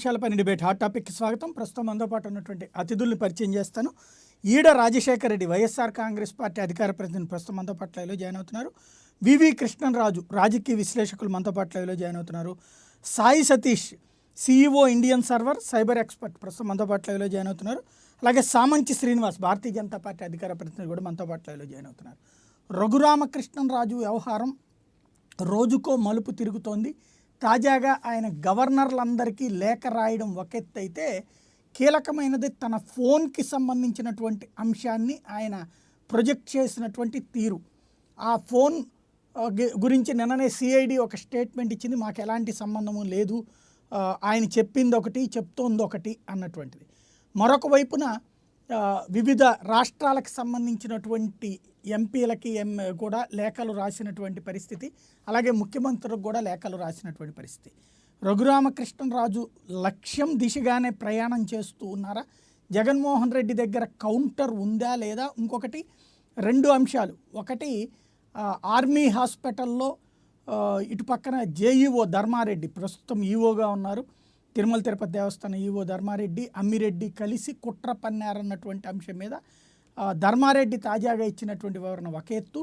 అంశాలపైన debate hot టాపిక్కి స్వాగతం. ప్రస్తుతం మనతో పాటు ఉన్నటువంటి అతిథుల్ని పరిచయం చేస్తాను. ఈడ రాజశేఖర రెడ్డి వైఎస్ఆర్ కాంగ్రెస్ పార్టీ అధికార ప్రతినిధి ప్రస్తుతం మనతో పాటు లైవ్లో జాయిన్ అవుతున్నారు. వివి కృష్ణరాజు రాజకీయ విశ్లేషకులు మనతో పాటు లైవ్లో జాయిన్ అవుతున్నారు. Sai Satish CEO Indian server cyber expert ప్రస్తుతం మనతో పాటు లైవ్లో జాయిన్ అవుతున్నారు. అలాగే సామంచి శ్రీనివాస్ భారతీయ జనతా పార్టీ అధికార ప్రతినిధి కూడా మనతో పాటు లైవ్లో జాయిన్ అవుతున్నారు. రఘురామకృష్ణరాజు వ్యవహారం రోజుకో మలుపు తిరుగుతోంది. తాజాగా ఆయన గవర్నర్లందరికీ లేఖ రాయడం ఒక ఎత్తు అయితే, కీలకమైనది తన ఫోన్కి సంబంధించినటువంటి అంశాన్ని ఆయన ప్రొజెక్ట్ చేసినటువంటి తీరు. ఆ ఫోన్ గురించి నిన్ననే సిఐడి ఒక స్టేట్మెంట్ ఇచ్చింది, మాకు ఎలాంటి సంబంధము లేదు, ఆయన చెప్పింది ఒకటి చెప్తోంది ఒకటి అన్నటువంటిది. మరొక వైపున వివిధ రాష్ట్రాలకు సంబంధించినటువంటి ఎంపీలకి కూడా లేఖలు రాసినటువంటి పరిస్థితి, అలాగే ముఖ్యమంత్రులకు కూడా లేఖలు రాసినటువంటి పరిస్థితి. రఘురామకృష్ణరాజు లక్ష్యం దిశగానే ప్రయాణం చేస్తూ ఉన్నారా? జగన్మోహన్ రెడ్డి దగ్గర కౌంటర్ ఉందా లేదా? ఇంకొకటి రెండు అంశాలు, ఒకటి ఆర్మీ హాస్పిటల్లో ఇటు పక్కన జేఈఓ ధర్మారెడ్డి ప్రస్తుతం ఈఓగా ఉన్నారు, తిరుమల తిరుపతి దేవస్థానం ఈఓ ధర్మారెడ్డి అమ్మిరెడ్డి కలిసి కుట్ర పన్నారన్నటువంటి అంశం మీద ధర్మారెడ్డి తాజాగా ఇచ్చినటువంటి వివరణ ఒక ఎత్తు,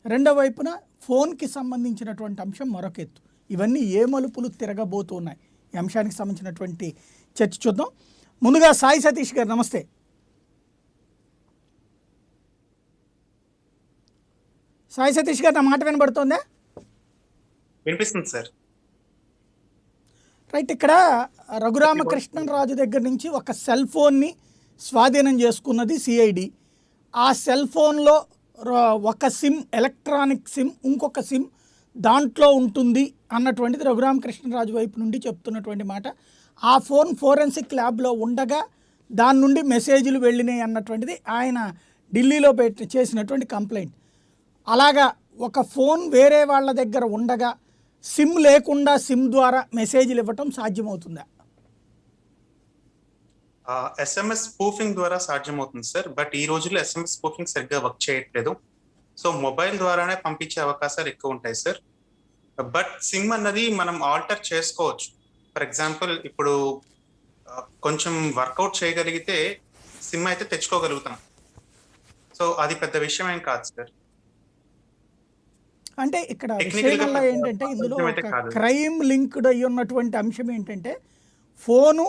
రెండో వైపున ఫోన్కి సంబంధించినటువంటి అంశం మరొక ఎత్తు. ఇవన్నీ ఏ మలుపులు తిరగబోతున్నాయి? ఈ అంశానికి సంబంధించినటువంటి చర్చ చూద్దాం. ముందుగా సాయి సతీష్ గారు నమస్తే. సాయి సతీష్ గారు, నా మాట వినబడుతోందా? వినిపిస్తుంది సార్. రైట్, ఇక్కడ రఘురామకృష్ణరాజు దగ్గర నుంచి ఒక సెల్ ఫోన్ని స్వాధీనం చేసుకున్నది సిఐడి. ఆ సెల్ ఫోన్లో ఒక సిమ్, ఎలక్ట్రానిక్ సిమ్, ఇంకొక సిమ్ దాంట్లో ఉంటుంది అన్నటువంటిది రఘురామకృష్ణరాజు వైపు నుండి చెప్తున్నటువంటి మాట. ఆ ఫోన్ ఫోరెన్సిక్ ల్యాబ్లో ఉండగా దాని నుండి మెసేజ్లు వెళ్ళినాయి అన్నటువంటిది ఆయన ఢిల్లీలో చేసినటువంటి కంప్లైంట్. అలాగా ఒక ఫోన్ వేరే వాళ్ళ దగ్గర ఉండగా సిమ్ లేకుండా సిమ్ ద్వారా మెసేజ్లు ఇవ్వటం సాధ్యమవుతుందా? ఎస్ఎంఎస్ స్పూఫింగ్ ద్వారా సాధ్యమవుతుంది సార్, బట్ ఈ రోజుల్లో ఎస్ఎంఎస్ స్పూఫింగ్ సరిగ్గా వర్క్ చేయట్లేదు. సో మొబైల్ ద్వారానే పంపించే అవకాశాలు ఎక్కువ ఉంటాయి సార్. బట్ సిమ్ అన్నది మనం ఆల్టర్ చేసుకోవచ్చు. ఫర్ ఎగ్జాంపుల్, ఇప్పుడు కొంచెం వర్కౌట్ చేయగలిగితే సిమ్ అయితే తెచ్చుకోగలుగుతాం. సో అది పెద్ద విషయం ఏం కాదు సార్. అంటే ఇక్కడ విషయంలో ఏంటంటే, ఇందులో క్రైమ్ లింక్డ్ అయ్యి ఉన్నటువంటి అంశం ఏంటంటే, ఫోను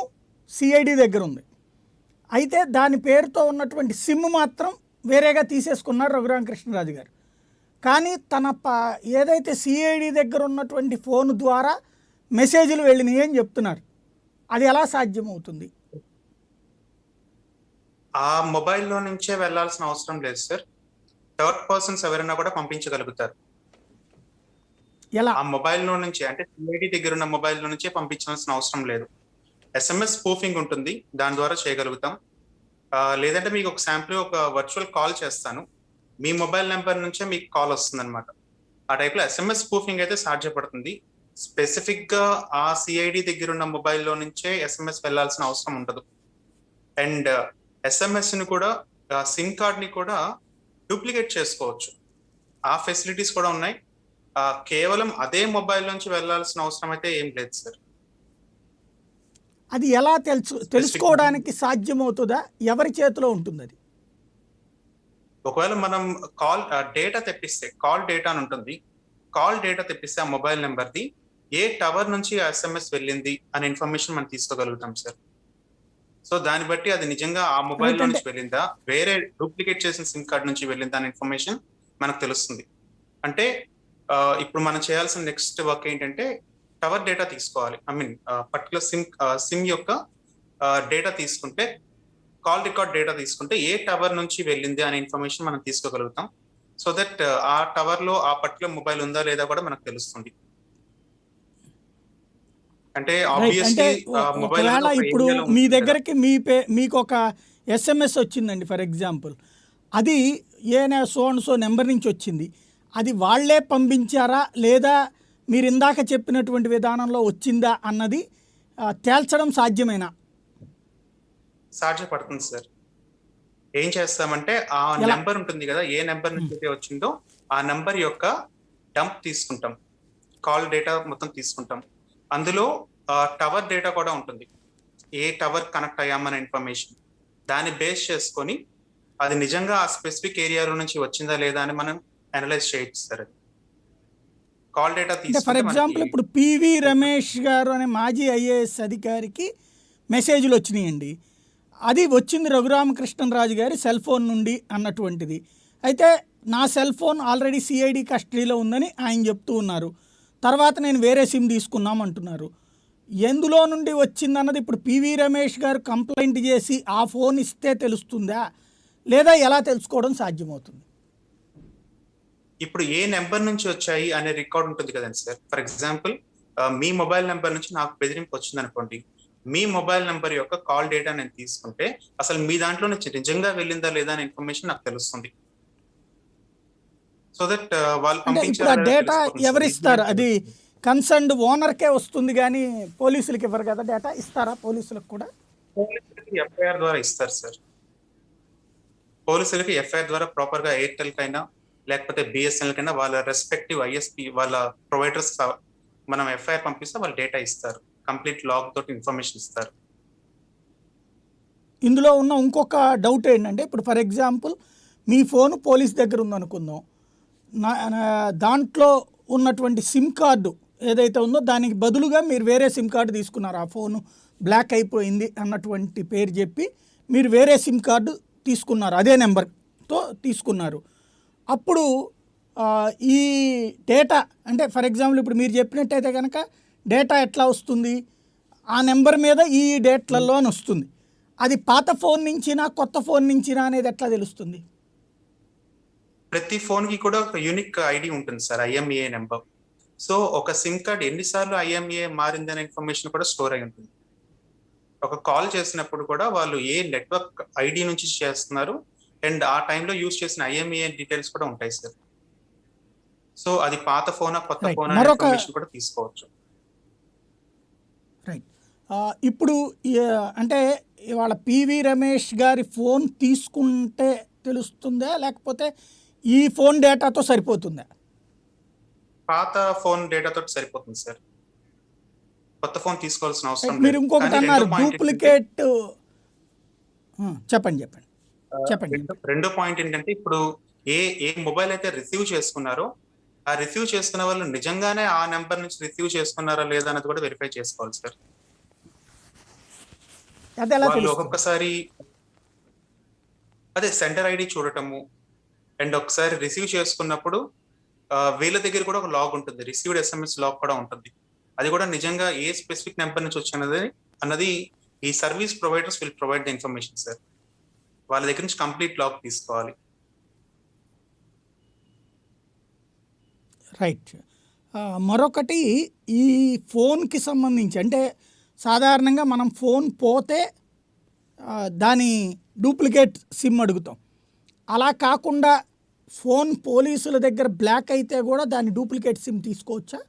సిఐడి దగ్గర ఉంది, అయితే దాని పేరుతో ఉన్నటువంటి సిమ్ మాత్రం వేరేగా తీసేసుకున్నారు రఘురామకృష్ణరాజు గారు. కానీ తన ఏదైతే సిఐడి దగ్గర ఉన్నటువంటి ఫోన్ ద్వారా మెసేజ్లు వెళ్ళినాయి అని చెప్తున్నారు. అది ఎలా సాధ్యమవుతుంది? ఆ మొబైల్లో నుంచే వెళ్లాల్సిన అవసరం లేదు సార్. థర్డ్ పర్సన్స్ ఎవరైనా కూడా పంపించగలుగుతారు. ఎలా? ఆ మొబైల్లో నుంచి, అంటే సిఐడి దగ్గర ఉన్న మొబైల్లో నుంచే పంపించాల్సిన అవసరం లేదు. ఎస్ఎంఎస్ స్పూఫింగ్ ఉంటుంది, దాని ద్వారా చేయగలుగుతాం. లేదంటే మీకు ఒక శాంపుల్ ఒక వర్చువల్ కాల్ చేస్తాను, మీ మొబైల్ నెంబర్ నుంచే మీకు కాల్ వస్తుంది అనమాట. ఆ టైప్లో ఎస్ఎంఎస్ స్పూఫింగ్ అయితే సాధ్యపడుతుంది. స్పెసిఫిక్ గా ఆ సిఐడి దగ్గర ఉన్న మొబైల్లో నుంచే ఎస్ఎంఎస్ వెళ్లాల్సిన అవసరం ఉండదు. అండ్ ఎస్ఎంఎస్ ని కూడా, సిమ్ కార్డ్ ని కూడా డూప్లికేట్ చేసుకోవచ్చు. ఆ ఫెసిలిటీస్ కూడా ఉన్నాయి. కేవలం అదే మొబైల్ నుంచి వెళ్లాల్సిన అవసరం అయితే ఏం లేదు సార్. అది ఎలా తెలుసుకోవడానికి సాధ్యమవుతుందా? ఎవరి చేతిలో ఉంటుంది అది? ఒకవేళ మనం కాల్ డేటా తెప్పిస్తే, కాల్ డేటా అని ఉంటుంది, కాల్ డేటా తెప్పిస్తే ఆ మొబైల్ నెంబర్ది ఏ టవర్ నుంచి ఎస్ఎంఎస్ వెళ్ళింది అనే ఇన్ఫర్మేషన్ మనం తీసుకోగలుగుతాం సార్. సో దాన్ని బట్టి అది నిజంగా ఆ మొబైల్ నుంచి వెళ్ళిందా, వేరే డూప్లికేట్ చేసిన సిమ్ కార్డ్ నుంచి వెళ్ళిందా అనే ఇన్ఫర్మేషన్ మనకు తెలుస్తుంది. అంటే ఇప్పుడు మనం చేయాల్సిన నెక్స్ట్ వర్క్ ఏంటంటే, టవర్ డేటా తీసుకోవాలి. ఐ మీన్ పర్టికులర్ సిమ్ యొక్క డేటా తీసుకుంటే, కాల్ రికార్డ్ డేటా తీసుకుంటే ఏ టవర్ నుంచి వెళ్ళింది అనే ఇన్ఫర్మేషన్ మనం తీసుకోగలుగుతాం. సో దట్ ఆ టవర్ లో ఆ పర్టికులర్ మొబైల్ ఉందా లేదా కూడా మనకు తెలుస్తుంది. అంటే ఒకవేళ ఇప్పుడు మీ దగ్గరికి మీకు ఒక ఎస్ఎంఎస్ వచ్చిందండి ఫర్ ఎగ్జాంపుల్, అది సో నెంబర్ నుంచి వచ్చింది, అది వాళ్లే పంపించారా లేదా మీరు ఇందాక చెప్పినటువంటి విధానంలో వచ్చిందా అన్నది తేల్చడం సాధ్యమేనా? సాధ్యపడుతుంది సార్. ఏం చేస్తామంటే, ఆ నెంబర్ ఉంటుంది కదా, ఏ నెంబర్ నుంచి అయితే వచ్చిందో ఆ నెంబర్ యొక్క డంప్ తీసుకుంటాం, కాల్ డేటా మొత్తం తీసుకుంటాం. అందులో టవర్ డేటా కూడా ఉంటుంది. ఏ టవర్ కనెక్ట్ అయ్యామనే ఇన్ఫర్మేషన్ దాన్ని బేస్ చేసుకొని అది నిజంగా ఆ స్పెసిఫిక్ ఏరియాలో నుంచి వచ్చిందా లేదా అని మనం అనలైజ్ చేయొచ్చు సార్. అది కాల్ డేటా అంటే ఫర్ తీసుకుంటే మనకి ఎగ్జాంపుల్ ఇప్పుడు పివి రమేష్ గారు అనే మాజీ ఐఏఎస్ అధికారికి మెసేజ్లు వచ్చినాయండి. అది వచ్చింది రఘురామకృష్ణరాజు గారి సెల్ ఫోన్ నుండి అన్నటువంటిది. అయితే నా సెల్ ఫోన్ ఆల్రెడీ సిఐడి కస్టడీలో ఉందని ఆయన చెప్తూ ఉన్నారు. తర్వాత నేను వేరే సిమ్ తీసుకున్నామంటున్నారు. ఎందులో నుండి వచ్చిందన్నది ఇప్పుడు పివి రమేష్ గారు కంప్లైంట్ చేసి ఆ ఫోన్ ఇస్తే తెలుస్తుందా, లేదా ఎలా తెలుసుకోవడం సాధ్యమవుతుంది? ఇప్పుడు ఏ నెంబర్ నుంచి వచ్చాయి అనే రికార్డ్ ఉంటుంది కదండి sir. For example me mobile number నుంచి నాకు బెదిరింపు వచ్చింది అనుకోండి, మీ మొబైల్ నెంబర్ యొక్క కాల్ డేటా నేను తీసుకుంటే అసలు మీ దాంట్లో నుంచి నిజంగా వెళ్ళిందా లేదా అనే ఇన్ఫర్మేషన్ నాకు తెలుస్తుంది. సో దట్ వాళ్ళు అంటే ఇప్పుడు ఆ పంపించారా డేటా తెలిసిపోతుంది సార్. ఎవరిస్తారు? అది కన్సర్న్డ్ ఓనర్కే వస్తుంది కానీ పోలీసులకి ఇవ్వరు కదా. డేటా ఇస్తారా పోలీసులకు కూడా? పోలీసులకి ఎఫ్ఐఆర్ ద్వారా ఇస్తారు సార్. పోలీసులకి ఎఫ్ఐఆర్ ద్వారా ప్రాపర్ గా ఎయిర్టెల్ కైనా లేకపోతే బిఎస్ఎన్ఎల్ కైనా వాళ్ళ రెస్పెక్టివ్ ఐఎస్పి వాళ్ళ ప్రొవైడర్స్ మనం ఎఫ్ఐఆర్ పంపిస్తే వాళ్ళు డేటా ఇస్తారు, కంప్లీట్ లాగ్ తోటి ఇన్ఫర్మేషన్ ఇస్తారు. ఇందులో ఉన్న ఇంకొక డౌట్ ఏంటంటే ఇప్పుడు for example me phone police దగ్గర ఉందనుకుందాం, దాంట్లో ఉన్నటువంటి సిమ్ కార్డు ఏదైతే ఉందో దానికి బదులుగా మీరు వేరే సిమ్ కార్డు తీసుకున్నారు. ఆ ఫోను బ్లాక్ అయిపోయింది అన్నటువంటి పేరు చెప్పి మీరు వేరే సిమ్ కార్డు తీసుకున్నారు, అదే నెంబర్తో తీసుకున్నారు. అప్పుడు ఈ డేటా అంటే ఫర్ ఎగ్జాంపుల్ ఇప్పుడు మీరు చెప్పినట్టయితే కనుక డేటా ఎట్లా వస్తుంది? ఆ నెంబర్ మీద ఈ డేట్లలో అని వస్తుంది. అది పాత ఫోన్ నుంచినా కొత్త ఫోన్ నుంచినా అనేది ఎట్లా తెలుస్తుంది? ప్రతి ఫోన్ కి కూడా ఒక యూనిక్ ఐడి ఉంటుంది సార్, ఐఎంఈఏ నెంబర్. సో ఒక సిమ్ కార్డ్ ఎన్నిసార్లు ఐఎంఈఏ మారిందనే ఇన్ఫర్మేషన్ కూడా స్టోర్ అయి ఉంటుంది. ఒక కాల్ చేసినప్పుడు కూడా వాళ్ళు ఏ నెట్వర్క్ ఐడి నుంచి చేస్తున్నారు అండ్ ఆ టైంలో యూజ్ చేసిన ఐఎంఈఏ డీటెయిల్స్ కూడా ఉంటాయి సార్. సో అది పాత ఫోనా కొత్త రైట్. ఫోనా మరొక ఇన్ఫర్మేషన్ కూడా తీసుకోవచ్చు. రైట్. ఇప్పుడు అంటే ఇవాళ పివి రమేష్ గారి ఫోన్ తీసుకుంటే తెలుస్తుందా, లేకపోతే ఈ ఫోన్ డేటాతో సరిపోతుందా? పాత ఫోన్ డేటా తోటి సరిపోతుంది సార్, కొత్త ఫోన్ తీసుకోవాల్సిన అవసరం మీరు లేదు. ఇంకొకటి కానీ అన్నారు రెండో పాయింట్ ఏంటంటే డూప్లికేట్. చెప్పండి చెప్పండి చెప్పండి. రెండో పాయింట్ ఏంటంటే ఇప్పుడు ఏ ఏ మొబైల్ అయితే రిసీవ్ చేసుకున్నారో ఆ రిసీవ్ చేసుకున్న వాళ్ళు నిజంగానే ఆ నెంబర్ నుంచి రిసీవ్ చేసుకున్నారా లేదా అనేది కూడా వెరిఫై చేసుకోవాలి సార్. అది ఎలా వాళ్ళు తెలుస్తుంది? ఒక్కొక్కసారి అదే సెంటర్ ఐడి చూడటము అండ్ ఒకసారి రిసీవ్ చేసుకున్నప్పుడు వీళ్ళ దగ్గర కూడా ఒక లాగ్ ఉంటుంది, రిసీవ్డ్ ఎస్ఎంఎస్ లాగ్ కూడా ఉంటుంది. అది కూడా నిజంగా ఏ స్పెసిఫిక్ నెంబర్ నుంచి వచ్చినది అన్నది ఈ service providers will provide the information sir. వాళ్ళ దగ్గర నుంచి కంప్లీట్ లాగ్ తీసుకోవాలి. రైట్. మరొకటి ఈ ఫోన్కి సంబంధించి అంటే సాధారణంగా మనం ఫోన్ పోతే దాని డూప్లికేట్ సిమ్ అడుగుతాం. అలా కాకుండా ఫోన్ పోలీసుల దగ్గర బ్లాక్ అయితే కూడా దాని డూప్లికేట్ సిమ్ తీసుకోవచ్చా?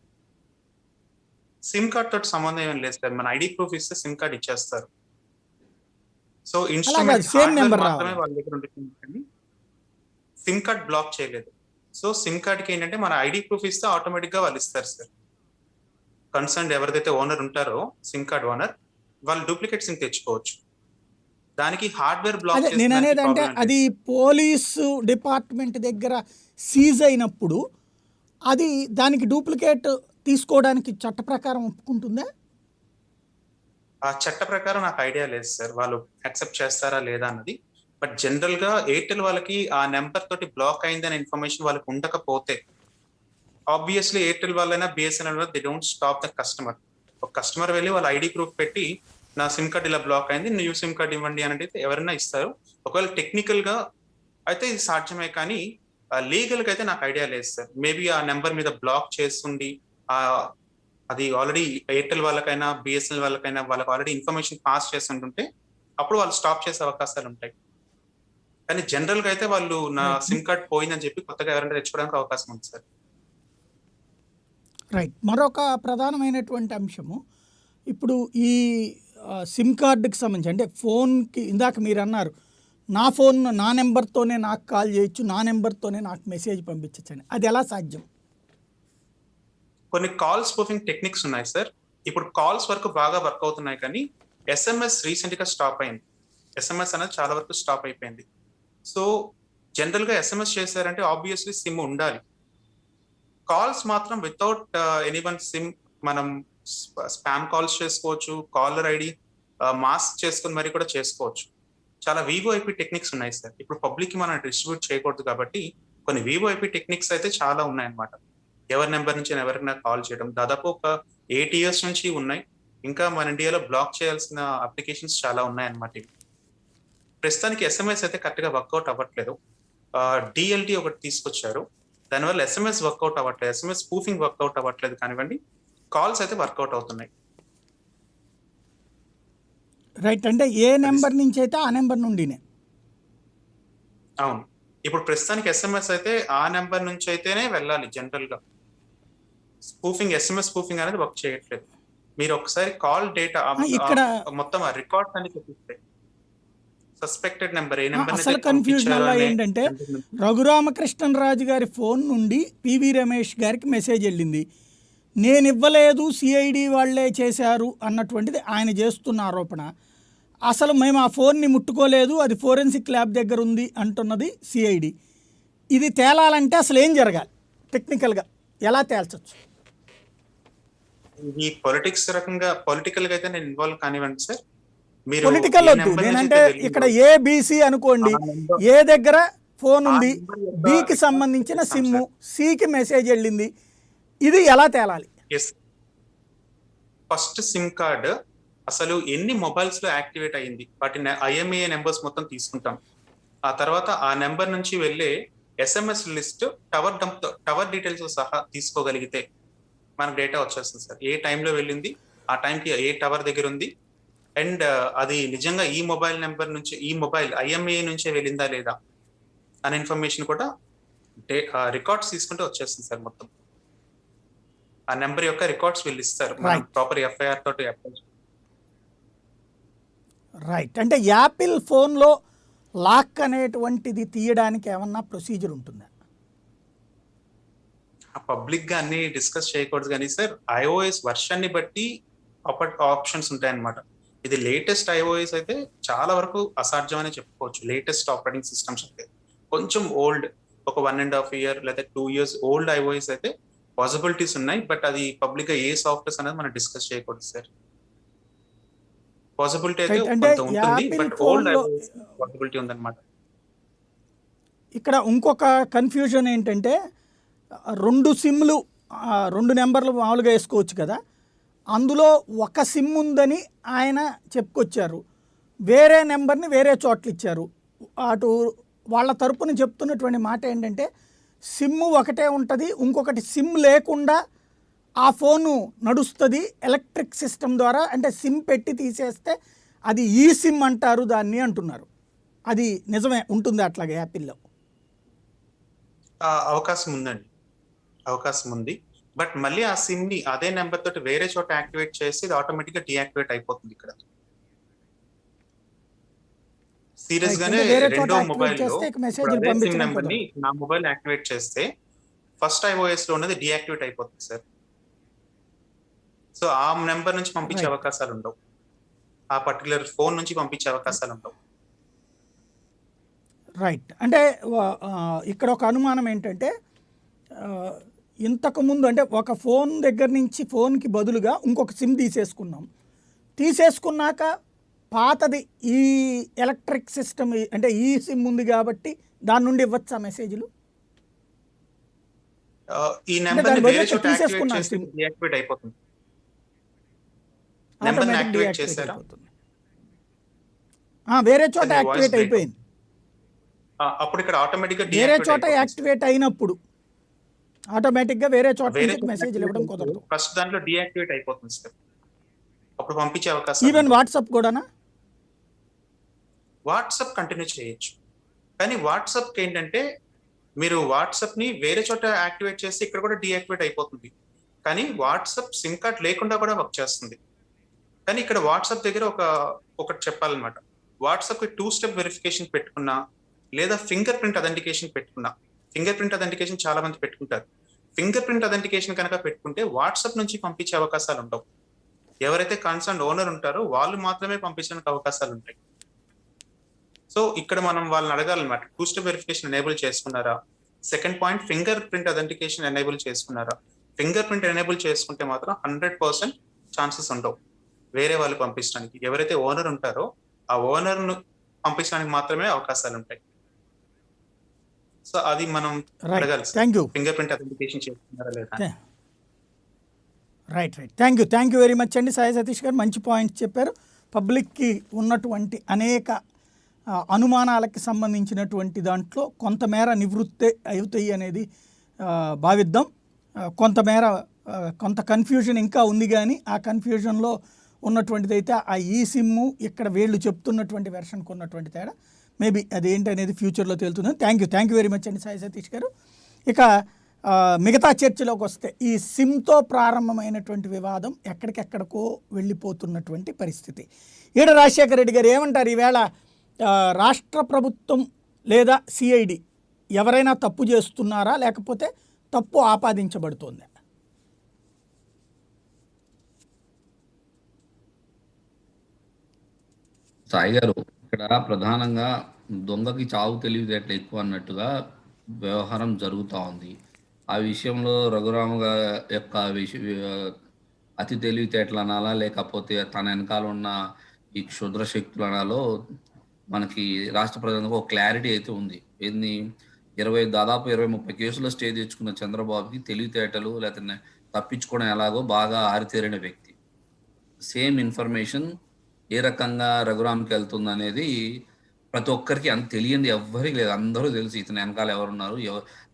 సిమ్ కార్డ్ తోటి సంబంధం ఏం లేదు సార్, మన ఐడి ప్రూఫ్ ఇస్తే సిమ్ కార్డ్ ఇచ్చేస్తారు. సో అలా కాదు, ఇన్స్ట్రుమెంట్ సేమ్ హార్డ్వేర్ నెంబర్ మాత్రమే రావాలి. వాళ్ళ దగ్గర ఉంటుంది, సిమ్ కార్డ్ బ్లాక్ చేయలేదు. సో సిమ్ కార్డ్ కి ఏంటంటే మన ఐడి ప్రూఫ్ ఇస్తే ఆటోమేటిక్ గా వాళ్ళు ఇస్తారు సార్. కన్సర్న్ ఎవరిదైతే ఓనర్ ఉంటారో సిమ్ కార్డ్ ఓనర్ వాళ్ళు డూప్లికేట్ సిమ్ తెచ్చుకోవచ్చు. దానికి హార్డ్వేర్ బ్లాక్ అదే నేను చేసిన అనేది అంటే ప్రాబ్లం అది లేదు. పోలీసు డిపార్ట్మెంట్ దగ్గర సీజ్ అయినప్పుడు అది దానికి డూప్లికేట్ తీసుకోవడానికి చట్ట ప్రకారం ఒప్పుకుంటుందా? ఆ చట్ట ప్రకారం నాకు ఐడియా లేదు సార్, వాళ్ళు యాక్సెప్ట్ చేస్తారా లేదా అన్నది. బట్ జనరల్ గా ఎయిర్టెల్ వాళ్ళకి ఆ నెంబర్ తోటి బ్లాక్ అయిందనే ఇన్ఫర్మేషన్ వాళ్ళకి ఉండకపోతే ఆబ్వియస్లీ ఎయిర్టెల్ వాళ్ళైనా BSNL they don't stop the customer. ఒక కస్టమర్ వెళ్ళి వాళ్ళ ఐడి ప్రూఫ్ పెట్టి నా సిమ్ కార్డ్ ఇలా బ్లాక్ అయింది, న్యూ సిమ్ కార్డ్ ఇవ్వండి అని అయితే ఎవరైనా ఇస్తారు. ఒకవేళ టెక్నికల్ గా అయితే ఇది సాధ్యమే, కానీ లీగల్ గా అయితే నాకు ఐడియా లేదు సార్. మేబీ ఆ నెంబర్ మీద బ్లాక్ చేస్తుండి ఆ అది ఆల్రెడీ ఎయిర్టెల్ వాళ్ళకైనా బిఎస్ఎన్ఎల్ వాళ్ళకైనా వాళ్ళకి ఆల్రెడీ ఇన్ఫర్మేషన్ పాస్ చేస్తుంటుంటే అప్పుడు వాళ్ళు స్టాప్ చేసే అవకాశాలు ఉంటాయి. కానీ జనరల్ గా అయితే వాళ్ళు నా రైట్. సిమ్ కార్డ్ పోయిందని చెప్పి కొత్తగా ఎవరైనా తెచ్చుకోవడానికి అవకాశం ఉంది సార్. రైట్. మరొక ప్రధానమైనటువంటి అంశము ఇప్పుడు ఈ సిమ్ కార్డుకి సంబంధించి అంటే ఫోన్కి ఇందాక మీరు అన్నారు నా ఫోన్ నా నెంబర్తోనే నాకు కాల్ చేయొచ్చు, నా నెంబర్తోనే నాకు మెసేజ్ పంపించచ్చు అని. అది ఎలా సాధ్యం? కొన్ని కాల్ స్పూఫింగ్ టెక్నిక్స్ ఉన్నాయి సార్. ఇప్పుడు కాల్స్ వరకు బాగా వర్క్ అవుతున్నాయి, కానీ ఎస్ఎంఎస్ రీసెంట్ గా స్టాప్ అయింది. ఎస్ఎంఎస్ అనేది చాలా వరకు స్టాప్ అయిపోయింది. సో జనరల్ గా ఎస్ఎంఎస్ చేశారంటే ఆబ్వియస్లీ సిమ్ ఉండాలి. కాల్స్ మాత్రం వితౌట్ ఎనీవన్ సిమ్ మనం స్పామ్ కాల్స్ చేసుకోవచ్చు, కాలర్ ఐడి మాస్క్ చేసుకుని మరి కూడా చేసుకోవచ్చు. చాలా వివోఐపి టెక్నిక్స్ ఉన్నాయి సార్. ఇప్పుడు పబ్లిక్ కి మనం డిస్ట్రిబ్యూట్ చేయకూడదు కాబట్టి కొన్ని వివోఐపి టెక్నిక్స్ అయితే చాలా ఉన్నాయన్నమాట. ఎవరి నెంబర్ నుంచి ఎవరికైనా కాల్ చేయడం దాదాపు ఒక 8 years నుంచి ఉన్నాయి. ఇంకా మన ఇండియాలో బ్లాక్ చేయాల్సిన అప్లికేషన్స్ చాలా ఉన్నాయన్నమాట. ప్రస్తుతానికి ఎస్ఎంఎస్ అయితే కరెక్ట్ గా వర్కౌట్ అవ్వట్లేదు. డిఎల్డి ఒకటి తీసుకొచ్చారు, దానివల్ల ఎస్ఎంఎస్ వర్కౌట్ అవ్వట్లేదు, ఎస్ఎంఎస్ స్పూఫింగ్ వర్కౌట్ అవ్వట్లేదు కానివ్వండి, కాల్స్ అయితే వర్కౌట్ అవుతున్నాయి. రైట్. అంటే ఏ నెంబర్ నుంచి అయితే ఆ నెంబర్ నుండినే. అవును, ఇప్పుడు ప్రస్తుతానికి ఎస్ఎంఎస్ అయితే ఆ నెంబర్ నుంచి అయితేనే వెళ్ళాలి. జనరల్ గా స్పూఫింగ్, ఎస్ఎంఎస్ స్పూఫింగ్ అనేది వర్క్ చేయట్లేదు. మీరు ఒకసారి కాల్ డేటా ఇక్కడ మొత్తం ఆ రికార్డ్స్ అన్ని చూపిస్తే సస్పెక్టెడ్ నెంబర్ ఏ నెంబర్ అసలు కన్ఫ్యూజన్ అలా ఏంటంటే రఘురామకృష్ణరాజు గారి ఫోన్ నుండి పివి రమేష్ గారికి మెసేజ్ వెళ్ళింది, నేను ఇవ్వలేదు సిఐడి వాళ్ళే చేశారు అన్నటువంటిది ఆయన చేస్తున్న ఆరోపణ. అసలు మేము ఆ ఫోన్ని ముట్టుకోలేదు, అది ఫోరెన్సిక్ ల్యాబ్ దగ్గర ఉంది అంటున్నది సిఐడి. ఇది తేలాలంటే అసలు ఏం జరగాలి టెక్నికల్గా, ఎలా తేల్చొచ్చు? ఈ పొలిటిక్స్ రకంగా పొలిటికల్ గా అయితే నేను ఇన్వాల్వ్ కానివ్వండి సార్. మీరు పొలిటికల్ వద్దు, నేనంటే ఇక్కడ ఏబిసి అనుకోండి, ఏ దగ్గర ఫోన్ ఉంది, బికి సంబంధించిన సిమ్ము, సికి మెసేజ్ వెళ్ళింది, ఇది ఎలా తేలాలి? ఫస్ట్ సిమ్ కార్డ్ అసలు ఎన్ని మొబైల్స్ లో యాక్టివేట్ అయ్యింది, వాటి ఐఎంఏ నెంబర్స్ మొత్తం తీసుకుంటాం. ఆ తర్వాత ఆ నెంబర్ నుంచి వెళ్ళే ఎస్ఎంఎస్ లిస్ట్ టవర్ డీటెయిల్స్ సహా తీసుకోగలిగితే మనకు డేటా వచ్చేస్తుంది సార్. ఏ టైంలో వెళ్ళింది, ఆ టైంకి ఏ టవర్ దగ్గర ఉంది, అండ్ అది నిజంగా ఈ మొబైల్ నెంబర్ నుంచి, ఈ మొబైల్ ఐఎంఏ నుంచే వెళ్ళిందా లేదా అనే ఇన్ఫర్మేషన్ కూడా రికార్డ్స్ తీసుకుంటే వచ్చేస్తుంది సార్. మొత్తం ఆ నెంబర్ యొక్క రికార్డ్స్ వీళ్ళు ఇస్తారు, మనం ప్రాపర్ ఎఫ్ఐఆర్ తోటి అప్లై. రైట్. అంటే యాపిల్ ఫోన్లో లాక్ అనేటువంటిది తీయడానికి ఏమన్నా ప్రొసీజర్ ఉంటుందా? పబ్లిక్ గా అన్ని డిస్కస్ చేయకూడదు కానీ సార్, ఐఓఎస్ వర్షన్ ని బట్టి ఆప్షన్స్ ఉంటాయన్నమాట. ఇది లేటెస్ట్ ఐఓఎస్ అయితే చాలా వరకు అసాధ్యం అని చెప్పుకోవచ్చు. లేటెస్ట్ ఆపరేటింగ్ సిస్టమ్స్ అయితే కొంచెం ఓల్డ్, ఒక 1.5 year లేదా 2 years ఓల్డ్ ఐఓఎస్ అయితే పాసిబిలిటీస్ ఉన్నాయి. బట్ అది పబ్లిక్ గా ఏ సాఫ్ట్వేర్స్ అనేది మనం డిస్కస్ చేయకూడదు సార్. పాసిబిలిటీ అయితే కొంత ఉంటుంది, బట్ ఓల్డ్ ఐఓఎస్ పాసిబిలిటీ ఉందన్నమాట. ఇక్కడ ఇంకొక కన్ఫ్యూజన్ ఏంటంటే 2 సిమ్లు 2 నెంబర్లు మామూలుగా వేసుకోవచ్చు కదా, అందులో ఒక సిమ్ ఉందని ఆయన చెప్పుకొచ్చారు, వేరే నెంబర్ని వేరే చోట్ల ఇచ్చారు. అటు వాళ్ళ తరపున చెప్తున్నటువంటి మాట ఏంటంటే సిమ్ ఒకటే ఉంటుంది, ఇంకొకటి సిమ్ లేకుండా ఆ ఫోను నడుస్తుంది ఎలక్ట్రిక్ సిస్టమ్ ద్వారా, అంటే సిమ్ పెట్టి తీసేస్తే అది ఈ సిమ్ అంటారు దాన్ని అంటున్నారు. అది నిజమే ఉంటుంది అట్లాగే యాపిల్లో? అవకాశం ఉందండి, అవకాశం ఉంది. బట్ మళ్ళీ ఆ సిమ్ ని అదే నెంబర్ తోటి వేరే చోట యాక్టివేట్ చేసి ఇది ఆటోమేటిక్ గా డియాక్టివేట్ అయిపోతుంది. ఇక్కడ సీరియస్ గానే రెండో మొబైల్ లో సిమ్ నెంబర్ ని నా మొబైల్ యాక్టివేట్ చేస్తే ఫస్ట్ ఐఓఎస్ లో ఉన్నది డియాక్టివేట్ అయిపోతుంది సార్. సో ఆ నెంబర్ నుంచి పంపించే అవకాశాలు ఉండవు, ఆ పర్టికులర్ ఫోన్ నుంచి పంపించే అవకాశాలు ఉండవు. రైట్. అంటే ఇక్కడ ఒక అనుమానం ఏంటంటే ఇంతకుముందు అంటే ఒక ఫోన్ దగ్గర నుంచి ఫోన్కి బదులుగా ఇంకొక సిమ్ తీసేసుకున్నాక పాతది ఈ ఎలక్ట్రిక్ సిస్టమ్ అంటే ఈ సిమ్ ఉంది కాబట్టి దాని నుండి ఇవ్వచ్చా మెసేజ్లు? ఈ నెంబర్ ని వేరే చోట యాక్టివేట్ చేస్తే డియాక్టివేట్ అయిపోతుంది. నెంబర్ ని యాక్టివేట్ చేశారా? వేరే చోట యాక్టివేట్ అయిపోయింది. అప్పుడు ఇక్కడ ఆటోమేటిక్ గా వేరే చోట యాక్టివేట్ అయినప్పుడు ఆటోమేటిక్ గా వేరే చోట నుంచి మెసేజ్ ఇవ్వడం కుదరదు. ఫస్ట్ దాంట్లో డియాక్టివేట్ అయిపోతుంది సార్, అప్పుడు పంపించే అవకాశం. ఈవెన్ వాట్సాప్ కూడానా? వాట్సాప్ కంటిన్యూ చేయొచ్చు, కానీ వాట్సాప్ ఏంటంటే మీరు వాట్సాప్ ని వేరే చోట యాక్టివేట్ చేస్తే ఇక్కడ కూడా డియాక్టివేట్ అయిపోతుంది. కానీ వాట్సాప్ సిమ్ కార్డ్ లేకుండా కూడా వర్క్ చేస్తుంది. కానీ ఇక్కడ వాట్సాప్ దగ్గర ఒకటి చెప్పాలన్నమాట. వాట్సాప్ 2-step వెరిఫికేషన్ పెట్టుకున్నా లేదా ఫింగర్ ప్రింట్ అథెంటికేషన్ పెట్టుకున్నా, ఫింగర్ ప్రింట్ అథెంటికేషన్ చాలా మంది పెట్టుకుంటారు. ఫింగర్ ప్రింట్ అథెంటికేషన్ కనుక పెట్టుకుంటే వాట్సాప్ నుంచి పంపించే అవకాశాలు ఉండవు. ఎవరైతే కన్సర్న్ ఓనర్ ఉంటారో వాళ్ళు మాత్రమే పంపించడానికి అవకాశాలు ఉంటాయి. సో ఇక్కడ మనం వాళ్ళని అడగాలన్నమాట, టూ స్టెప్ వెరిఫికేషన్ ఎనేబుల్ చేసుకున్నారా, second point finger print authentication enable చేసుకున్నారా. ఫింగర్ ప్రింట్ ఎనేబుల్ చేసుకుంటే మాత్రం 100% ఛాన్సెస్ ఉండవు వేరే వాళ్ళు పంపించడానికి. ఎవరైతే ఓనర్ ఉంటారో ఆ ఓనర్ ను పంపించడానికి మాత్రమే అవకాశాలు ఉంటాయి. సో అది మనం అడగాలి, thank you. Finger print authentication చేసుకున్నారా లేదా. Right thank you very much అండి సాయి సతీష్ గారు, మంచి పాయింట్స్ చెప్పారు. పబ్లిక్కి ఉన్నటువంటి అనేక అనుమానాలకి సంబంధించినటువంటి దాంట్లో కొంతమేర నివృత్తి అవుతాయి అనేది భావిద్దాం. కొంతమేర కొంత కన్ఫ్యూజన్ ఇంకా ఉంది, కానీ ఆ కన్ఫ్యూజన్లో ఉన్నటువంటిది అయితే ఆ ఈ సిమ్ము ఇక్కడ వీళ్ళు చెప్తున్నటువంటి వెర్షన్కి ఉన్నటువంటి తేడా మేబీ అదేంటి అనేది ఫ్యూచర్లో తేలుతుంది. థ్యాంక్ యూ వెరీ మచ్ అండి సాయి సతీష్ గారు. ఇక మిగతా చర్చలోకి వస్తే ఈ సిమ్తో ప్రారంభమైనటువంటి వివాదం ఎక్కడికెక్కడికో వెళ్ళిపోతున్నటువంటి పరిస్థితి. ఈడ రాజశేఖర రెడ్డి గారు ఏమంటారు ఈవేళ? రాష్ట్ర ప్రభుత్వం లేదా సిఐడి ఎవరైనా తప్పు చేస్తున్నారా, లేకపోతే తప్పు ఆపాదించబడుతోందా? సాయి గారు, ఇక్కడ ప్రధానంగా దొంగకి చావు తెలివితేటలు ఎక్కువ అన్నట్టుగా వ్యవహారం జరుగుతూ ఉంది. ఆ విషయంలో రఘురామ యొక్క అతి తెలివితేటలు అనాలా, లేకపోతే తన వెనకాల ఉన్న ఈ క్షుద్ర శక్తులు అనాలో మనకి రాష్ట్ర ప్రజలకు ఒక క్లారిటీ అయితే ఉంది. ఏంది, దాదాపు 20-30 కేసులో స్టే తెచ్చుకున్న చంద్రబాబుకి తెలివితేటలు లేకపోతే తప్పించుకోవడం ఎలాగో బాగా ఆరితేరిన వ్యక్తి. సేమ్ ఇన్ఫర్మేషన్ ఏ రకంగా రఘురామ్కి వెళ్తుంది అనేది ప్రతి ఒక్కరికి అంత తెలియంది ఎవ్వరికి లేదు. అందరూ తెలుసు ఇతని వెనకాల ఎవరున్నారు,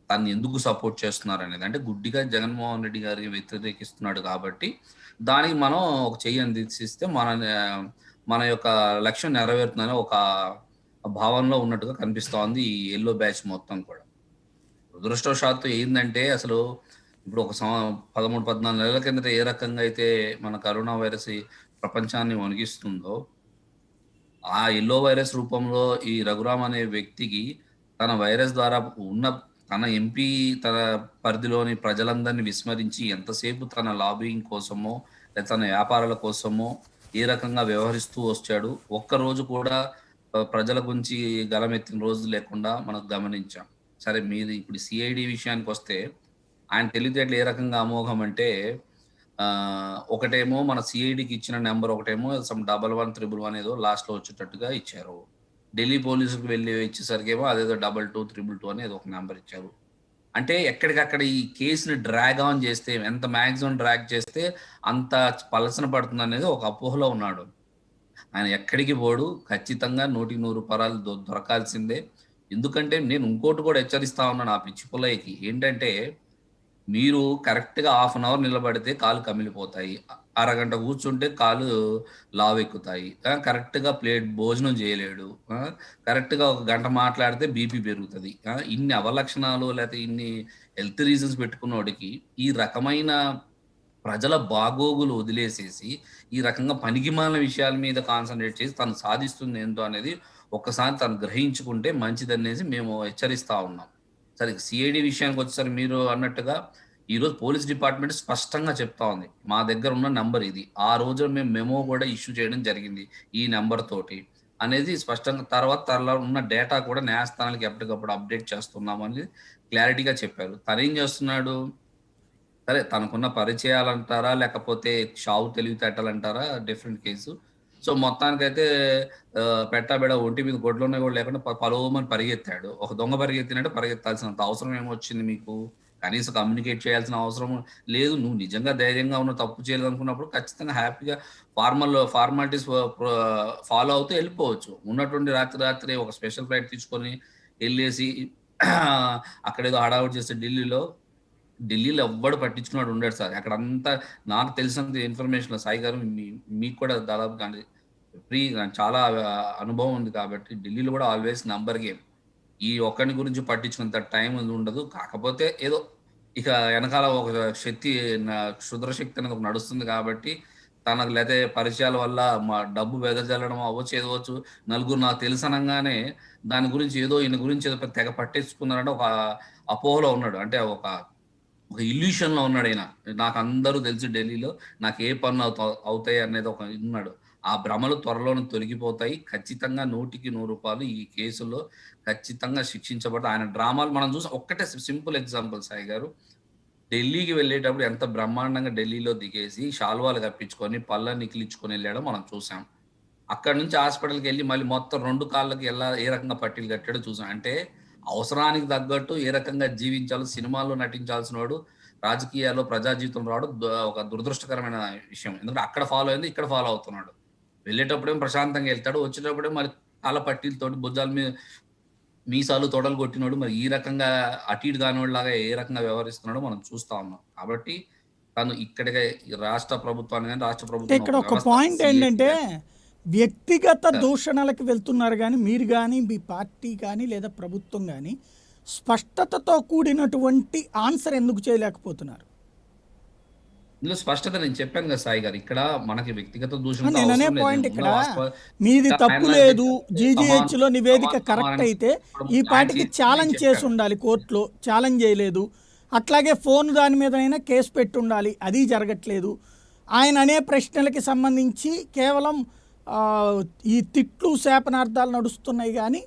తను ఎందుకు సపోర్ట్ చేస్తున్నారు అనేది. అంటే గుడ్డిగా జగన్మోహన్ రెడ్డి గారికి వ్యతిరేకిస్తున్నాడు కాబట్టి దానికి మనం ఒక చెయ్యి అందిస్తే మన యొక్క లక్ష్యం నెరవేరుతుందని ఒక భావనలో ఉన్నట్టుగా కనిపిస్తోంది ఈ ఎల్లో బ్యాచ్ మొత్తం కూడా. దురదృష్టవశాత్తు ఏంటంటే అసలు ఇప్పుడు ఒక 13-14 నెలల కిందట ఏ రకంగా అయితే మన కరోనా వైరస్ ప్రపంచాన్ని వణికిస్తుందో, ఆ ఎల్లో వైరస్ రూపంలో ఈ రఘురామ్ అనే వ్యక్తికి తన వైరస్ ద్వారా తన ఎంపీ తన పరిధిలోని ప్రజలందరినీ విస్మరించి ఎంతసేపు తన లాబింగ్ కోసమో లేదా తన వ్యాపారాల కోసమో ఏ రకంగా వ్యవహరిస్తూ వచ్చాడు. ఒక్కరోజు కూడా ప్రజల గురించి గలమెత్తిన రోజు లేకుండా మనకు గమనించాం. సరే, మీరు ఇప్పుడు సిఐడి విషయానికి వస్తే ఆయన తెలివితేటలు ఏ రకంగా అమోఘం అంటే, ఒకటేమో మన సిఐడికి ఇచ్చిన నెంబర్ ఒకటేమో సమ్ 1111 ఏదో లాస్ట్లో వచ్చేటట్టుగా ఇచ్చారు. ఢిల్లీ పోలీసులకు వెళ్ళి ఇచ్చేసరికి ఏమో అదేదో 2222 అని ఏదో ఒక నెంబర్ ఇచ్చారు. అంటే ఎక్కడికక్కడ ఈ కేసుని డ్రాగ్ ఆన్ చేస్తే, ఎంత మ్యాక్సిమం డ్రాగ్ చేస్తే అంత పలసన పడుతుంది అనేది ఒక అపోహలో ఉన్నాడు. ఆయన ఎక్కడికి పోడు, ఖచ్చితంగా 100% దొరకాల్సిందే. ఎందుకంటే నేను ఇంకోటి కూడా హెచ్చరిస్తా ఉన్నాను ఆ పిచ్చి పుల్లయ్యకి. ఏంటంటే, మీరు కరెక్ట్గా 1/2 అవర్ నిలబడితే కాలు కమిలిపోతాయి, అరగంట కూర్చుంటే కాలు లావెక్కుతాయి, కరెక్ట్గా ప్లేట్ భోజనం చేయలేడు, కరెక్ట్గా 1 గంట మాట్లాడితే బీపీ పెరుగుతుంది. ఇన్ని అవలక్షణాలు లేకపోతే ఇన్ని హెల్త్ రీజన్స్ పెట్టుకున్నోడికి ఈ రకమైన ప్రజల బాగోగులు వదిలేసేసి ఈ రకంగా పనికిమాలిన విషయాల మీద కాన్సన్ట్రేట్ చేసి తను సాధిస్తుంది ఏంటో అనేది ఒక్కసారి తను గ్రహించుకుంటే మంచిదనేసి మేము హెచ్చరిస్తా ఉన్నాం. సరే, సిఐడి విషయానికి వచ్చేసరికి మీరు అన్నట్టుగా ఈరోజు పోలీస్ డిపార్ట్మెంట్ స్పష్టంగా చెప్తా ఉంది, మా దగ్గర ఉన్న నెంబర్ ఇది, ఆ రోజు మేము మెమో కూడా ఇష్యూ చేయడం జరిగింది ఈ నెంబర్ తోటి అనేది స్పష్టంగా. తర్వాత ఉన్న డేటా కూడా న్యాయస్థానాలకు ఎప్పటికప్పుడు అప్డేట్ చేస్తున్నాం అనేది క్లారిటీగా చెప్పారు. తనేం చేస్తున్నాడు, సరే తనకున్న పరిచయాలంటారా లేకపోతే షావు తెలివితేటలంటారా డిఫరెంట్ కేసు. సో మొత్తానికైతే పెట్టాబెడ ఒంటి మీద గొడ్లున్నా కూడా లేకుండా పలోమని పరిగెత్తాడు. ఒక దొంగ పరిగెత్తినట్టు పరిగెత్తాల్సినంత అవసరం ఏమొచ్చింది మీకు? కనీసం కమ్యూనికేట్ చేయాల్సిన అవసరం లేదు. నువ్వు నిజంగా ధైర్యంగా ఉన్న తప్పు చేయాలి అనుకున్నప్పుడు ఖచ్చితంగా హ్యాపీగా ఫార్మాలిటీస్ ఫాలో అవుతూ వెళ్ళిపోవచ్చు. ఉన్నటువంటి రాత్రి ఒక స్పెషల్ ఫ్లైట్ తీసుకొని వెళ్ళేసి అక్కడేదో హడావుడి చేస్తే ఢిల్లీలో ఎవ్వడు పట్టించుకున్నాడు ఉండడు సార్. అక్కడంతా నాకు తెలిసినంత ఇన్ఫర్మేషన్ సాయి గారు, మీకు కూడా దాదాపు చాలా అనుభవం ఉంది కాబట్టి ఢిల్లీలో కూడా ఆల్వేస్ నంబర్ గేమ్. ఈ ఒక్కని గురించి పట్టించుకున్నంత టైం ఉండదు. కాకపోతే ఏదో ఇక వెనకాల ఒక శక్తి, క్షుద్ర శక్తి అనేది ఒక నడుస్తుంది కాబట్టి తనకు లేతే పరిచయాల వల్ల మా డబ్బు వెదజల్లడం అవ్వచ్చు, ఏదవచ్చు, నలుగురు నాకు తెలుసనగానే దాని గురించి ఏదో ఈయన గురించి ఏదో తెగ పట్టేసుకున్నారంటే ఒక అపోహలో ఉన్నాడు. అంటే ఒక ఒక ఇల్యూషన్ లో ఉన్నాడు ఆయన. నాకు అందరూ తెలుసు ఢిల్లీలో, నాకు ఏ పనులు అవుతాయి అనేది ఒక ఉన్నాడు. ఆ భ్రమలు త్వరలోనే తొలగిపోతాయి. ఖచ్చితంగా 100% ఈ కేసులో ఖచ్చితంగా శిక్షించబడతారు. ఆయన డ్రామాలు మనం చూసాం. ఒక్కటే సింపుల్ ఎగ్జాంపుల్ సాయి గారు. ఢిల్లీకి వెళ్ళేటప్పుడు ఎంత బ్రహ్మాండంగా ఢిల్లీలో దిగేసి శాల్వాలు కప్పించుకొని పళ్ళని నికిలించుకొని వెళ్ళాడో మనం చూసాం. అక్కడి నుంచి హాస్పిటల్కి వెళ్ళి మళ్ళీ మొత్తం 2 కాళ్ళకి ఎలా ఏ రకంగా పట్టీలు కట్టాడో చూసాం. అంటే అవసరానికి తగ్గట్టు ఏ రకంగా జీవించాలో సినిమాల్లో నటించాల్సినోడు రాజకీయాల్లో ప్రజా జీవితంలో రావడం ఒక దురదృష్టకరమైన విషయం. ఎందుకంటే అక్కడ ఫాలో అయింది ఇక్కడ ఫాలో అవుతున్నాడు. వెళ్ళేటప్పుడేమో ప్రశాంతంగా వెళ్తాడు, వచ్చేటప్పుడే మరి కాళ్ళ పట్టీలతోటి భుజాల మీద మీసాలు తొడలు కొట్టినోడు మరి ఈ రకంగా అటు ఇటు కానివాడిలాగా ఏ రకంగా వ్యవహరిస్తున్నాడో మనం చూస్తా ఉన్నాం. కాబట్టి తను ఇక్కడికే రాష్ట్ర ప్రభుత్వాన్ని గాని, రాష్ట్ర అంటే ప్రభుత్వం ఇక్కడ ఒక వ్యవస్థ పాయింట్ సీఏ ఏంటంటే వ్యక్తిగత సార్. దూషణలకు వెళ్తున్నారు కానీ మీరు కానీ మీ పార్టీ కానీ లేదా ప్రభుత్వం కానీ స్పష్టతతో కూడినటువంటి ఆన్సర్ ఎందుకు చేయలేకపోతున్నారు? ఇందులో స్పష్టత నేను చెప్పాను కదా సాయి గారు. ఇక్కడ మనకి వ్యక్తిగత దూషణతో నేను అనే అవసరం లేదు. పాయింట్ ఉన్న ఇక్కడ వాస్తవ మీది తప్పు ఆయనలా లేదు, చెప్పారు. జీజీహెచ్లో నివేదిక కరెక్ట్ సమానం అయితే ఇప్పుడు ఈ ఆయన పార్టీకి చేసింది ఛాలెంజ్ చేసి చెప్పారు. ఉండాలి, కోర్టులో ఛాలెంజ్ చేయలేదు. అట్లాగే ఫోన్ దాని మీదనైనా కేసు పెట్టి ఉండాలి, అది జరగట్లేదు. ఆయన అనే ప్రశ్నలకి సంబంధించి కేవలం ఆ, ఈ తిట్లు శాపనార్థాలు నడుస్తున్నాయి కానీ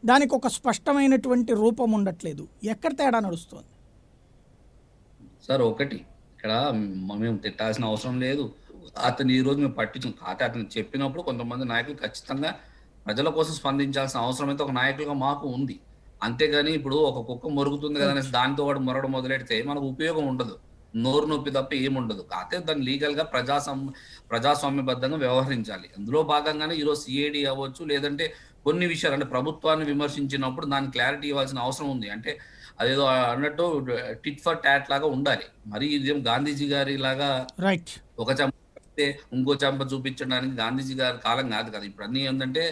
దానికి ఒక స్పష్టమైనటువంటి రూపం ఉండట్లేదు. ఎక్కడ తేడా నడుస్తుంది? సార్ ఒకటి ఇక్కడ మేము తిట్టాల్సిన అవసరం లేదు. అతను ఈ రోజు మేము పట్టించాం. కాకపోతే అతను చెప్పినప్పుడు కొంతమంది నాయకులు ఖచ్చితంగా ప్రజల కోసం స్పందించాల్సిన అవసరం అయితే ఒక నాయకులుగా మాకు ఉంది. అంతేగాని ఇప్పుడు ఒక కుక్క మొరుగుతుంది కదా అనేసి దానితో వాడు మొరగడం మొదలెడితే మనకు ఉపయోగం ఉండదు. నోరు నొప్పి తప్ప ఏముండదు. కాకపోతే దాన్ని లీగల్ గా ప్రజాస్వామ్యబద్ధంగా వ్యవహరించాలి. అందులో భాగంగానే ఈరోజు సిఐడి అవ్వచ్చు, లేదంటే కొన్ని విషయాలు అంటే ప్రభుత్వాన్ని విమర్శించినప్పుడు దానికి క్లారిటీ ఇవ్వాల్సిన అవసరం ఉంది. అంటే అదేదో అన్నట్టు టిట్ ఫర్ టాట్ లాగా ఉండాలి. మరి ఇదేం గాంధీజీ గారి లాగా రైట్. ఒక చెంప పెడితే ఇంకో చెంప చూపించడానికి గాంధీజీ గారి కాలం కాదు కదా. ఇప్పుడు అన్ని ఏంటంటే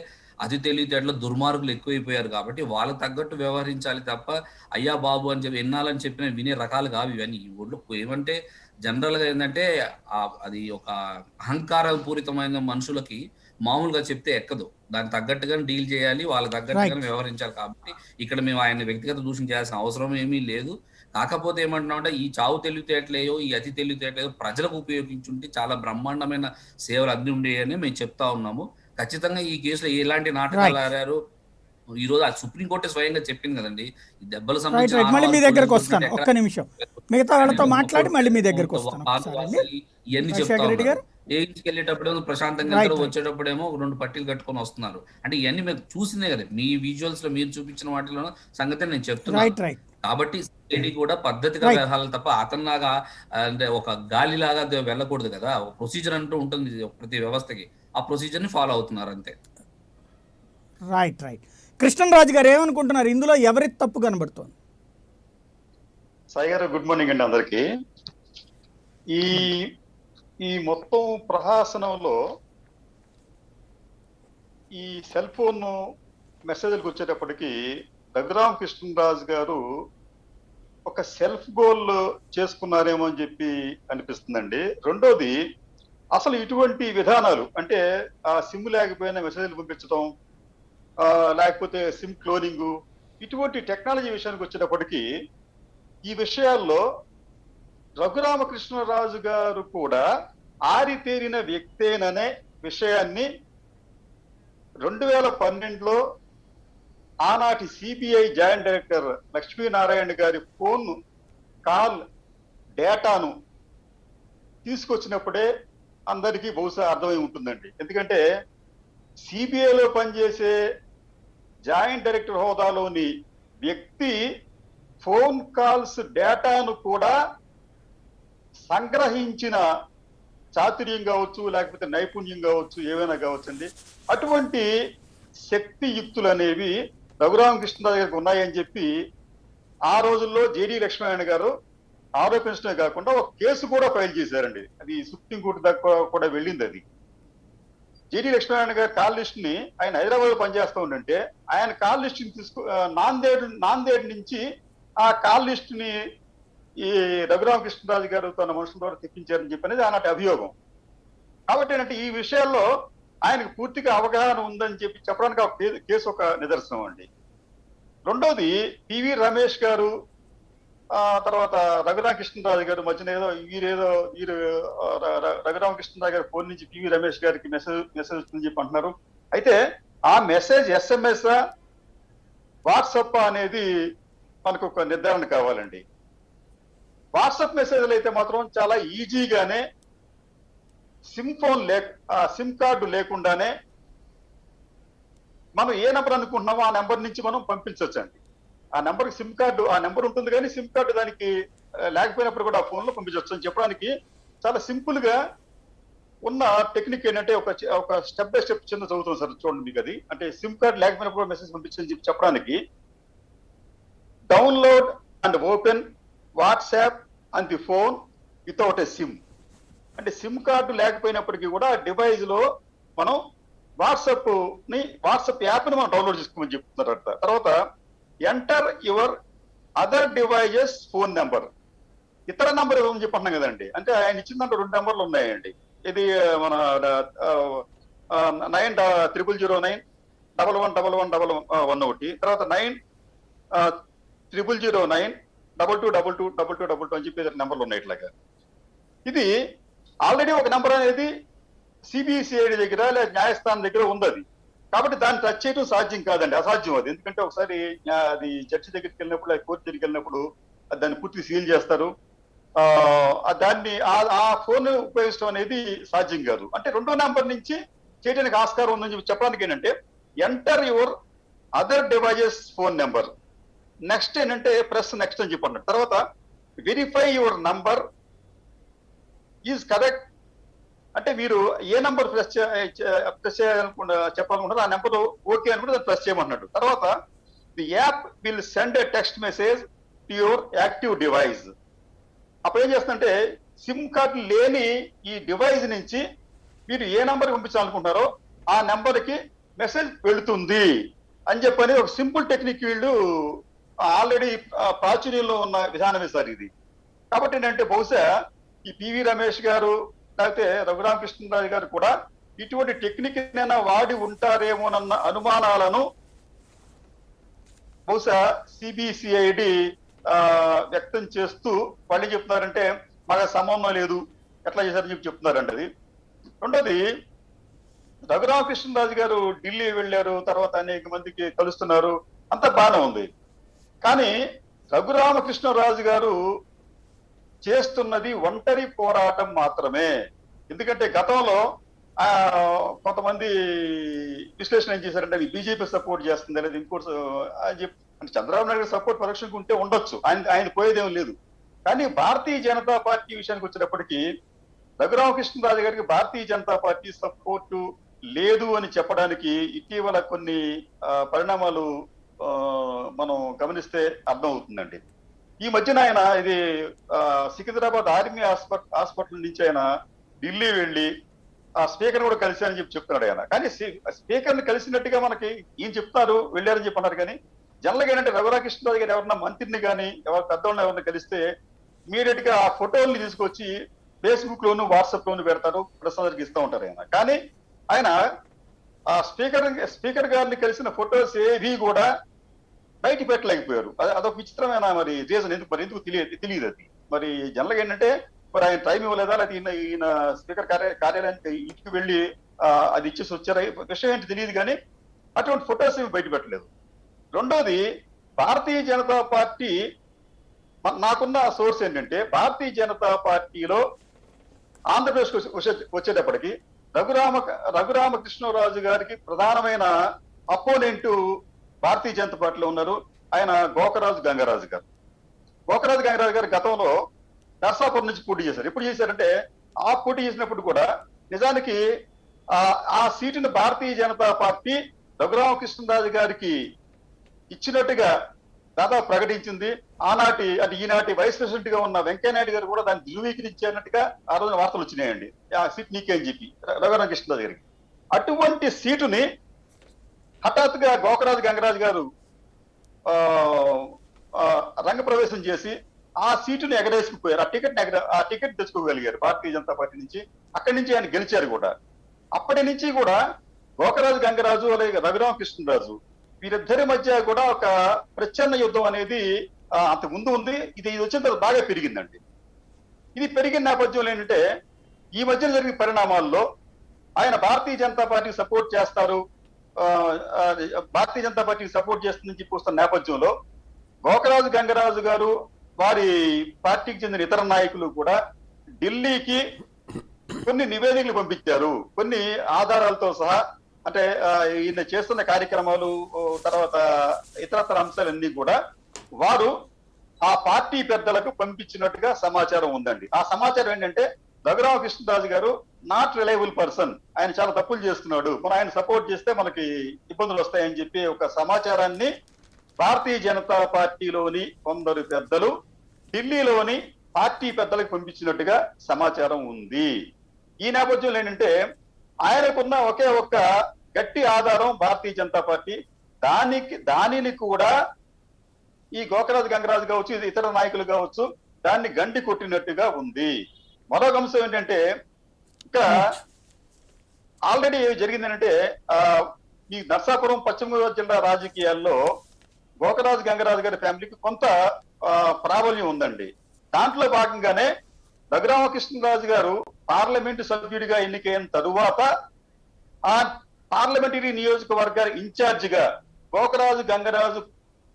అతి తెలివితేటలో దుర్మార్గులు ఎక్కువైపోయారు కాబట్టి వాళ్ళకి తగ్గట్టు వ్యవహరించాలి తప్ప అయ్యా బాబు అని చెప్పి ఎన్నాలని చెప్పిన వినే రకాలు కావు ఇవన్నీ. ఈ ఊళ్ళో ఏమంటే జనరల్ గా ఏంటంటే అది ఒక అహంకార పూరితమైన మనుషులకి మామూలుగా చెప్తే ఎక్కదు. దానికి తగ్గట్టుగానే డీల్ చేయాలి, వాళ్ళకి తగ్గట్టుగానే రైట్. వ్యవహరించాలి. కాబట్టి ఇక్కడ మేము ఆయన వ్యక్తిగత దూషణ చేయాల్సిన అవసరం ఏమీ లేదు. కాకపోతే ఏమంటున్నామంటే ఈ చావు తెలివితేటలేయో ఈ అతి తెలివితేటలేయో ప్రజలకు ఉపయోగించుంటే చాలా బ్రహ్మాండమైన సేవలు అంది ఉండేయని మేము చెప్తా ఉన్నాము. ఖచ్చితంగా ఈ కేసులో ఎలాంటి నాటకాలు రైట్. ఆడారు ఈ రోజు సుప్రీంకోర్టు స్వయంగా చెప్పింది కదండి. ఈ దెబ్బలు రైట్ సంబంధించిన రైట్ మళ్ళీ మీ ఆనవాళ్ళు దగ్గరకు పోలీసులు వస్తాను, ఎక్కడ ఒక్క నిమిషం. మిగతా వాళ్ళతో మాట్లాడి మళ్ళీ మీ దగ్గరకు వస్తాను ఆగు ఒకసారి అండి. వార్తలు ఇవన్నీ చెప్తా రాజశేఖర రెడ్డి ఉన్నారు. గారు. ఏజ్కి వెళ్ళేటప్పుడేమో ప్రశాంతంగా రైట్ వెళ్తారు, రైట్ వచ్చేటప్పుడేమో 2 పట్టీలు కట్టుకొని వస్తున్నారు. అంటే ఇవన్నీ మేము చూసిందే కదా, మీ విజువల్స్ లో మీరు చూపించిన వాటిలో సంగతి నేను చెప్తున్నాను. రైట్ రైట్ కాబట్టి సిఐడి కూడా పద్ధతిగా రైట్ వెళ్ళాలి తప్ప అతనిలాగా అంటే ఒక గాలిలాగా వెళ్ళకూడదు కదా. ఒక ప్రొసీజర్ అంటూ ఉంటుంది ప్రతి వ్యవస్థకి. ఆ ప్రొసీజర్ ని ఫాలో అవుతున్నారు అంతే. రైట్ రైట్ కృష్ణరాజు గారు ఏమనుకుంటున్నారు? ఇందులో ఎవరి తప్పు కనబడుతోంది? సాయి గారు గుడ్ మార్నింగ్ అండి అందరికి. ఈ ఈ మొత్తం ప్రహాసనంలో ఈ సెల్ ఫోన్ మెసేజ్లకు వచ్చేటప్పటికి రఘురామ కృష్ణరాజు గారు ఒక సెల్ఫ్ గోల్ చేసుకున్నారేమో అని చెప్పి అనిపిస్తుందండి. రెండోది, అసలు ఇటువంటి విధానాలు అంటే ఆ సిమ్ లేకపోయినా మెసేజ్లు పంపించడం, లేకపోతే సిమ్ క్లోనింగ్, ఇటువంటి టెక్నాలజీ విషయానికి వచ్చేటప్పటికి ఈ విషయాల్లో రఘురామకృష్ణరాజు గారు కూడా ఆరితేరిన వ్యక్తేననే విషయాన్ని 2012లో ఆనాటి సిబిఐ జాయింట్ డైరెక్టర్ లక్ష్మీనారాయణ గారి ఫోన్ కాల్ డేటాను తీసుకొచ్చినప్పుడే అందరికీ బహుశా అర్థమై ఉంటుందండి. ఎందుకంటే సిబిఐలో పనిచేసే జాయింట్ డైరెక్టర్ హోదాలోని వ్యక్తి ఫోన్ కాల్స్ డేటాను కూడా సంగ్రహించిన చాతుర్యం కావచ్చు, లేకపోతే నైపుణ్యం కావచ్చు, ఏవైనా కావచ్చండి. అటువంటి శక్తియుక్తులు అనేవి రఘురామకృష్ణరాజు గారికి ఉన్నాయని చెప్పి ఆ రోజుల్లో జేడి లక్ష్మీనారాయణ గారు ఆరోపించడమే కాకుండా ఒక కేసు కూడా ఫైల్ చేశారండి. అది సుప్రీంకోర్టు దాకా కూడా వెళ్ళింది. అది జేడి లక్ష్మీనారాయణ గారి కాల్ లిస్ట్ ని ఆయన హైదరాబాద్ లో పనిచేస్తూ ఉండంటే ఆయన కాల్ లిస్ట్ ని నాందేడ్ నుంచి ఆ కాల్ లిస్ట్ ని ఈ రఘురామకృష్ణరాజు గారు తన మనుషుల ద్వారా తెప్పించారని చెప్పనేది ఆనాటి అభియోగం. కాబట్టి ఏంటంటే ఈ విషయాల్లో ఆయనకు పూర్తిగా అవగాహన ఉందని చెప్పి చెప్పడానికి ఆ కేసు ఒక నిదర్శనం అండి. రెండోది, పివి రమేష్ గారు తర్వాత రఘురామకృష్ణరాజు గారు మధ్యన వీరు రఘురామకృష్ణరాజు గారి ఫోన్ నుంచి పివి రమేష్ గారికి మెసేజ్ వచ్చిందని చెప్పి అంటున్నారు. అయితే ఆ మెసేజ్ SMS వాట్సాప్ అనేది మనకు ఒక నిర్ధారణ కావాలండి. వాట్సాప్ మెసేజ్లు అయితే మాత్రం చాలా ఈజీగానే సిమ్ కార్డు లేకుండానే మనం ఏ నెంబర్ అనుకుంటున్నామో ఆ నెంబర్ నుంచి మనం పంపించవచ్చండి. ఆ నెంబర్కి ఆ నెంబర్ ఉంటుంది కానీ సిమ్ కార్డు దానికి లేకపోయినప్పుడు కూడా ఆ ఫోన్ లో పంపించవచ్చు అని చెప్పడానికి చాలా సింపుల్ గా ఉన్న టెక్నిక్ ఏంటంటే ఒక స్టెప్ బై స్టెప్ చిన్న చదువుతాం సార్, చూడండి మీకు అది. అంటే సిమ్ కార్డ్ లేకపోయినప్పుడు మెసేజ్ పంపించని చెప్పడానికి download and open WhatsApp on the phone without a SIM. అంటే సిమ్ కార్డు లేకపోయినప్పటికీ కూడా డివైస్ లో మనం వాట్సాప్ యాప్ ని మనం డౌన్లోడ్ చేసుకోమని చెప్తున్నారు. తర్వాత enter your other devices phone number, ఇతర నెంబర్ ఇవ్వమని చెప్పి అంటున్నాం కదండి. అంటే ఆయన ఇచ్చిన దాంట్లో 2 నెంబర్లు ఉన్నాయండి. ఇది మన 9009111111 ఒకటి, తర్వాత 9009222222 అని చెప్పి నెంబర్లు ఉన్నాయి ఇట్లాగా. ఇది ఆల్రెడీ ఒక నెంబర్ అనేది సిబిసిఐడి దగ్గర లేదా న్యాయస్థానం దగ్గర ఉంది అది. కాబట్టి దాన్ని టచ్ చేయడం సాధ్యం కాదండి, అసాధ్యం అది. ఎందుకంటే ఒకసారి అది జడ్జి దగ్గరికి వెళ్ళినప్పుడు, కోర్టు దగ్గరికి వెళ్ళినప్పుడు దాన్ని పూర్తిగా సీల్ చేస్తారు. దాన్ని ఆ ఫోన్ ఉపయోగించడం అనేది సాధ్యం కాదు. అంటే 2వ నెంబర్ నుంచి చేయడానికి ఆస్కారం ఉందని చెప్పడానికి ఏంటంటే enter your other devices phone number, next ఏంటంటే ప్రెస్ నెక్స్ట్ అని చెప్పి అన్నాడు. తర్వాత verify your number is correct, అంటే మీరు ఏ నంబర్ ప్రెస్ చేయాలనుకుంటా చెప్పాలనుకుంటారో ఆ నెంబర్ ఓకే అనుకుంటే దాన్ని ప్రెస్ చేయమన్నాడు. తర్వాత the app will send a text message to your active device. అప్పుడు ఏం చేస్తుందంటే సిమ్ కార్డు లేని ఈ డివైస్ నుంచి మీరు ఏ నెంబర్ పంపించాలనుకుంటారో ఆ నెంబర్ కి మెసేజ్ వెళుతుంది అని చెప్పని ఒక సింపుల్ టెక్నిక్ వీళ్ళు ఆల్రెడీ ప్రాచుర్యంలో ఉన్న విధానమే సార్ ఇది. కాబట్టి ఏంటంటే బహుశా ఈ పివి రమేష్ గారు లేకపోతే రఘురామకృష్ణరాజు గారు కూడా ఇటువంటి టెక్నిక్ నైనా వాడి ఉంటారేమోనన్న అనుమానాలను బహుశా సిబిసిఐడి వ్యక్తం చేస్తూ వాళ్ళు చెప్తున్నారంటే మాకు సంబంధం లేదు, ఎట్లా చేశారని చెప్పి చెప్తున్నారండి అది. రెండోది, రఘురామకృష్ణరాజు గారు ఢిల్లీ వెళ్ళారు, తర్వాత అనేక మందికి కలుస్తున్నారు, అంత బాగానే ఉంది. కానీ రఘురామకృష్ణరాజు గారు చేస్తున్నది ఒంటరి పోరాటం మాత్రమే. ఎందుకంటే గతంలో కొంతమంది విశ్లేషణ ఏం చేశారంటే అది బీజేపీ సపోర్ట్ చేస్తుంది అనేది ఇంకోటి అంటే చంద్రబాబు నాయుడు సపోర్ట్ పరోక్షంగా ఉంటే ఉండొచ్చు, ఆయన పోయేదేం లేదు. కానీ భారతీయ జనతా పార్టీ విషయానికి వచ్చేటప్పటికి రఘురామకృష్ణరాజు గారికి భారతీయ జనతా పార్టీ సపోర్టు లేదు అని చెప్పడానికి ఇటీవల కొన్ని పరిణామాలు మనం గమనిస్తే అర్థం అవుతుందండి. ఈ మధ్యన ఆయన ఇది సికింద్రాబాద్ ఆర్మీ హాస్పిటల్ నుంచి ఆయన ఢిల్లీ వెళ్ళి ఆ స్పీకర్ కూడా కలిశారని చెప్పి చెప్తున్నాడు ఆయన. కానీ స్పీకర్ ని కలిసినట్టుగా మనకి ఏం చెప్తారు, వెళ్ళారని చెప్పన్నారు. కానీ జనరల్గా ఏంటంటే రఘురామకృష్ణరాజు గారు ఎవరన్నా మంత్రిని కానీ ఎవరు పెద్దవాళ్ళని ఎవరిని కలిస్తే ఇమీడియట్ గా ఆ ఫోటోల్ని తీసుకొచ్చి ఫేస్బుక్ లోను వాట్సాప్ లోను పెడతారు, ప్రసాదరికి ఇస్తూ ఉంటారు ఆయన. కానీ ఆయన ఆ స్పీకర్ గారిని కలిసిన ఫొటోస్ ఏవి కూడా బయట పెట్టలేకపోయారు. అదొక విచిత్రమైన మరి రీజన్, ఎందుకు తెలియదు అది. మరి జనరల్గా ఏంటంటే మరి ఆయన టైం ఇవ్వలేదా, లేకపోతే ఈయన స్పీకర్ కార్యాలయానికి ఇంటికి వెళ్ళి అది ఇచ్చేసి వచ్చారా, విషయం ఏంటి తెలియదు. కానీ అటువంటి ఫొటోస్ ఏమి బయట పెట్టలేదు. రెండోది, భారతీయ జనతా పార్టీ, నాకున్న సోర్స్ ఏంటంటే భారతీయ జనతా పార్టీలో ఆంధ్రప్రదేశ్ వచ్చేటప్పటికి రఘురామకృష్ణరాజు గారికి ప్రధానమైన అపోనెంట్ భారతీయ జనతా పార్టీలో ఉన్నారు. ఆయన గోకరాజు గంగరాజు గారు. గోకరాజు గంగరాజు గారు గతంలో నర్సాపురం నుంచి పోటీ చేశారు. ఎప్పుడు చేశారంటే ఆ పోటీ చేసినప్పుడు కూడా నిజానికి ఆ సీటును భారతీయ జనతా పార్టీ రఘురామకృష్ణరాజు గారికి ఇచ్చినట్టుగా దాదాపు ప్రకటించింది. ఈనాటి వైస్ ప్రెసిడెంట్ గా ఉన్న వెంకయ్యనాయుడు గారు కూడా దాన్ని ధృవీకరించినట్టుగా ఆ రోజున వార్తలు వచ్చినాయండి. ఆ సీట్ నీకే అని చెప్పి రఘురామకృష్ణరాజు గారికి. అటువంటి సీటుని హఠాత్తుగా గోకరాజు గంగరాజు గారు రంగప్రవేశం చేసి ఆ సీటుని ఎగరేసుకుపోయారు. ఆ టికెట్ తెచ్చుకోగలిగారు భారతీయ జనతా పార్టీ నుంచి. అక్కడి నుంచి ఆయన గెలిచారు కూడా. అప్పటి నుంచి కూడా గోకరాజు గంగరాజు అలాగే రఘురామకృష్ణరాజు వీరిద్దరి మధ్య కూడా ఒక ప్రచ్ఛన్న యుద్ధం అనేది అంత ముందు ఉంది, ఇది వచ్చిన తర్వాత బాగా పెరిగిందండి. ఇది పెరిగిన నేపథ్యంలో ఏంటంటే ఈ మధ్యన జరిగిన పరిణామాల్లో ఆయన భారతీయ జనతా పార్టీకి సపోర్ట్ చేస్తారు, ఆ, ఆ, భారతీయ జనతా పార్టీకి సపోర్ట్ చేస్తుందని చెప్పి వస్తున్న నేపథ్యంలో గోకరాజు గంగరాజు గారు వారి పార్టీకి చెందిన ఇతర నాయకులు కూడా ఢిల్లీకి కొన్ని నివేదికలు పంపించారు, కొన్ని ఆధారాలతో సహా. అంటే ఈయన చేస్తున్న కార్యక్రమాలు తర్వాత ఇతరతర అంశాలన్నీ కూడా వారు ఆ పార్టీ పెద్దలకు పంపించినట్టుగా సమాచారం ఉందండి. ఆ సమాచారం ఏంటంటే రఘురామకృష్ణరాజు గారు నాట్ రిలయబుల్ పర్సన్, ఆయన చాలా తప్పులు చేస్తున్నాడు, మనం ఆయన సపోర్ట్ చేస్తే మనకి ఇబ్బందులు వస్తాయని చెప్పి ఒక సమాచారాన్ని భారతీయ జనతా పార్టీలోని కొందరు పెద్దలు ఢిల్లీలోని పార్టీ పెద్దలకు పంపించినట్టుగా సమాచారం ఉంది. ఈ నేపథ్యంలో ఏంటంటే ఆయనకున్న ఒకే ఒక్క గట్టి ఆధారం భారతీయ జనతా పార్టీ, దానిని కూడా ఈ గోకరాజు గంగరాజు కావచ్చు, ఇతర నాయకులు కావచ్చు, దాన్ని గండి కొట్టినట్టుగా ఉంది. మరొక అంశం ఏంటంటే ఇంకా ఆల్రెడీ జరిగింది ఏంటంటే ఈ నర్సాపురం పశ్చిమ గోదావరి జిల్లా రాజకీయాల్లో గోకరాజు గంగరాజు గారి ఫ్యామిలీకి కొంత ప్రాబల్యం ఉందండి. దాంట్లో భాగంగానే రఘురామకృష్ణరాజు గారు పార్లమెంటు సభ్యుడిగా ఎన్నికైన తరువాత ఆ పార్లమెంటరీ నియోజకవర్గాల ఇన్ఛార్జిగా గోకరాజు గంగరాజు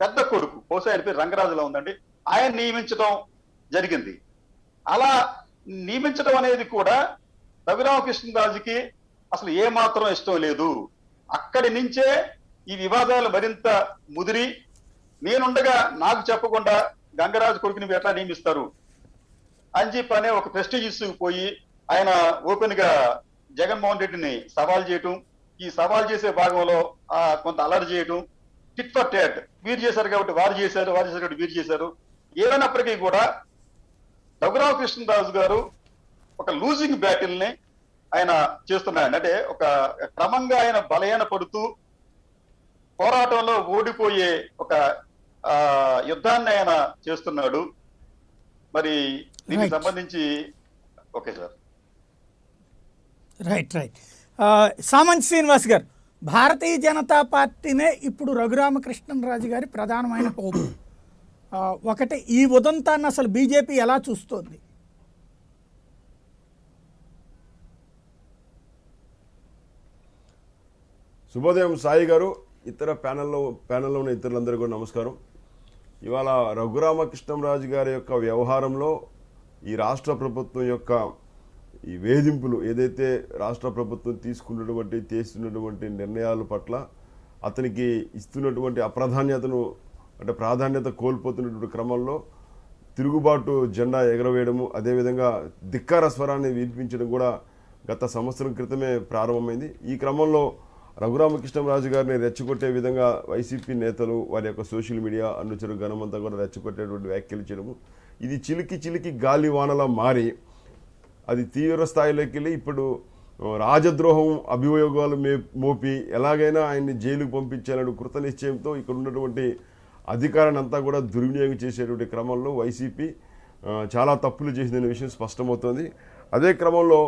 పెద్ద కొడుకు, బహుశా ఆయన పేరు రంగరాజులో ఉందండి, ఆయన నియమించడం జరిగింది. అలా నియమించడం అనేది కూడా రఘురామకృష్ణరాజుకి అసలు ఏ మాత్రం ఇష్టం లేదు. అక్కడి నుంచే ఈ వివాదాలు మరింత ముదిరి, నేనుండగా నాకు చెప్పకుండా గంగరాజు కొడుకుని ఎట్లా నియమిస్తారు అని చెప్పి అనే ఒక ప్రెస్టీజ్ ఇష్యూకి పోయి ఆయన ఓపెన్ గా జగన్మోహన్ రెడ్డిని సవాల్ చేయటం, ఈ సవాల్ చేసే భాగంలో కొంత అలర్ట్ చేయటం, టిట్ ఫర్ టాట్, వీరు చేశారు కాబట్టి వారు చేశారు, వారు చేశారు కాబట్టి వీరు చేశారు. ఏమైనప్పటికీ కూడా రఘురామకృష్ణరాజు గారు ఒక లూజింగ్ బ్యాటిల్ ని ఆయన చేస్తున్నాడు. అంటే ఒక క్రమంగా ఆయన బలహీన పడుతూ పోరాటంలో ఓడిపోయే ఒక యుద్ధాన్ని ఆయన చేస్తున్నాడు. మరి దీనికి సంబంధించి okay sir. Right. Samanth Srinivas garu, Bharatiya Janata పార్టీనే ఇప్పుడు రఘురామకృష్ణరాజు గారి ప్రధానమైన పోపు. ఒకటి, ఈ ఉదంతాన్ని అసలు బీజేపీ ఎలా చూస్తోంది? శుభోదయం సాయి గారు, ఇతర ప్యానెల్లో ఉన్న ఇతరులందరూ కూడా నమస్కారం. ఇవాళ రఘురామకృష్ణరాజు గారి యొక్క వ్యవహారంలో ఈ రాష్ట్ర ప్రభుత్వం యొక్క ఈ వేధింపులు ఏదైతే రాష్ట్ర ప్రభుత్వం చేస్తున్నటువంటి నిర్ణయాల పట్ల అతనికి ఇస్తున్నటువంటి అప్రాధాన్యతను, అంటే ప్రాధాన్యత కోల్పోతున్నటువంటి క్రమంలో తిరుగుబాటు జెండా ఎగరవేయడము, అదేవిధంగా ధిక్కార స్వరాన్ని వినిపించడం కూడా గత సంవత్సరం క్రితమే ప్రారంభమైంది. ఈ క్రమంలో రఘురామకృష్ణరాజు గారిని రెచ్చగొట్టే విధంగా వైసీపీ నేతలు వారి యొక్క సోషల్ మీడియా అనుచరు గణమంతా కూడా రెచ్చగొట్టేటువంటి వ్యాఖ్యలు చేయడము, ఇది చిలికి గాలివానలా మారి అది తీవ్ర స్థాయిలోకి వెళ్ళి ఇప్పుడు రాజద్రోహం అభియోగాలు మోపి ఎలాగైనా ఆయన్ని జైలుకు పంపించాలని కృత నిశ్చయంతో ఇక్కడ ఉన్నటువంటి అధికారాన్ని అంతా కూడా దుర్వినియోగం చేసేటువంటి క్రమంలో వైసీపీ చాలా తప్పులు చేసిందనే విషయం స్పష్టమవుతోంది. అదే క్రమంలో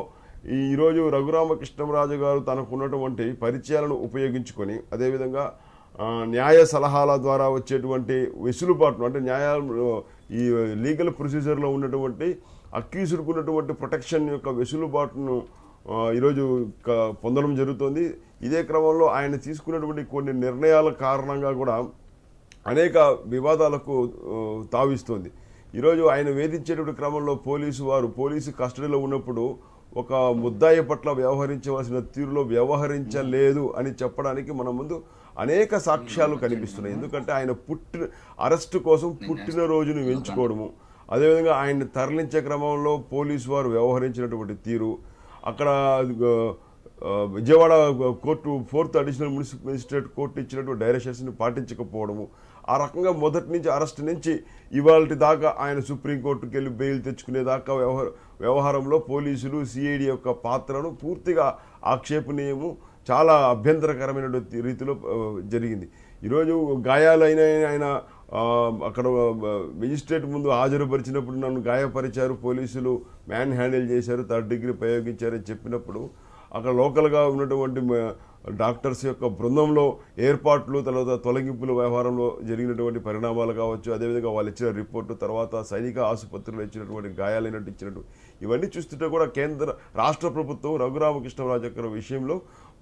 ఈరోజు రఘురామకృష్ణరాజు గారు తనకు ఉన్నటువంటి పరిచయాలను ఉపయోగించుకొని, అదేవిధంగా న్యాయ సలహాల ద్వారా వచ్చేటువంటి వెసులుబాటును, అంటే ఈ లీగల్ ప్రొసీజర్లో ఉన్నటువంటి అక్యూజ్డ్కు ఉన్నటువంటి ప్రొటెక్షన్ యొక్క వెసులుబాటును ఈరోజు పొందడం జరుగుతుంది. ఇదే క్రమంలో ఆయన తీసుకున్నటువంటి కొన్ని నిర్ణయాల కారణంగా కూడా అనేక వివాదాలకు తావిస్తోంది. ఈరోజు ఆయన వేధించేటువంటి క్రమంలో పోలీసు కస్టడీలో ఉన్నప్పుడు ఒక ముద్దాయి పట్ల వ్యవహరించవలసిన తీరులో వ్యవహరించలేదు అని చెప్పడానికి మన ముందు అనేక సాక్ష్యాలు కనిపిస్తున్నాయి. ఎందుకంటే ఆయన అరెస్టు కోసం పుట్టినరోజును ఎంచుకోవడము, అదేవిధంగా ఆయన్ని తరలించే క్రమంలో పోలీసు వారు వ్యవహరించినటువంటి తీరు, అక్కడ Vijayawada court 4th additional magistrate court ఇచ్చినటువంటి డైరెక్షన్స్ని పాటించకపోవడము, ఆ రకంగా మొదటి నుంచి అరెస్ట్ నుంచి ఇవాళ దాకా ఆయన సుప్రీంకోర్టుకి వెళ్ళి బెయిల్ తెచ్చుకునేదాకా వ్యవహారంలో పోలీసులు సిఐడి యొక్క పాత్రను పూర్తిగా ఆక్షేపణీయము, చాలా అభ్యంతరకరమైనటువంటి రీతిలో జరిగింది. ఈరోజు గాయాలైన ఆయన అక్కడ మెజిస్ట్రేట్ ముందు హాజరుపరిచినప్పుడు నన్ను గాయపరిచారు, పోలీసులు మ్యాన్ హ్యాండిల్ చేశారు, 3rd డిగ్రీ ప్రయోగించారని చెప్పినప్పుడు అక్కడ లోకల్గా ఉన్నటువంటి డాక్టర్స్ యొక్క బృందంలో ఏర్పాట్లు, తర్వాత తొలగింపుల వ్యవహారంలో జరిగినటువంటి పరిణామాలు కావచ్చు, అదేవిధంగా వాళ్ళు ఇచ్చిన రిపోర్టు, తర్వాత సైనిక ఆసుపత్రిలో ఇచ్చినటువంటి గాయాలైనట్టు ఇచ్చినట్టు ఇవన్నీ చూస్తుంటే కూడా రాష్ట్ర ప్రభుత్వం రఘురామకృష్ణరాజు యొక్క విషయంలో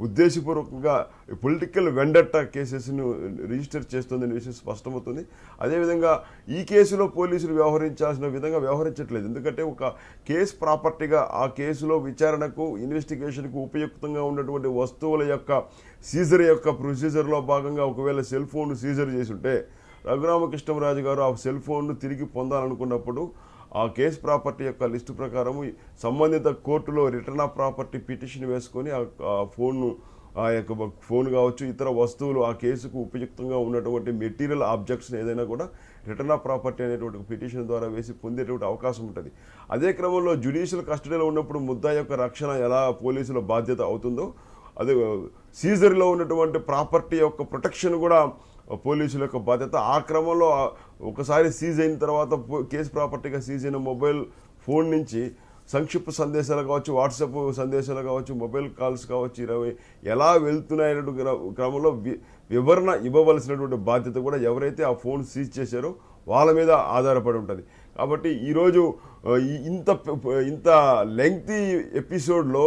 ఉద్దేశపూర్వకంగా పొలిటికల్ వెండట్టా కేసెస్ను రిజిస్టర్ చేస్తుందనే విషయం స్పష్టమవుతుంది. అదేవిధంగా ఈ కేసులో పోలీసులు వ్యవహరించాల్సిన విధంగా వ్యవహరించట్లేదు. ఎందుకంటే ఒక కేసు ప్రాపర్టీగా ఆ కేసులో విచారణకు, ఇన్వెస్టిగేషన్కు ఉపయుక్తంగా ఉన్నటువంటి వస్తువుల యొక్క సీజర్ యొక్క ప్రొసీజర్లో భాగంగా ఒకవేళ సెల్ ఫోన్ సీజర్ చేసి ఉంటే రఘురామకృష్ణరాజు గారు ఆ సెల్ ఫోన్ను తిరిగి పొందాలనుకున్నప్పుడు ఆ కేసు ప్రాపర్టీ యొక్క లిస్టు ప్రకారం సంబంధిత కోర్టులో రిటర్న్ ఆఫ్ ప్రాపర్టీ పిటిషన్ వేసుకొని ఆ ఫోన్ను, ఆ యొక్క ఫోన్ కావచ్చు, ఇతర వస్తువులు ఆ కేసుకు ఉపయుక్తంగా ఉన్నటువంటి మెటీరియల్ ఆబ్జెక్ట్స్ ఏదైనా కూడా రిటర్న్ ఆఫ్ ప్రాపర్టీ అనేటువంటి పిటిషన్ ద్వారా వేసి పొందేటువంటి అవకాశం ఉంటుంది. అదే క్రమంలో జ్యుడిషియల్ కస్టడీలో ఉన్నప్పుడు ముద్దాయి యొక్క రక్షణ ఎలా పోలీసుల బాధ్యత అవుతుందో, అదే సీజర్లో ఉన్నటువంటి ప్రాపర్టీ యొక్క ప్రొటెక్షన్ కూడా పోలీసుల యొక్క బాధ్యత. ఆ క్రమంలో ఒకసారి సీజ్ అయిన తర్వాత కేసు ప్రాపర్టీగా సీజ్ అయిన మొబైల్ ఫోన్ నుంచి సంక్షిప్త సందేశాలు కావచ్చు, వాట్సాప్ సందేశాలు కావచ్చు, మొబైల్ కాల్స్ కావచ్చు, ఎలా వెళ్తున్నాయనే క్రమంలో వివరణ ఇవ్వవలసినటువంటి బాధ్యత కూడా ఎవరైతే ఆ ఫోన్ సీజ్ చేశారో వాళ్ళ మీద ఆధారపడి ఉంటుంది. కాబట్టి ఈరోజు ఇంత లెంగ్తీ ఎపిసోడ్లో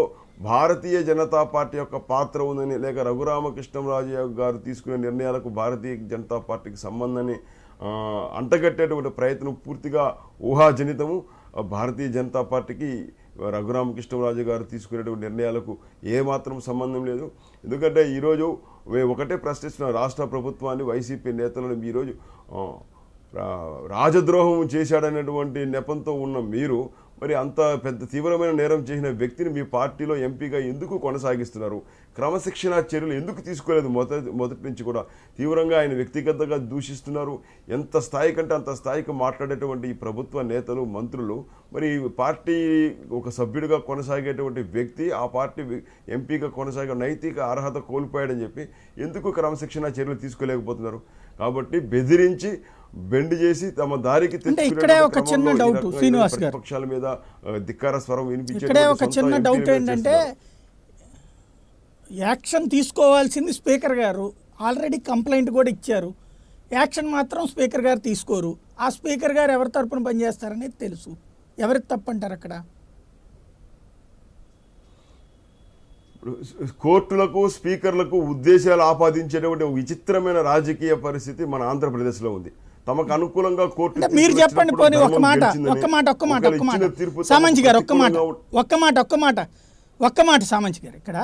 భారతీయ జనతా పార్టీ యొక్క పాత్ర ఉందని, లేక రఘురామకృష్ణరాజు గారు తీసుకునే నిర్ణయాలకు భారతీయ జనతా పార్టీకి సంబంధాన్ని అంటగట్టేటువంటి ప్రయత్నం పూర్తిగా ఊహాజనితము. భారతీయ జనతా పార్టీకి రఘురామకృష్ణరాజు గారు తీసుకునేటువంటి నిర్ణయాలకు ఏమాత్రం సంబంధం లేదు. ఎందుకంటే ఈరోజు ఒకటే ప్రశ్నిస్తున్న రాష్ట్ర ప్రభుత్వాన్ని, వైసీపీ నేతలను, ఈరోజు రాజద్రోహం చేశాడనేటువంటి నెపంతో ఉన్న మీరు మరి అంత పెద్ద తీవ్రమైన నేరం చేసిన వ్యక్తిని మీ పార్టీలో ఎంపీగా ఎందుకు కొనసాగిస్తున్నారు? క్రమశిక్షణ చర్యలు ఎందుకు తీసుకోలేదు? మొదటి నుంచి కూడా తీవ్రంగా ఆయన వ్యక్తిగతంగా దూషిస్తున్నారు. ఎంత స్థాయి కంటే అంత స్థాయికి మాట్లాడేటువంటి ఈ ప్రభుత్వ నేతలు, మంత్రులు, మరి పార్టీ ఒక సభ్యుడిగా కొనసాగేటువంటి వ్యక్తి ఆ పార్టీ ఎంపీగా కొనసాగే నైతిక అర్హత కోల్పోయాడని చెప్పి ఎందుకు క్రమశిక్షణ చర్యలు తీసుకోలేకపోతున్నారు? కాబట్టి బెదిరించి బెండ్ చేసి తమ దారికి ఇక్కడే ఒక చిన్న డౌట్ శ్రీనివాస్ గారు, పక్షాల మీద ధిక్కార స్వరం వినిపించే ఇక్కడే ఒక చిన్న డౌట్ ఏంటంటే, యాక్షన్ తీసుకోవాల్సింది స్పీకర్ గారు, ఆల్రెడీ కంప్లైంట్ కూడా ఇచ్చారు. యాక్షన్ మాత్రం స్పీకర్ గారు తీసుకోరు. ఆ స్పీకర్ గారు ఎవరి తరపున పనిచేస్తారనేది తెలుసు. ఎవరికి తప్పంటారు అక్కడ? కోర్టులకు, స్పీకర్లకు ఉద్దేశాలు ఆపాదించేటువంటి విచిత్రమైన రాజకీయ పరిస్థితి మన ఆంధ్రప్రదేశ్లో ఉంది. తమకు అనుకూలంగా కోర్టు మీరు చెప్పండి. పోనీ ఒక్క మాట సామంచి గారు, ఒక్క మాట సామంచి గారు, ఇక్కడ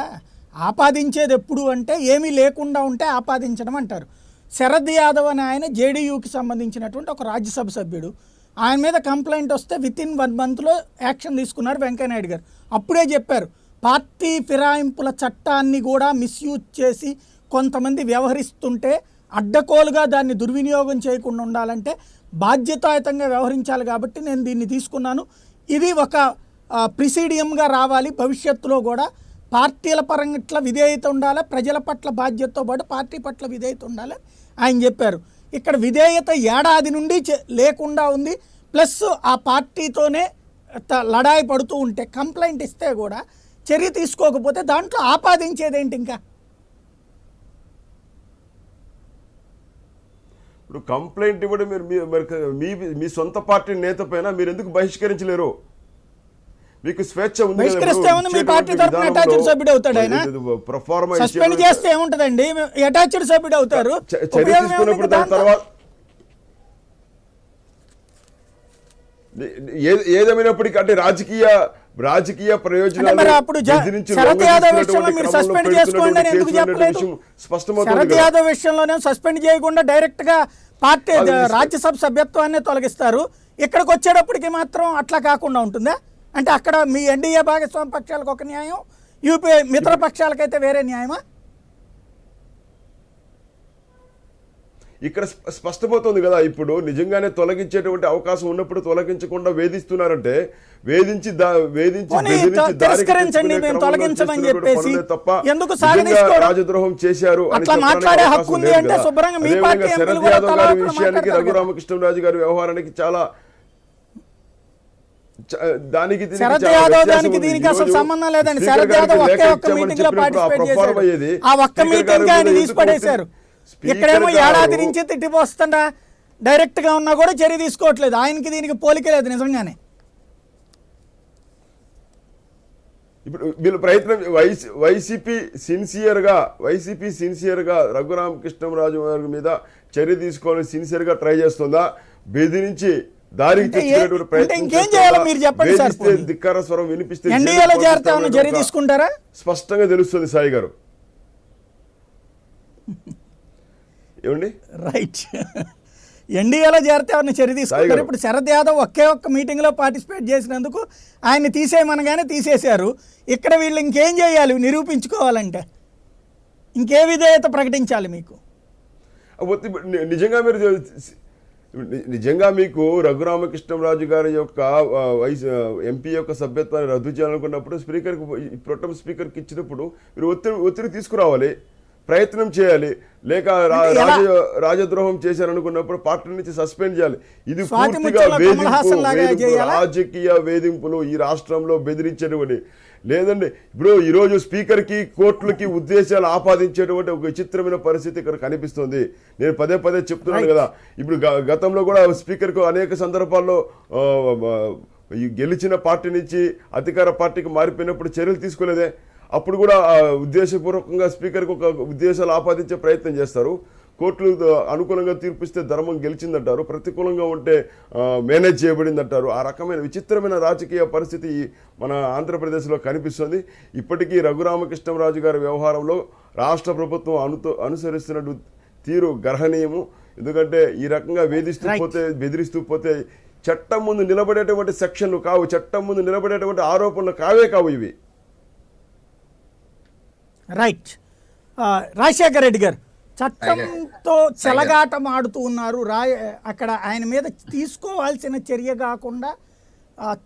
ఆపాదించేది ఎప్పుడు అంటే ఏమీ లేకుండా ఉంటే ఆపాదించడం అంటారు. శరద్ యాదవ్ అని ఆయన జేడీయూకి సంబంధించినటువంటి ఒక రాజ్యసభ సభ్యుడు. ఆయన మీద కంప్లైంట్ వస్తే వితిన్ 1 monthలో యాక్షన్ తీసుకున్నారు వెంకయ్యనాయుడు గారు. అప్పుడే చెప్పారు, పార్టీ ఫిరాయింపుల చట్టాన్ని కూడా మిస్యూజ్ చేసి కొంతమంది వ్యవహరిస్తుంటే అడ్డకోలుగా దాన్ని దుర్వినియోగం చేయకుండా ఉండాలంటే బాధ్యతాయుతంగా వ్యవహరించాలి, కాబట్టి నేను దీన్ని తీసుకున్నాను. ఇది ఒక ప్రిసీడియంగా రావాలి. భవిష్యత్తులో కూడా పార్టీల పరంగా విధేయత ఉండాలి, ప్రజల పట్ల బాధ్యతతో పాటు పార్టీ పట్ల విధేయత ఉండాలి ఆయన చెప్పారు. ఇక్కడ విధేయత ఏడాది నుండి లేకుండా ఉంది. ప్లస్ ఆ పార్టీతోనే లడాయి పడుతూ ఉంటే కంప్లైంట్ ఇస్తే కూడా చర్య తీసుకోకపోతే దాంట్లో ఆపాదించేదేంటి? ఇంకా ఇప్పుడు కంప్లైంట్ ఇవ్వడం మీ సొంత పార్టీ నేత పైన మీరు ఎందుకు బహిష్కరించలేరు? మీకు స్వేచ్ఛ ఉంది. మీ పార్టీ తరఫున అటాచ్డ్ సభ్యుడు అవుతాడు ఆయన. సస్పెండ్ చేస్తే ఏముంటదండి? అటాచ్డ్ సభ్యుడు అవుతారు. తర్వాత ఏదేమైనప్పటికీ అంటే రాజకీయ ప్రయోజనాలు శరద్ యాదవ్ విషయంలో మీరు సస్పెండ్ చేసుకోండి అని ఎందుకు చెప్పలేదు? శరద్ యాదవ్ విషయంలోనే సస్పెండ్ చేయకుండా డైరెక్ట్ గా పార్టీ రాజ్యసభ సభ్యత్వాన్ని తొలగిస్తారు. ఇక్కడికి వచ్చేటప్పటికి మాత్రం అట్లా కాకుండా ఉంటుందా? అంటే అక్కడ మీ ఎన్డీఏ భాగస్వామి పక్షాలకు ఒక న్యాయం, యూపీ మిత్ర పక్షాలకైతే వేరే న్యాయమా? ఇక్కడ స్పష్టమవుతుంది కదా. ఇప్పుడు నిజంగానే తొలగించేటువంటి అవకాశం ఉన్నప్పుడు తొలగించకుండా వేధిస్తున్నారంటే రాజద్రోహం చేశారు అని శరద్ యాదవ్ గారి విషయానికి, రఘురామకృష్ణరాజు గారి వ్యవహారానికి దానికి దీనికి శరద్ చాలా యాదవ్ వ్యత్యాసం దానికి ఉంది. దీనికి అసలు ఈరోజు సంబంధం లేదండి. స్పీకర్ శరద్ గారికి యాదవ్ ఒకే లేఖ ఒక్క ఇచ్చామని మీటింగ్ లో చెప్పినప్పుడు ఆ పార్టిసిపేట్ ప్రొఫార్మ్ చేశారు. అయ్యేది. ఆ ఒక్క స్పీకర్ మీటింగ్ గారు ఆయన ఎందుకు తీసిపడేశారు. స్పీకర్ ఇక్కడేమో గారు ఏడాది నుంచి తిట్టిపోస్తుండా డైరెక్ట్ గా ఉన్నా కూడా చర్య తీసుకోవట్లేదు. ఆయనకి దీనికి పోలిక లేదు నిజంగానే. ఇప్పుడు వీళ్ళు ప్రయత్నం వైసీపీ సిన్సియర్ గా రఘురామకృష్ణంరాజు గారి మీద చర్య తీసుకోవాలని సిన్సియర్ గా ట్రై చేస్తుందా, బెదిరించి దారికి అంటే తెచ్చుకునేటువంటి అంటే ప్రయత్నం ఇంకేం చేస్తుందా? చేయాలో మీరు చెప్పండి సార్. వేధిస్తే ధిక్కార స్వరం వినిపిస్తే ఎన్డీఏలో చేరితే ఏమైనా చర్య తీసుకుంటారా? స్పష్టంగా తెలుస్తుంది సాయి గారు. ఏమండి రైట్. ఎన్డీఏలో చేరితే ఎవరిని చర్య తీసుకుంటారు. ఇప్పుడు శరద్ యాదవ్ ఒకే ఒక్క మీటింగ్ లో పార్టిసిపేట్ చేసినందుకు ఆయన్ని తీసేయమనగానే తీసేశారు. ఇక్కడ వీళ్ళు ఇంకేం చేయాలి నిరూపించుకోవాలంటే? ఇంకే విధేయత ప్రకటించాలి మీకు? నిజంగా మీకు రఘురామకృష్ణంరాజు గారి యొక్క ఎంపీ యొక్క సభ్యత్వాన్ని రద్దు చేయాలనుకున్నప్పుడు ప్రొటెం స్పీకర్కి ఇచ్చినప్పుడు మీరు ఒత్తిడి తీసుకురావాలి, ప్రయత్నం చేయాలి. లేక రాజద్రోహం చేశారనుకున్నప్పుడు పార్టీ నుంచి సస్పెండ్ చేయాలి. ఇది పూర్తిగా రాజకీయ వేధింపులు ఈ రాష్ట్రంలో బెదిరించేటువంటి లేదండి. ఇప్పుడు ఈరోజు స్పీకర్ కి కోర్టులకి ఉద్దేశాలు ఆపాదించేటువంటి ఒక విచిత్రమైన పరిస్థితి ఇక్కడ కనిపిస్తుంది. నేను పదే చెప్తున్నాను కదా. ఇప్పుడు గతంలో కూడా స్పీకర్ కు అనేక సందర్భాల్లో గెలిచిన పార్టీ నుంచి అధికార పార్టీకి మారిపోయినప్పుడు చర్యలు తీసుకోలేదే. అప్పుడు కూడా ఉద్దేశపూర్వకంగా స్పీకర్కి ఒక ఉద్దేశాలు ఆపాదించే ప్రయత్నం చేస్తారు. కోర్టులు అనుకూలంగా తీర్పిస్తే ధర్మం గెలిచిందంటారు, ప్రతికూలంగా ఉంటే మేనేజ్ చేయబడిందంటారు. ఆ రకమైన విచిత్రమైన రాజకీయ పరిస్థితి మన ఆంధ్రప్రదేశ్లో కనిపిస్తుంది. ఇప్పటికీ రఘురామకృష్ణంరాజు గారి వ్యవహారంలో రాష్ట్ర ప్రభుత్వం అనుసరిస్తున్న తీరు గర్హనీయము. ఎందుకంటే ఈ రకంగా బెదిరిస్తూ పోతే చట్టం ముందు నిలబడేటువంటి సెక్షన్లు కావు, చట్టం ముందు నిలబడేటువంటి ఆరోపణలు కావు ఇవి. రైట్. రాజశేఖర రెడ్డి గారు చట్టంతో చెలగాటం ఆడుతూ ఉన్నారు. అక్కడ ఆయన మీద తీసుకోవాల్సిన చర్య కాకుండా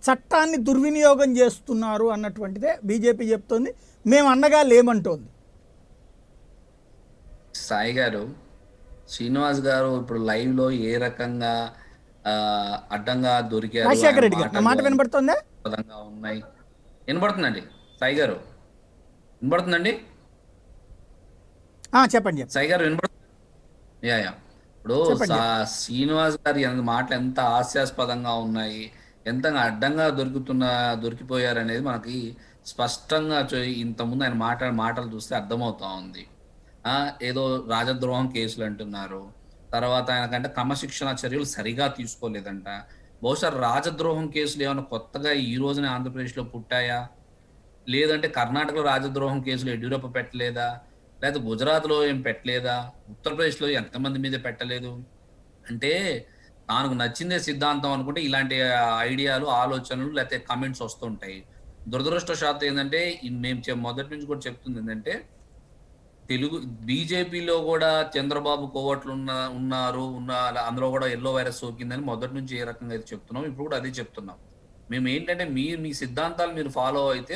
చట్టాన్ని దుర్వినియోగం చేస్తున్నారు అన్నటువంటిదే బీజేపీ చెప్తోంది. మేము అండగా లేమంటోంది. సాయి గారు, శ్రీనివాస్ గారు ఇప్పుడు లైవ్ లో ఏ రకంగా అడ్డంగా దొరికారు, రాజశేఖర రెడ్డి గారు నా మాట వినబడుతుందా? ఉన్నాయి. వినబడుతుందండి సాయి గారు, వినబడుతుందండి చెప్పండి సాయి గారు, వినబడుతుంది. ఇప్పుడు శ్రీనివాస్ గారి మాటలు ఎంత హాస్యాస్పదంగా ఉన్నాయి, ఎంత అడ్డంగా దొరికిపోయారు అనేది మనకి స్పష్టంగా ఇంతకుముందు ఆయన మాటలు చూస్తే అర్థమవుతా ఉంది. ఏదో రాజద్రోహం కేసులు అంటున్నారు. తర్వాత ఆయనకంటే క్రమశిక్షణ చర్యలు సరిగా తీసుకోలేదంట. బహుశా రాజద్రోహం కేసులు ఏమైనా కొత్తగా ఈ రోజునే ఆంధ్రప్రదేశ్లో పుట్టాయా, లేదంటే కర్ణాటకలో రాజద్రోహం కేసులు యడ్యూరప్ప పెట్టలేదా, లేదా గుజరాత్లో ఏం పెట్టలేదా, ఉత్తరప్రదేశ్లో ఎంతమంది మీద పెట్టలేదు? అంటే నాకు నచ్చిందే సిద్ధాంతం అనుకుంటే ఇలాంటి ఐడియాలు, ఆలోచనలు లేకపోతే కమెంట్స్ వస్తుంటాయి. దురదృష్టవశాత్తు ఏంటంటే మేము మొదటి నుంచి కూడా చెప్తుంది ఏంటంటే తెలుగు బీజేపీలో కూడా చంద్రబాబు కోవట్లు ఉన్నారు, అందులో కూడా ఎల్లో వైరస్ సోకిందని మొదటి నుంచి ఏ రకంగా అయితే చెప్తున్నాం, ఇప్పుడు కూడా అదే చెప్తున్నాం. మేము ఏంటంటే మీ సిద్ధాంతాలు మీరు ఫాలో అయితే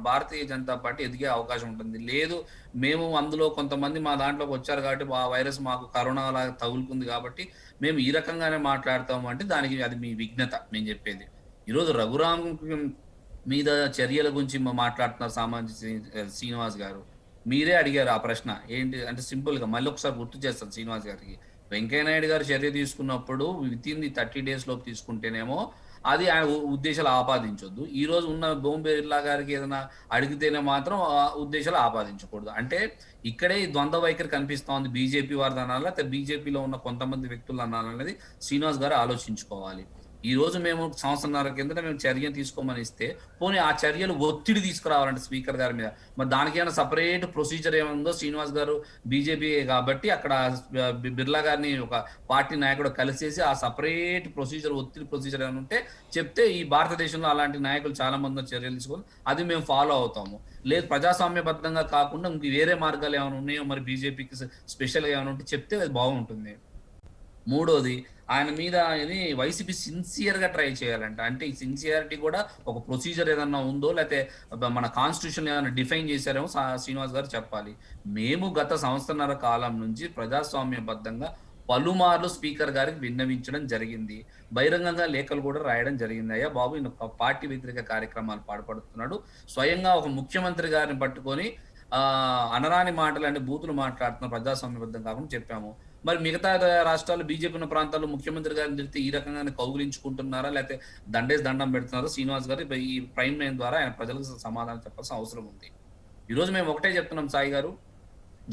భారతీయ జనతా పార్టీ ఎదిగే అవకాశం ఉంటుంది. లేదు మేము అందులో కొంతమంది మా దాంట్లోకి వచ్చారు కాబట్టి ఆ వైరస్ మాకు కరోనా లాగా తగులుకుంది కాబట్టి మేము ఈ రకంగానే మాట్లాడతాము అంటే దానికి అది మీ విఘ్నత. మేము చెప్పేది ఈరోజు రఘురామ్ మీద చర్యల గురించి మాట్లాడుతున్నారు శ్రీనివాస్ గారు. మీరే అడిగారు ఆ ప్రశ్న ఏంటి అంటే సింపుల్ గా మళ్ళీ ఒకసారి గుర్తు చేస్తాను శ్రీనివాస్ గారికి. వెంకయ్యనాయుడు గారు చర్య తీసుకున్నప్పుడు వితిన్ ది 30 days లోపు తీసుకుంటేనేమో అది ఆయన ఉద్దేశాలు ఆపాదించొద్దు. ఈ రోజు ఉన్న బిర్లా గారికి ఏదైనా అడిగితేనే మాత్రం ఉద్దేశాలు ఆపాదించకూడదు. అంటే ఇక్కడే ద్వంద్వ వైఖరి కనిపిస్తా ఉంది. బీజేపీ వారిది అనాలా లేకపోతే బీజేపీలో ఉన్న కొంతమంది వ్యక్తులు అనాలనేది శ్రీనివాస్ గారు ఆలోచించుకోవాలి. ఈ రోజు మేము సంవత్సరాల కిందట మేము చర్య తీసుకోమని ఇస్తే పోనీ ఆ చర్యలు ఒత్తిడి తీసుకురావాలంటే స్పీకర్ గారి మీద మరి దానికి ఏమైనా సపరేట్ ప్రొసీజర్ ఏముందో శ్రీనివాస్ గారు బీజేపీ కాబట్టి అక్కడ బిర్లా గారిని ఒక పార్టీ నాయకుడు కలిసేసి ఆ సపరేట్ ప్రొసీజర్ ఒత్తిడి ప్రొసీజర్ ఏమైనా ఉంటే చెప్తే ఈ భారతదేశంలో అలాంటి నాయకులు చాలా మంది చర్యలు తీసుకొని అది మేము ఫాలో అవుతాము. లేదు ప్రజాస్వామ్యబద్ధంగా కాకుండా ఇంక వేరే మార్గాలు ఏమైనా ఉన్నాయో మరి బీజేపీకి స్పెషల్గా ఏమైనా ఉంటే చెప్తే అది బాగుంటుంది. మూడోది ఆయన మీద వైసీపీ సిన్సియర్ గా ట్రై చేయాలంట. అంటే ఈ సిన్సియారిటీ కూడా ఒక ప్రొసీజర్ ఏదన్నా ఉందో లేకపోతే మన కాన్స్టిట్యూషన్ ఏదైనా డిఫైన్ చేశారేమో శ్రీనివాస్ గారు చెప్పాలి. మేము గత సంవత్సరన్నర కాలం నుంచి ప్రజాస్వామ్యబద్ధంగా పలుమార్లు స్పీకర్ గారికి విన్నవించడం జరిగింది. బహిరంగంగా లేఖలు కూడా రాయడం జరిగింది. అయ్యా బాబు, ఈయన పార్టీ వ్యతిరేక కార్యక్రమాలు పాల్పడుతున్నాడు. స్వయంగా ఒక ముఖ్యమంత్రి గారిని పట్టుకొని అనరాని మాటలు బూతులు మాట్లాడుతున్న ప్రజాస్వామ్యబద్ధం కాకుండా చెప్పాము. మరి మిగతా రాష్ట్రాలు బీజేపీ ఉన్న ప్రాంతాల్లో ముఖ్యమంత్రి గారిని తిరిగితే ఈ రకంగానే కౌగులించుకుంటున్నారా, లేకపోతే దండం పెడుతున్నారా? శ్రీనివాస్ గారు ఈ ప్రైమ్ లైన్ ద్వారా ఆయన ప్రజలకు సమాధానం చెప్పాల్సిన అవసరం ఉంది. ఈరోజు మేము ఒకటే చెప్తున్నాం సాయి గారు,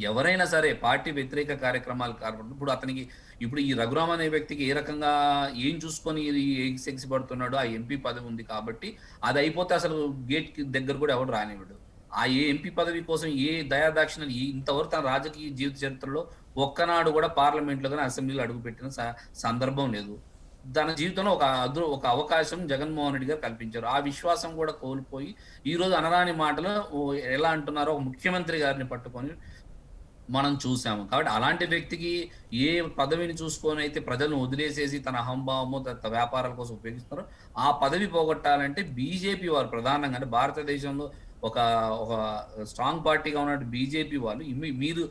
ఎవరైనా సరే పార్టీ వ్యతిరేక కార్యక్రమాలు కాబట్టి ఇప్పుడు ఈ రఘురామ్ అనే వ్యక్తికి ఏ రకంగా ఏం చూసుకొని ఎగిసి పడుతున్నాడో ఆ ఎంపీ పదవి ఉంది కాబట్టి అది అయిపోతే అసలు గేట్ దగ్గర కూడా ఎవరు రానివ్వడు. ఆ ఎంపీ పదవి కోసం ఏ దయాదాక్షిణ్యాలు ఇంతవరకు తన రాజకీయ జీవిత చరిత్రలో ఒక్కనాడు కూడా పార్లమెంట్లో కానీ అసెంబ్లీలో అడుగుపెట్టిన సందర్భం లేదు. తన జీవితంలో ఒక అవకాశం జగన్మోహన్ రెడ్డి గారు కల్పించారు. ఆ విశ్వాసం కూడా కోల్పోయి ఈ రోజు అనరాని మాటలు ఎలా అంటున్నారో ఒక ముఖ్యమంత్రి గారిని పట్టుకొని మనం చూసాము. కాబట్టి అలాంటి వ్యక్తికి ఏ పదవిని చూసుకొని అయితే ప్రజలను వదిలేసేసి తన అహంభావము వ్యాపారాల కోసం ఉపయోగిస్తున్నారో ఆ పదవి పోగొట్టాలంటే బీజేపీ వారు ప్రధానంగా, అంటే భారతదేశంలో ఒక స్ట్రాంగ్ పార్టీగా ఉన్నట్టు బీజేపీ వాళ్ళు మీరు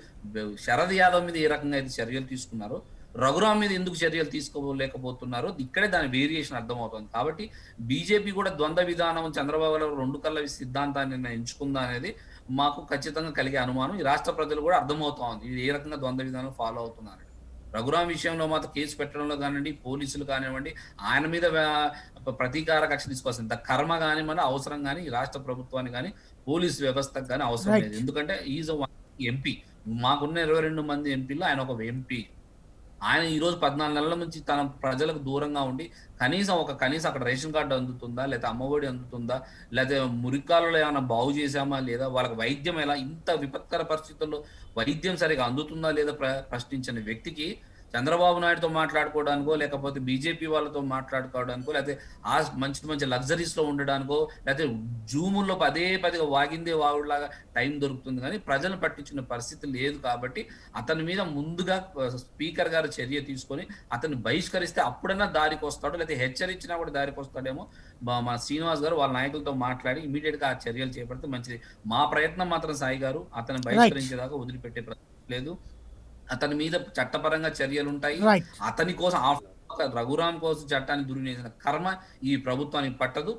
శరద్ యాదవ్ మీద ఏ రకంగా అయితే చర్యలు తీసుకున్నారో రఘురామ్ మీద ఎందుకు చర్యలు తీసుకోలేకపోతున్నారో ఇక్కడే దాని వేరియేషన్ అర్థమవుతుంది. కాబట్టి బీజేపీ కూడా ద్వంద్వ విధానం చంద్రబాబు గారు 2 కళ్ళ సిద్ధాంతాన్ని ఎంచుకుందా అనేది మాకు ఖచ్చితంగా కలిగే అనుమానం. ఈ రాష్ట్ర ప్రజలు కూడా అర్థమవుతా ఉంది ఇది ఏ రకంగా ద్వంద్వ విధానం ఫాలో అవుతున్నారు. రఘురామ్ విషయంలో మాత్రం కేసు పెట్టడంలో కానివ్వండి, పోలీసులు కానివ్వండి, ఆయన మీద ప్రతీకార కక్ష తీసుకోవాల్సింది కర్మ కానీ మన అవసరం కానీ ఈ రాష్ట్ర ప్రభుత్వానికి కానీ పోలీసు వ్యవస్థకు కానీ అవసరం లేదు. ఎందుకంటే ఈజ్ ఎంపీ. మాకున్న 22 మంది ఎంపీలో ఆయన ఒక ఎంపీ. ఆయన ఈ రోజు 14 నెలల నుంచి తన ప్రజలకు దూరంగా ఉండి కనీసం అక్కడ రేషన్ కార్డు అందుతుందా, లేదా అమ్మఒడి అందుతుందా, లేదా మురికాలలో ఏమైనా బాగు చేశామా లేదా, వాళ్ళకి వైద్యం ఎలా, ఇంత విపత్కర పరిస్థితుల్లో వైద్యం సరిగా అందుతుందా లేదా ప్రశ్నించిన వ్యక్తికి చంద్రబాబు నాయుడుతో మాట్లాడుకోవడానికో, లేకపోతే బీజేపీ వాళ్ళతో మాట్లాడుకోవడానికో, లేకపోతే ఆ మంచి లగ్జరీస్ లో ఉండడానికో, లేకపోతే జూముల్లో పదే వాగిందే వాగులాగా టైం దొరుకుతుంది. కానీ ప్రజలు పట్టించిన పరిస్థితి లేదు. కాబట్టి అతని మీద ముందుగా స్పీకర్ గారు చర్య తీసుకొని అతన్ని బహిష్కరిస్తే అప్పుడైనా దారికి వస్తాడు, లేకపోతే హెచ్చరించినా కూడా దారికి వస్తాడేమో. మా శ్రీనివాస్ గారు వాళ్ళ నాయకులతో మాట్లాడి ఇమీడియట్ గా ఆ చర్యలు చేపడితే మంచిది. మా ప్రయత్నం మాత్రం సాయి గారు అతన్ని బహిష్కరించేదాకా వదిలిపెట్టే ప్రయత్నం లేదు. అతని మీద చట్టపరంగా చర్యలు ఉంటాయి. అతని కోసం రఘురామ్ కోసం చట్టాన్ని దుర్వినియోగించిన కర్మ ఈ ప్రభుత్వానికి పట్టదు.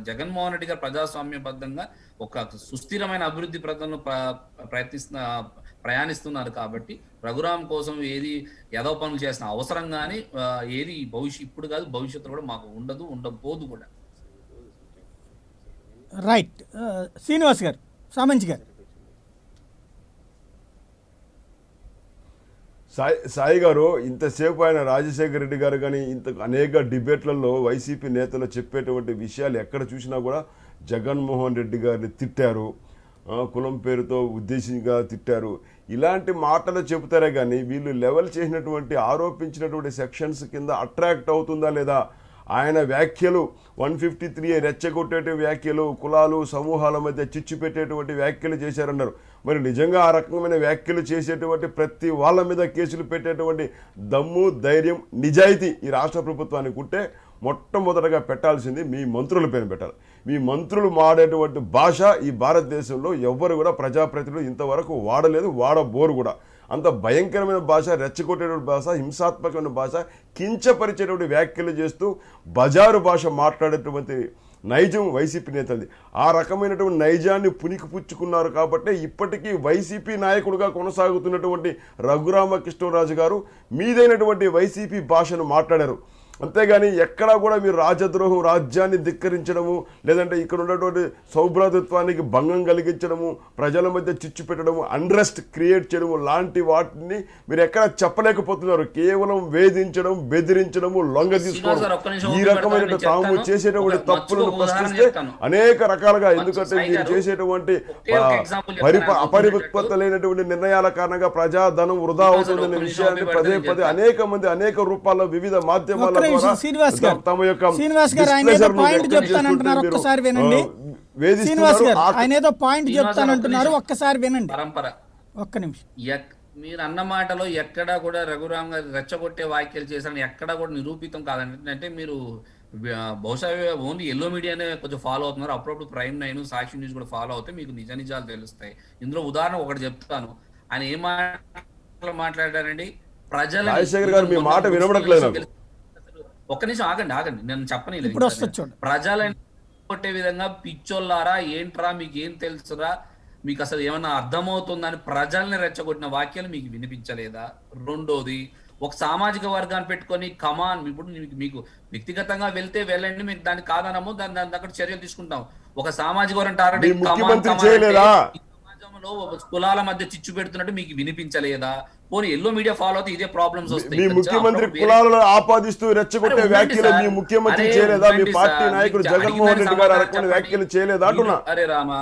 జగన్మోహన్ రెడ్డి గారు ప్రజాస్వామ్యబద్ధంగా ఒక సుస్థిరమైన అభివృద్ధి ప్రదంలో ప్రయాణిస్తున్నారు. కాబట్టి రఘురామ్ కోసం ఏది ఏదో పనులు చేసిన అవసరం కానీ ఏది ఇప్పుడు కాదు భవిష్యత్తులో కూడా మాకు ఉండబోదు కూడా. రైట్. శ్రీనివాస్ గారు, సామంచి గారు. సాయి గారు, ఇంతసేపు ఆయన రాజశేఖర రెడ్డి గారు కానీ అనేక డిబేట్లలో వైసీపీ నేతలు చెప్పేటువంటి విషయాలు ఎక్కడ చూసినా కూడా జగన్మోహన్ రెడ్డి గారిని తిట్టారు, కులం పేరుతో ఉద్దేశంగా తిట్టారు. ఇలాంటి మాటలు చెబుతారే కానీ వీళ్ళు లెవెల్ చేసినటువంటి ఆరోపించినటువంటి సెక్షన్స్ కింద అట్రాక్ట్ అవుతుందా లేదా? ఆయన వ్యాఖ్యలు 153 రెచ్చగొట్టేటి వ్యాఖ్యలు, కులాలు సమూహాల మధ్య చిచ్చు పెట్టేటువంటి వ్యాఖ్యలు చేశారన్నారు. మరి నిజంగా ఆ రకమైన వ్యాఖ్యలు చేసేటువంటి ప్రతి వాళ్ళ మీద కేసులు పెట్టేటువంటి దమ్ము, ధైర్యం, నిజాయితీ ఈ రాష్ట్ర ప్రభుత్వానికి ఉంటే మొట్టమొదటగా పెట్టాల్సింది మీ మంత్రుల పేరు పెట్టాలి. మీ మంత్రులు వాడేటువంటి భాష ఈ భారతదేశంలో ఎవ్వరు కూడా ప్రజాప్రతినిధులు ఇంతవరకు వాడలేదు, వాడబోరు కూడా. అంత భయంకరమైన భాష, రెచ్చగొట్టేటువంటి భాష, హింసాత్మకమైన భాష, కించపరిచేటువంటి వ్యాఖ్యలు చేస్తూ బజారు భాష మాట్లాడేటువంటి నైజం వైసీపీ నేతలది. ఆ రకమైనటువంటి నైజాన్ని పుణికిపుచ్చుకున్నారు కాబట్టి ఇప్పటికీ వైసీపీ నాయకుడిగా కొనసాగుతున్నటువంటి రఘురామకృష్ణరాజు గారు మీదైనటువంటి వైసీపీ భాషను మాట్లాడారు. అంతేగాని ఎక్కడా కూడా మీరు రాజద్రోహం, రాజ్యాన్ని ధిక్కరించడము, లేదంటే ఇక్కడ ఉన్నటువంటి సౌభ్రాతృత్వానికి భంగం కలిగించడము, ప్రజల మధ్య చిచ్చు పెట్టడము, అన్రెస్ట్ క్రియేట్ చేయడము లాంటి వాటిని మీరు ఎక్కడ చెప్పలేకపోతున్నారు. కేవలం వేధించడం, బెదిరించడము, లొంగ తీసుకోవడం, ఈ రకమైన తాము చేసేటువంటి తప్పులను ప్రశ్నిస్తే అనేక రకాలుగా, ఎందుకంటే మీరు చేసేటువంటి అపరిపక్వత లేనటువంటి నిర్ణయాల కారణంగా ప్రజాధనం వృధా అవుతుందనే విషయాన్ని పదే అనేక మంది అనేక రూపాల్లో వివిధ మాధ్యమాల శ్రీనివాస్ గారు ఆయన ఏదో పాయింట్ చెప్తానంటున్నారు, ఒక్కసారి వినండి. శ్రీనివాస్ గారు ఆయన ఏదో పాయింట్ చెప్తానంటున్నారు, ఒక్కసారి వినండి. పరంపర ఒక్క నిమిషం. మీరు అన్న మాటలో ఎక్కడా కూడా రఘురామ్ గారు రెచ్చగొట్టే వ్యాఖ్యలు చేశారని ఎక్కడా కూడా నిరూపితం కాదండి. అంటే మీరు బహుశా ఓన్లీ ఎల్లో మీడియానే కొంచెం ఫాలో అవుతున్నారు. అప్పుడప్పుడు ప్రైమ్ 9, సాక్షి న్యూస్ కూడా ఫాలో అవుతాయి, మీకు నిజాలు తెలుస్తాయి. ఇందులో ఉదాహరణ ఒకటి చెప్తాను. ఆయన ఏం మాట్లాడారండి, ప్రజలని రాజశేఖర్ గారు మీ మొన్న మాట వినబడట్లేదు నాకు. ఒక్క నిమిషం ఆగండి నేను చెప్పనీలేదు ఇప్పుడు వస్తుంది చూడండి. ప్రజలని కొట్టే విధంగా పిచ్చోళ్ళారా ఏంట్రా మీకు ఏం తెలుసురా మీకు అసలు ఏమన్నా అర్థమవుతుందని ప్రజల్ని రెచ్చగొట్టిన వాక్యాలు మీకు వినిపించలేదా? రెండోది, ఒక సామాజిక వర్గాన్ని పెట్టుకొని కమాన్ ఇప్పుడు మీకు వ్యక్తిగతంగా వెళ్తే వెళ్ళండి, మీకు దాన్ని కాదనము, దాని దగ్గర చర్యలు తీసుకుంటాం. ఒక సామాజిక వర్గం టార్గెట్ మీ ముఖ్యమంత్రి చేయలేదా? సమాజంలో కులాల మధ్య చిచ్చు పెడుతున్నట్టు మీకు వినిపించలేదా? పోనీ ఎల్లో మీడియా ఫాలో అవుతే ఇదే ప్రాబ్లమ్స్ మీ వస్తాయి. ముఖ్యమంత్రి కులాలను ఆపాదిస్తూ రెచ్చగొట్టే వ్యాఖ్యలు మీ ముఖ్యమంత్రి చేయలేదా? మీ పార్టీ నాయకుడు జగన్మోహన్ రెడ్డి గారు అటువంటి వ్యాఖ్యలు చేయలేదా అంటున్నా. అరే రామా,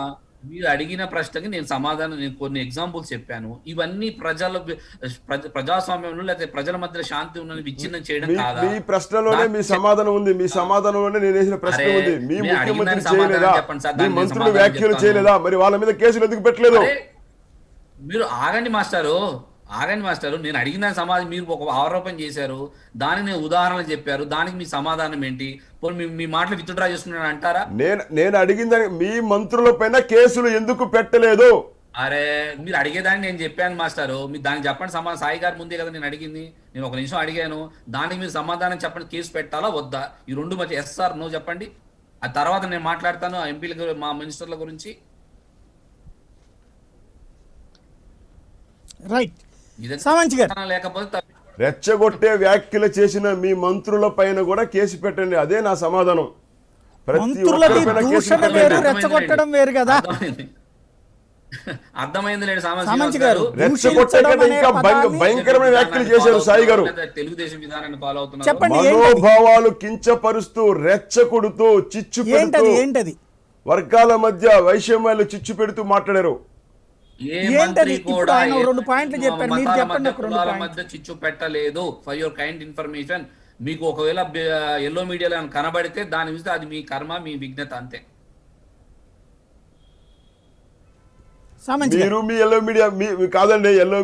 మీరు అడిగిన ప్రశ్నకి నేను కొన్ని ఎగ్జాంపుల్స్ చెప్పాను. ఇవన్నీ ప్రజాస్వామ్యంలో లేకపోతే ప్రజల మధ్య శాంతి ఉన్నది విచ్ఛిన్నం చేయడం కాదా? మీ ప్రశ్నలోనే మీ సమాధానం ఉంది. మీ సమాధానంలోనే నేను వేసిన ప్రశ్న ఉంది. మీ ముఖ్యమంత్రి చేయలేదా? మీ మంత్రులు వ్యాఖ్యలు చేయలేదా? మరి వాళ్ళ మీద కేసులు ఎందుకు పెట్టలేదు? మీరు ఆగండి మాస్టారు. నేను అడిగిన సమాధానం మీరు ఒక ఆరోపణ చేశారు, దానికి నేను ఉదాహరణలు చెప్పారు, దానికి మీ సమాధానం ఏంటి? మీ మాటలు విత్డ్రా చేసుకున్నాను అంటారా? నేను అడిగిందని మీ మంత్రుల పైన కేసులు ఎందుకు పెట్టలేదు? అరే మీరు అడిగేదాన్ని నేను చెప్పాను మాస్టారు, మీరు దానికి చెప్పండి సమాధానం. సాయి గారి ముందే కదా నేను అడిగింది, నేను ఒక నిమిషం అడిగాను, దానికి మీరు సమాధానం చెప్పండి. కేసు పెట్టాలా వద్దా? ఈ రెండు మధ్య ఎస్ ఆర్ నో చెప్పండి. ఆ తర్వాత నేను మాట్లాడతాను ఎంపీల మా మినిస్టర్ల గురించి. రైట్ సామంచి గారు, లేకపోతే రెచ్చగొట్టే వ్యాఖ్యలు చేసిన మీ మంత్రుల పైన కూడా కేసు పెట్టండి. అదే నా సమాధానం. ప్రతి మంత్రులది ఒక్కరిపైన కేసు దూషణ పెట్టండి. వేరు, రెచ్చగొట్టడం వేరు కదా. అర్థమైంది లేండి సామంచి గారు. రెచ్చగొట్టే కంటే ఇంకా భయంకరమైన వ్యాఖ్యలు చేశారు సాయి గారు. తెలుగుదేశం విధానాన్ని ఫాలో అవుతున్నారు. చెప్పండి. మనోభావాలు కించపరుస్తూ రెచ్చగొడుతూ చిచ్చు పెడుతూ ఏంటది? వర్గాల మధ్య వైషమ్యాలు చిచ్చు పెడుతూ మాట్లాడారు. ఏ మంత్రి కూడా ఆయన రెండు పాయింట్లు చెప్పారు, మీరు చెప్పండి. కులాల మధ్య చిచ్చు పెట్టలేదు. For your kind information. మీకు ఒకవేళ ఎల్లో మీడియాలో కనబడితే దాని విషయం అది మీ కర్మ, మీ విఘ్నత, అంతే. మీరు మీ ఎల్లో మీడియా కాదండి, ఎల్లో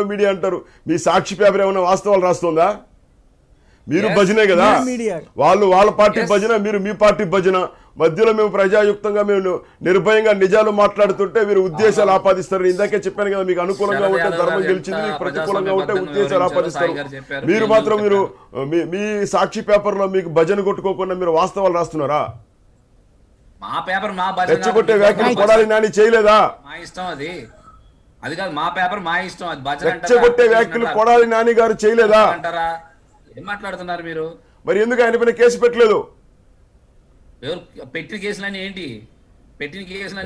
మీడియా అంటారు. మీ సాక్షి పేపర్ ఏమైనా వాస్తవాలు రాస్తుందా? మీరు భజనే కదా, వాళ్ళు వాళ్ళ పార్టీ భజన, మీరు మీ పార్టీ భజన. మధ్యలో మేము ప్రజాయుక్తంగా మేము నిర్భయంగా నిజాలు మాట్లాడుతుంటే మీరు ఉద్దేశాలు ఆపాదిస్తారు. ఇందాకే చెప్పాను కదా, మీకు అనుకూలంగా ఉంటే ధర్మం గెలిచింది, మీకు ప్రతికూలంగా ఉంటే ఉద్దేశాలు ఆపాదిస్తారు. మీరు మాత్రం మీ సాక్షి పేపర్ లో మీకు భజన కొట్టుకోకుండా మీరు వాస్తవాలు రాస్తున్నారా? మా పేపర్ మా భజన, రెచ్చగొట్టే వ్యాఖ్యలు కొడాలి నాని చేయలేదా? మా ఇష్టం, అది కాదు మా పేపర్ మా ఇష్టం. అది భజన. రెచ్చగొట్టే వ్యాఖ్యలు కొడాలి నాని గారు చేయలేదా అంటారా? ఏం మాట్లాడుతున్నారు మీరు? మరి ఎందుకు ఆయన పైన కేసు పెట్టలేదు? పెట్టిన కేసులని ఏంటి?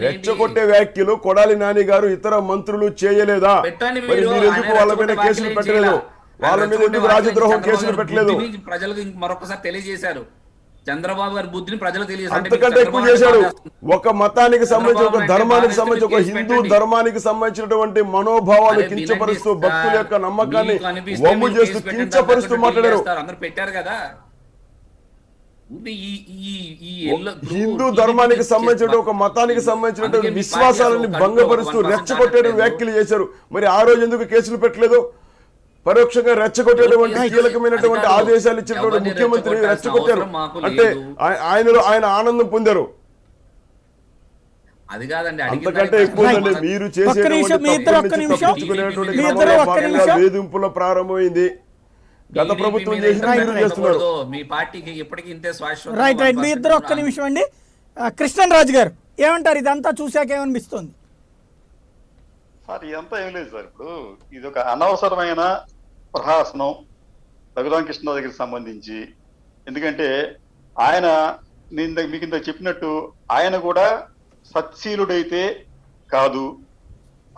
రెచ్చగొట్టే వ్యాఖ్యలు కొడాలి నాని గారు ఇతర మంత్రులు చేయలేదా? మరి మీరు ఎందుకు వాళ్ళ మీద కేసులు పెట్టలేదు? వాళ్ళ మీద ఎందుకు రాజద్రోహం కేసులు పెట్టలేదు? ప్రజలకు మరొకసారి తెలియజేశారు. చంద్రబాబు గారి బుద్ధిని ప్రజలకు తెలియజేశారు. అంతకంటే ఎక్కువ చేశాడు. ఒక మతానికి సంబంధించి, ఒక ధర్మానికి సంబంధించి, ఒక హిందూ ధర్మానికి సంబంధించినటువంటి మనోభావాలు కించపరుస్తూ, భక్తుల యొక్క నమ్మకాన్ని వమ్ము చేస్తూ కించపరుస్తూ మాట్లాడారు. అందరూ పెట్టారు కదా. హిందూ ధర్మానికి సంబంధించిన, ఒక మతానికి సంబంధించినటువంటి విశ్వాసాలను భంగపరుస్తూ రెచ్చగొట్టే వ్యాఖ్యలు చేశారు. మరి ఆ రోజు ఎందుకు కేసులు పెట్టలేదు? పరోక్షంగా రెచ్చగొట్టేటువంటి కీలకమైనటువంటి ఆదేశాలు ఇచ్చినటువంటి ముఖ్యమంత్రి రెచ్చగొట్టారు అంటే ఆయన ఆనందం పొందారు. అది కాదండి, అంతకంటే ఎక్కువ మీరు చేసేటువంటి వేధింపుల ప్రారంభమైంది. గత ప్రభుత్వం చేస్తున్నారు. మీ పార్టీకి ఇప్పటికీ ఇంతే శాశ్వత. రైట్ రైట్ మీ ఇద్దరు ఒక్క నిమిషం అండి. కృష్ణన్ రాజు గారు ఏమంటారు? ఇదంతా చూశాక ఏమనిపిస్తుంది సార్? ఇదంతా ఏం లేదు సార్. ఇప్పుడు ఇది ఒక అనవసరమైన ప్రహాసనం రఘురామకృష్ణరాజు గారికి సంబంధించి. ఎందుకంటే ఆయన మీకు ఇంత చెప్పినట్టు ఆయన కూడా సత్శీలుడైతే కాదు,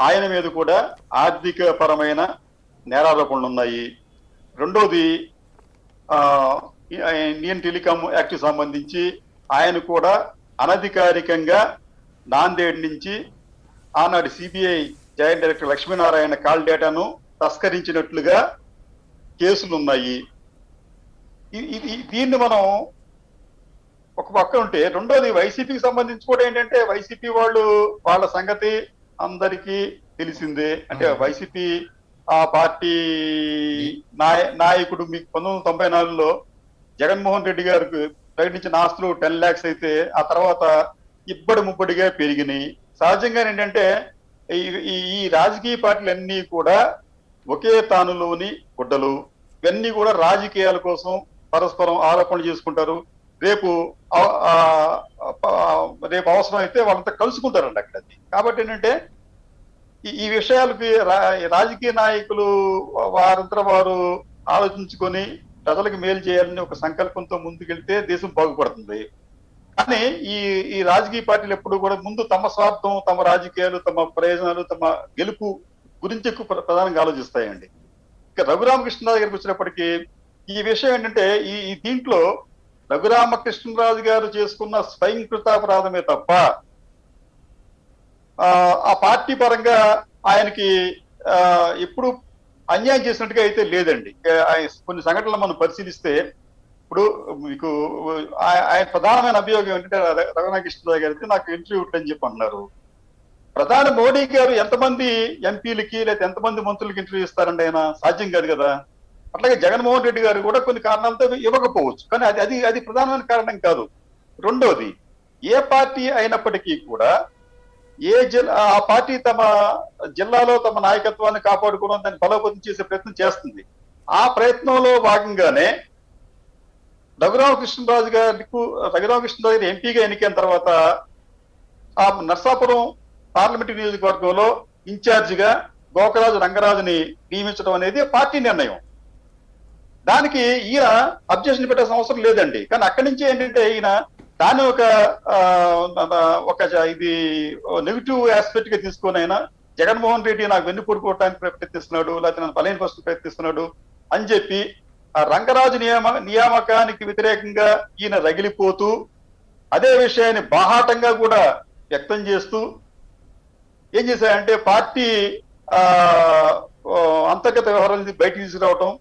ఆయన మీద కూడా ఆర్థిక పరమైన నేరారోపణలు ఉన్నాయి. రెండోది ఇండియన్ టెలికాం యాక్ట్ సంబంధించి ఆయన కూడా అనధికారికంగా నాందేడ్ నుంచి ఆనాడు CBI joint director Lakshminarayana call డేటాను తస్కరించినట్లుగా కేసులు ఉన్నాయి. దీన్ని మనం ఒక పక్క ఉంటే, రెండోది వైసీపీకి సంబంధించి కూడా ఏంటంటే వైసీపీ వాళ్ళ సంగతి అందరికీ తెలిసిందే. అంటే వైసీపీ ఆ పార్టీ నాయకుడు మీకు 1994లో జగన్మోహన్ రెడ్డి గారికి ప్రకటించిన ఆస్తులు 10 lakhs అయితే ఆ తర్వాత ఇబ్బడి ముబ్బడిగా పెరిగినాయి. సహజంగా ఏంటంటే ఈ రాజకీయ పార్టీలన్నీ కూడా ఒకే తానులోని గుడ్డలు. ఇవన్నీ కూడా రాజకీయాల కోసం పరస్పరం ఆరోపణలు చేసుకుంటారు. రేపు రేపు అవసరం అయితే వాళ్ళంతా కలుసుకుంటారండి అక్కడ. కాబట్టి ఏంటంటే ఈ విషయాలకి రాజకీయ నాయకులు వారంతా వారు ఆలోచించుకొని ప్రజలకు మేలు చేయాలని ఒక సంకల్పంతో ముందుకెళ్తే దేశం బాగుపడుతుంది. కానీ ఈ రాజకీయ పార్టీలు ఎప్పుడు కూడా ముందు తమ స్వార్థం, తమ రాజకీయాలు, తమ ప్రయోజనాలు, తమ గెలుపు గురించి ఎక్కువ ప్రధానంగా ఆలోచిస్తాయండి. ఇక రఘురామకృష్ణరాజు గారికి వచ్చినప్పటికీ ఈ విషయం ఏంటంటే ఈ దీంట్లో రఘురామకృష్ణరాజు గారు చేసుకున్న స్వయంకృతాపరాధమే తప్ప ఆ పార్టీ పరంగా ఆయనకి ఎప్పుడు అన్యాయం చేసినట్టుగా అయితే లేదండి. కొన్ని సంఘటనలు మనం పరిశీలిస్తే ఇప్పుడు మీకు ఆయన ప్రధానమైన అభియోగం ఏంటంటే రఘురామకృష్ణరాజు గారికి నాకు ఇంటర్వ్యూ అని చెప్పి అన్నారు. ప్రధాని మోడీ గారు ఎంతమంది ఎంపీలకి లేదా ఎంతమంది మంత్రులకి ఇంటర్వ్యూ ఇస్తారండి? ఆయన సాధ్యం కాదు కదా. అట్లాగే జగన్మోహన్ రెడ్డి గారు కూడా కొన్ని కారణాలతో ఇవ్వకపోవచ్చు, కానీ అది ప్రధానమైన కారణం కాదు. రెండోది, ఏ పార్టీ అయినప్పటికీ కూడా ఆ పార్టీ తమ జిల్లాలో తమ నాయకత్వాన్ని కాపాడుకోవడం, దాన్ని బలోపేతం చేసే ప్రయత్నం చేస్తుంది. ఆ ప్రయత్నంలో భాగంగానే రఘురామకృష్ణరాజు గారి ఎంపీగా ఎన్నికైన తర్వాత ఆ నర్సాపురం పార్లమెంటరీ నియోజకవర్గంలో ఇన్ఛార్జిగా గోకరాజు రంగరాజుని నియమించడం అనేది పార్టీ నిర్ణయం. దానికి ఈయన అబ్జెక్షన్ పెట్టాల్సిన అవసరం లేదండి. కానీ అక్కడి నుంచి ఏంటంటే ఈయన దాన్ని ఒక ఇది నెగిటివ్ ఆస్పెక్ట్ గా తీసుకొని ఆయన జగన్మోహన్ రెడ్డి నాకు వెన్నుపూడుకోవడానికి ప్రయత్నిస్తున్నాడు, లేకపోతే నన్ను బలహీనపరుస్తూ ప్రయత్నిస్తున్నాడు అని చెప్పి ఆ రంగరాజు నియామకానికి వ్యతిరేకంగా ఈయన రగిలిపోతూ అదే విషయాన్ని బాహాటంగా కూడా వ్యక్తం చేస్తూ ఏం చేశారంటే పార్టీ అంతర్గత వ్యవహారాన్ని బయటికి తీసుకురావటం,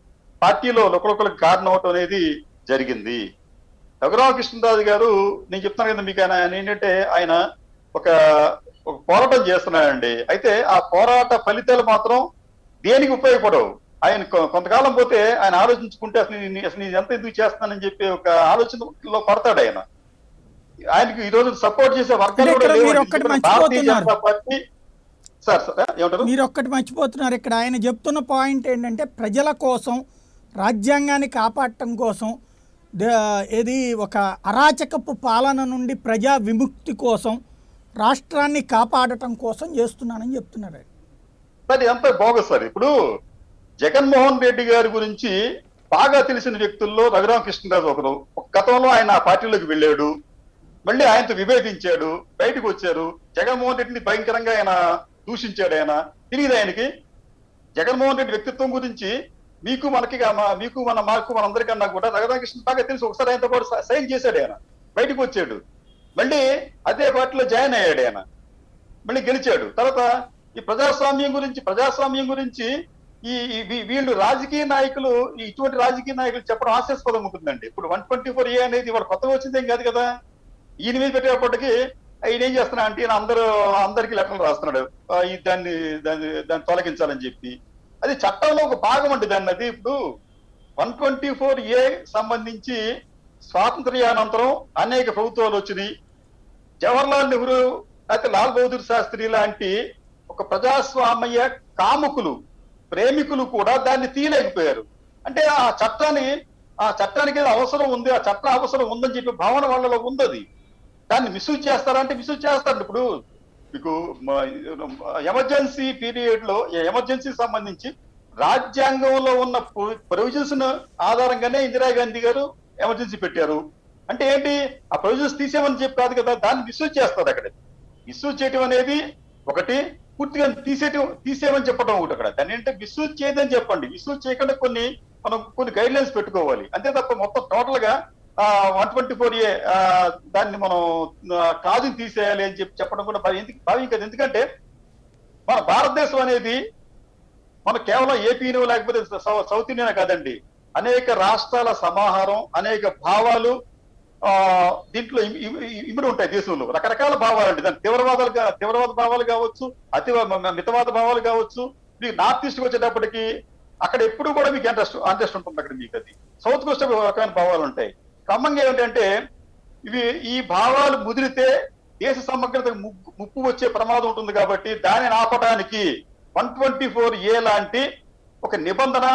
పార్టీలో ఒకరికొకరికి కారణం అవటం అనేది జరిగింది. రఘురామకృష్ణరాజు గారు నేను చెప్తాను కదా మీకు, ఆయన ఏంటంటే ఆయన ఒక పోరాటం చేస్తున్నాడండి. అయితే ఆ పోరాట ఫలితాలు మాత్రం దేనికి ఉపయోగపడవు. ఆయన కొంతకాలం పోతే ఆయన ఆలోచించుకుంటే అసలు నేను ఎంత ఎందుకు చేస్తానని చెప్పి ఒక ఆలోచనలో పడతాడు ఆయన. ఆయనకి ఈ రోజు సపోర్ట్ చేసే వర్గాలు కూడా భారతీయ జనతా పార్టీ. మీరు ఒక్కటి మర్చిపోతున్నారు ఇక్కడ. ఆయన చెప్తున్న పాయింట్ ఏంటంటే ప్రజల కోసం, రాజ్యాంగాన్ని కాపాడటం కోసం, ఏది ఒక అరాచకపు పాలన నుండి ప్రజా విముక్తి కోసం, రాష్ట్రాన్ని కాపాడటం కోసం చేస్తున్నానని చెప్తున్నారు. అది అంత బోగస్ సార్. ఇప్పుడు జగన్మోహన్ రెడ్డి గారి గురించి బాగా తెలిసిన వ్యక్తుల్లో రఘురామకృష్ణరాజు ఒకరు. గతంలో ఆయన ఆ పార్టీలోకి వెళ్ళాడు, మళ్ళీ ఆయనతో విభేదించాడు, బయటకు వచ్చారు. జగన్మోహన్ రెడ్డిని భయంకరంగా ఆయన దూషించాడు. ఆయన తెలియదు ఆయనకి జగన్మోహన్ రెడ్డి వ్యక్తిత్వం గురించి. మీకు మనందరికన్నా కూడా రఘురామకృష్ణ బాగా తెలుసు. ఒకసారి ఆయనతో పాటు సైన్ చేశాడు, ఆయన బయటకు వచ్చాడు, మళ్ళీ అదే పార్టీలో జాయిన్ అయ్యాడు, ఆయన మళ్ళీ గెలిచాడు. తర్వాత ఈ ప్రజాస్వామ్యం గురించి వీళ్ళు రాజకీయ నాయకులు, ఇటువంటి రాజకీయ నాయకులు చెప్పడం హాస్యాస్పదం ఉంటుందండి. ఇప్పుడు 124A అనేది వాడు కొత్తగా వచ్చిందేం కాదు కదా. ఈయన మీద పెట్టేటప్పటికి ఈయన ఏం చేస్తున్నా అంటే ఈయన అందరికి లెక్కలు రాస్తున్నాడు దాన్ని తొలగించాలని చెప్పి. అది చట్టంలో ఒక భాగం అండి దాన్ని. అది ఇప్పుడు 124A సంబంధించి స్వాతంత్ర్యానంతరం అనేక ప్రభుత్వాలు వచ్చినాయి. జవహర్లాల్ నెహ్రూ లేకపోతే లాల్ బహదూర్ శాస్త్రి లాంటి ఒక ప్రజాస్వామ్య కాముకులు, ప్రేమికులు కూడా దాన్ని తీయలేకపోయారు. అంటే ఆ చట్టానికి అవసరం ఉంది, ఆ చట్టం అవసరం ఉందని చెప్పి భావన వాళ్ళలో ఉంది. దాన్ని మిస్యూజ్ చేస్తారంటే మిస్యూజ్ చేస్తారు. ఇప్పుడు మీకు ఎమర్జెన్సీ పీరియడ్ లో ఎమర్జెన్సీ సంబంధించి రాజ్యాంగంలో ఉన్న ప్రొవిజన్స్ ఆధారంగానే ఇందిరాగాంధీ గారు ఎమర్జెన్సీ పెట్టారు. అంటే ఏంటి, ఆ ప్రొవిజన్స్ తీసేమని చెప్పి కాదు కదా, దాన్ని మిస్యూజ్ చేస్తారు. అక్కడ మిస్యూజ్ చేయటం అనేది ఒకటి, పూర్తిగా తీసేయమని చెప్పడం ఒకటి. అక్కడ దాన్ని ఏంటంటే మిస్యూజ్ చేయదని చెప్పండి. మిస్యూజ్ చేయకుండా మనం కొన్ని గైడ్ లైన్స్ పెట్టుకోవాలి, అంతే తప్ప మొత్తం టోటల్ గా 124A దాన్ని మనం కాజుని తీసేయాలి అని చెప్పడం కూడా భావించదు. ఎందుకంటే మన భారతదేశం అనేది మన కేవలం ఏపీనో లేకపోతే సౌత్ ఇండియా కాదండి, అనేక రాష్ట్రాల సమాహారం, అనేక భావాలు దీంట్లో ఇమిడి ఉంటాయి. దేశంలో రకరకాల భావాలు అండి. దాని తీవ్రవాద భావాలు కావచ్చు, మితవాద భావాలు కావచ్చు. మీకు నార్త్ ఈస్ట్ వచ్చేటప్పటికి అక్కడ ఎప్పుడు కూడా మీకు ఇంట్రెస్ట్ ఉంటుంది. అక్కడ మీకు అది సౌత్ కోస్ట్ రకమైన భావాలు ఉంటాయి. క్రమంగా ఏమిటంటే ఈ భావాలు ముదిరితే దేశ సమగ్రతకు ముప్పు వచ్చే ప్రమాదం ఉంటుంది. కాబట్టి దానిని ఆపడానికి 124A లాంటి ఒక నిబంధన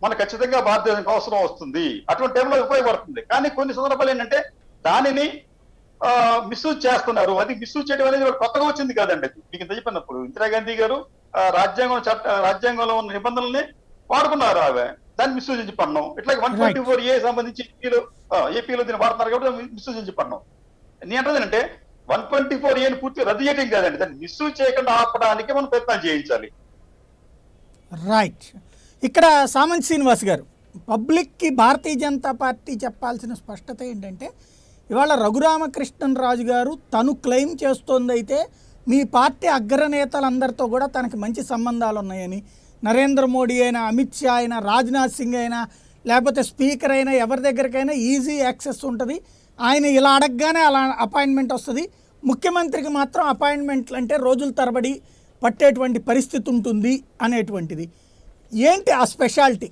మన ఖచ్చితంగా భారతదేశానికి అవసరం వస్తుంది, అటువంటి టైంలో ఉపయోగపడుతుంది. కానీ కొన్ని సందర్భాలు ఏంటంటే దానిని మిస్యూజ్ చేస్తున్నారు. అది మిస్యూజ్ చేయడం అనేది కొత్తగా వచ్చింది కాదండి. అది మీకు ఇంత చెప్పినప్పుడు ఇందిరాగాంధీ గారు రాజ్యాంగంలో ఉన్న నిబంధనల్ని వాడుకున్నారు, ఆమె దాన్ని మిస్యూజ్ చేసి పన్నాం. ఇట్లా 124A సంబంధించి ఏపీలో దీన్ని వాడుతున్నారు కాబట్టి మిస్యూజ్ చేసి పన్నాం. నేను అంటే 124A పూర్తిగా రద్దు చేయడం కాదండి, దాన్ని మిస్యూజ్ చేయకుండా ఆపడానికి మనం ప్రయత్నం చేయించాలి. రైట్. ఇక్కడ సామంత్ శ్రీనివాస్ గారు, పబ్లిక్కి భారతీయ జనతా పార్టీ చెప్పాల్సిన స్పష్టత ఏంటంటే, ఇవాళ రఘురామకృష్ణరాజు గారు తను క్లెయిమ్ చేస్తోందైతే మీ పార్టీ అగ్రనేతలందరితో కూడా తనకి మంచి సంబంధాలు ఉన్నాయని, నరేంద్ర మోడీ అయినా, అమిత్ షా అయినా, రాజ్నాథ్ సింగ్ అయినా, లేకపోతే స్పీకర్ అయినా, ఎవరి దగ్గరికైనా ఈజీ యాక్సెస్ ఉంటుంది, ఆయన ఇలా అడగగానే అలా అపాయింట్మెంట్ వస్తుంది, ముఖ్యమంత్రికి మాత్రం అపాయింట్మెంట్లు అంటే రోజుల తరబడి పట్టేటువంటి పరిస్థితి ఉంటుంది అనేటువంటిది. ఏంటి ఆ స్పెషాలిటీ?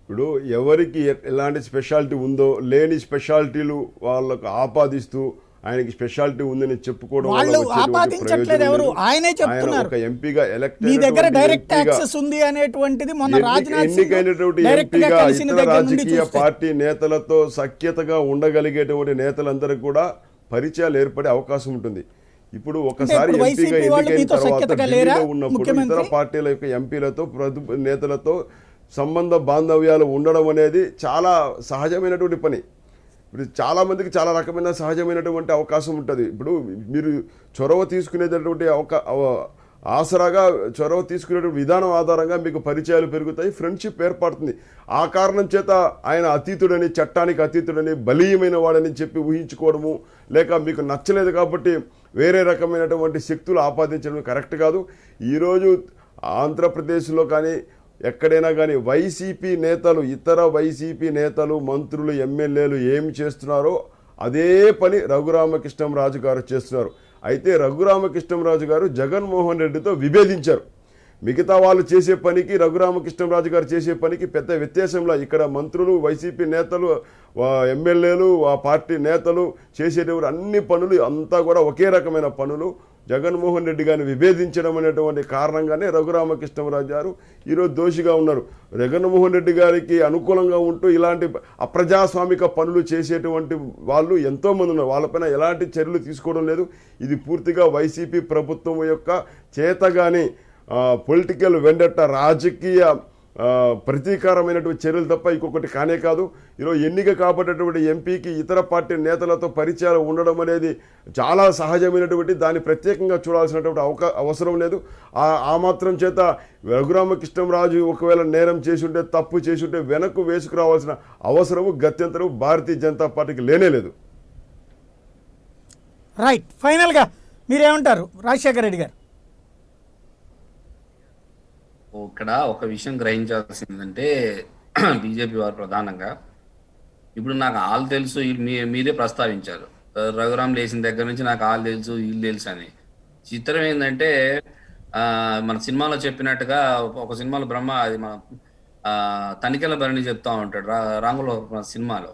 ఇప్పుడు ఎవరికి ఎలాంటి స్పెషాలిటీ ఉందో లేని స్పెషాలిటీలు వాళ్ళకు ఆపాదిస్తూ ఆయనకి స్పెషాలిటీ ఉందని చెప్పుకోవడం వాళ్ళు ఆపాదించట్లేదు, ఎవరు ఆయనే చెప్తున్నారు. ఎంపీగా ఎలక్ట్ మీ దగ్గర డైరెక్ట్ యాక్సెస్ ఉంది అనేటువంటిది మొన్న రాజ్నాథ్ సింగ్ ఎంపీగా ఇతర రాజకీయ పార్టీ నేతలతో సఖ్యతగా ఉండగలిగేటువంటి నేతలందరికీ కూడా పరిచయాలు ఏర్పడే అవకాశం ఉంటుంది. ఇప్పుడు ఒకసారి ఎంపీగా ఎన్నికైన తర్వాత ఢిల్లీలో ఉన్నప్పుడు ఇతర పార్టీల యొక్క ఎంపీలతో నేతలతో సంబంధ బాంధవ్యాలు ఉండడం అనేది చాలా సహజమైనటువంటి పని. ఇప్పుడు చాలామందికి చాలా రకమైన సహజమైనటువంటి అవకాశం ఉంటుంది. ఇప్పుడు మీరు చొరవ తీసుకునేటటువంటి ఆసరాగా చొరవ తీసుకునేటువంటి విధానం ఆధారంగా మీకు పరిచయాలు పెరుగుతాయి, ఫ్రెండ్షిప్ ఏర్పడుతుంది. ఆ కారణం చేత ఆయన అతీతుడని, చట్టానికి అతీతుడని, బలీయమైన వాడని చెప్పి ఊహించుకోవడము, లేక మీకు నచ్చలేదు కాబట్టి వేరే రకమైనటువంటి శక్తులు ఆపాదించడం కరెక్ట్ కాదు. ఈరోజు ఆంధ్రప్రదేశ్లో కానీ ఎక్కడైనా కానీ వైసీపీ నేతలు, ఇతర వైసీపీ నేతలు, మంత్రులు, ఎమ్మెల్యేలు ఏమి చేస్తున్నారో అదే పని రఘురామకృష్ణంరాజు గారు చేస్తున్నారు. అయితే రఘురామకృష్ణంరాజు గారు జగన్మోహన్ రెడ్డితో విభేదించారు. మిగతా వాళ్ళు చేసే పనికి రఘురామకృష్ణంరాజు గారు చేసే పనికి పెద్ద వ్యత్యాసంలో ఇక్కడ మంత్రులు, వైసీపీ నేతలు, ఎమ్మెల్యేలు, ఆ పార్టీ నేతలు చేసేటువంటి అన్ని పనులు అంతా కూడా ఒకే రకమైన పనులు. జగన్మోహన్ రెడ్డి గారిని విభేదించడం అనేటువంటి కారణంగానే రఘురామకృష్ణంరాజు గారు ఈరోజు దోషిగా ఉన్నారు. జగన్మోహన్ రెడ్డి గారికి అనుకూలంగా ఉంటూ ఇలాంటి అప్రజాస్వామిక పనులు చేసేటువంటి వాళ్ళు ఎంతోమంది ఉన్నారు. వాళ్ళపైన ఎలాంటి చర్యలు తీసుకోవడం లేదు. ఇది పూర్తిగా వైసీపీ ప్రభుత్వం యొక్క చేతగాని పొలిటికల్ వెండట, రాజకీయ ప్రతీకారమైనటువంటి చర్యలు తప్ప ఇంకొకటి కానే కాదు. ఈరోజు ఎన్నిక కాబట్టేటువంటి ఎంపీకి ఇతర పార్టీ నేతలతో పరిచయాలు ఉండడం అనేది చాలా సహజమైనటువంటి, దాన్ని ప్రత్యేకంగా చూడాల్సినటువంటి అవసరం లేదు. ఆ మాత్రం చేత రఘురామకృష్ణంరాజు ఒకవేళ నేరం చేసి ఉంటే, తప్పు చేసి ఉంటే వెనక్కు వేసుకురావాల్సిన అవసరము, గత్యంతరం భారతీయ జనతా పార్టీకి లేనేలేదు. రైట్. ఫైనల్గా మీరేమంటారు రాజశేఖర రెడ్డి గారు? ఇక్కడ ఒక విషయం గ్రహించాల్సిందంటే బీజేపీ వారు ప్రధానంగా ఇప్పుడు నాకు ఆల్ తెలుసు, మీరే ప్రస్తావించారు, రఘురామ్ లేచిన దగ్గర నుంచి నాకు ఆల్ తెలుసు, వీళ్ళు తెలుసు అని. చిత్రం ఏంటంటే మన సినిమాలో చెప్పినట్టుగా ఒక సినిమాలో బ్రహ్మ, అది మన తనికెల భరణి చెప్తా ఉంటాడు రాంగులో సినిమాలో,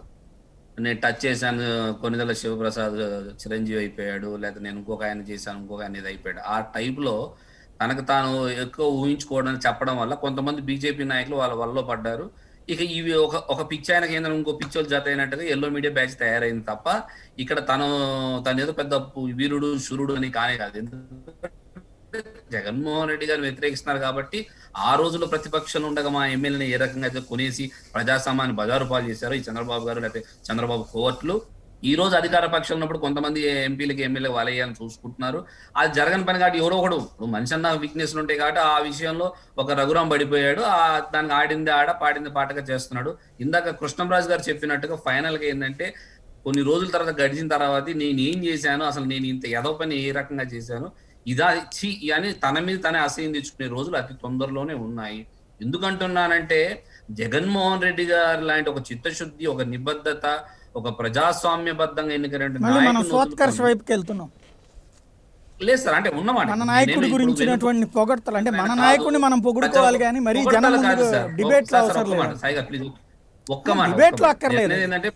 నేను టచ్ చేశాను, కొన్నిదల శివప్రసాద్ చిరంజీవి అయిపోయాడు, లేకపోతే నేను ఇంకొక ఆయన చేశాను, ఇంకొక ఆయన ఇది అయిపోయాడు. ఆ టైప్లో తనకు తాను ఎక్కువ ఊహించుకోవడానికి చెప్పడం వల్ల కొంతమంది బీజేపీ నాయకులు వాళ్ళ వల్ల పడ్డారు. ఇక ఇవి ఒక పిచ్చి ఆయన కేంద్రం ఇంకో పిచ్చోళ్ళు జత అయినట్టుగా ఎల్లో మీడియా బ్యాచ్ తయారైంది తప్ప ఇక్కడ తను ఏదో పెద్ద వీరుడు శూరుడు అని కానే కాదు. జగన్మోహన్ రెడ్డి గారిని వ్యతిరేకిస్తున్నారు కాబట్టి ఆ రోజుల్లో ప్రతిపక్షంలో ఉండగా మా ఎమ్మెల్యేని ఏ రకంగా అయితే కొనేసి ప్రజాస్వామ్యాన్ని బజారు పాలు చేశారో ఈ చంద్రబాబు గారు, లేకపోతే చంద్రబాబు కోవర్టులు, ఈ రోజు అధికార పక్షంలో ఉన్నప్పుడు కొంతమంది ఎంపీలకి ఎమ్మెల్యేకి వాళ్ళేయాలని చూసుకుంటున్నారు. అది జరగని పని కాబట్టి ఎవరో ఒకడు, మనిషి అన్న వీక్నెస్లు ఉంటాయి కాబట్టి ఆ విషయంలో ఒక రఘురాం పడిపోయాడు, దానికి ఆడింది ఆడ, పాడింది పాటగా చేస్తున్నాడు. ఇందాక కృష్ణంరాజు గారు చెప్పినట్టుగా ఫైనల్ గా ఏంటంటే కొన్ని రోజుల తర్వాత గడిచిన తర్వాత నేను ఏం చేశాను, అసలు నేను ఇంత ఎదో పని ఏ రకంగా చేశాను, ఇదా అని తన మీద తనే అసహ్యం తెచ్చుకునే రోజులు అతి తొందరలోనే ఉన్నాయి. ఎందుకంటున్నానంటే జగన్మోహన్ రెడ్డి గారు లాంటి ఒక చిత్తశుద్ధి, ఒక నిబద్ధత, ఒక ప్రజాస్వామ్యబద్ధంగా ఎన్నికైనటువంటి లేదు సార్. అంటే ఉన్నమాట మన నాయకుడి గురించినటువంటి పొగడ్తలు, అంటే మన నాయకుడిని మనం పొగుడుకోవాలి కానీ మరి జనం డిబేట్ లో అవసరం లేదు. సాయిగా ప్లీజ్ ఒక్క మాట, డిబేట్ లో అక్కర్లేదు, ఏంటంటే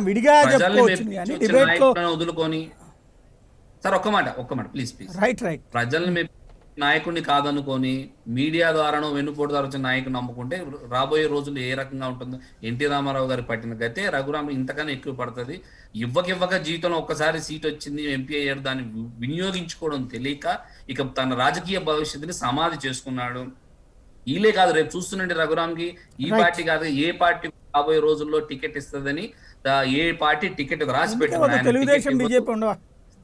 విడిగా చెప్పుకోవచ్చు కానీ డిబేట్ లో వదులుకొని సార్ ఒక్క మాట ప్లీజ్. రైట్. ప్రజల్ని మేము నాయకుడిని కాదనుకొని మీడియా ద్వారానో వెన్నుపోటు ద్వారా వచ్చిన నాయకుని నమ్ముకుంటే రాబోయే రోజుల్లో ఏ రకంగా ఉంటుందో, ఎన్టీ రామారావు గారి పట్టిన గతే రఘురామ్ ఇంతకన్నా ఎక్కువ పడుతుంది. ఇవ్వక జీవితంలో ఒక్కసారి సీట్ వచ్చింది, ఎంపీ అయ్యారు, దాన్ని వినియోగించుకోవడం తెలియక ఇక తన రాజకీయ భవిష్యత్తుని సమాధి చేసుకున్నాడు. వీలే కాదు, రేపు చూస్తుండే రఘురామ్కి ఈ పార్టీ కాదు ఏ పార్టీ రాబోయే రోజుల్లో టికెట్ ఇస్తుందని ఏ పార్టీ టికెట్ రాసి తెలుగుదేశం బీజేపీ ఉండవా,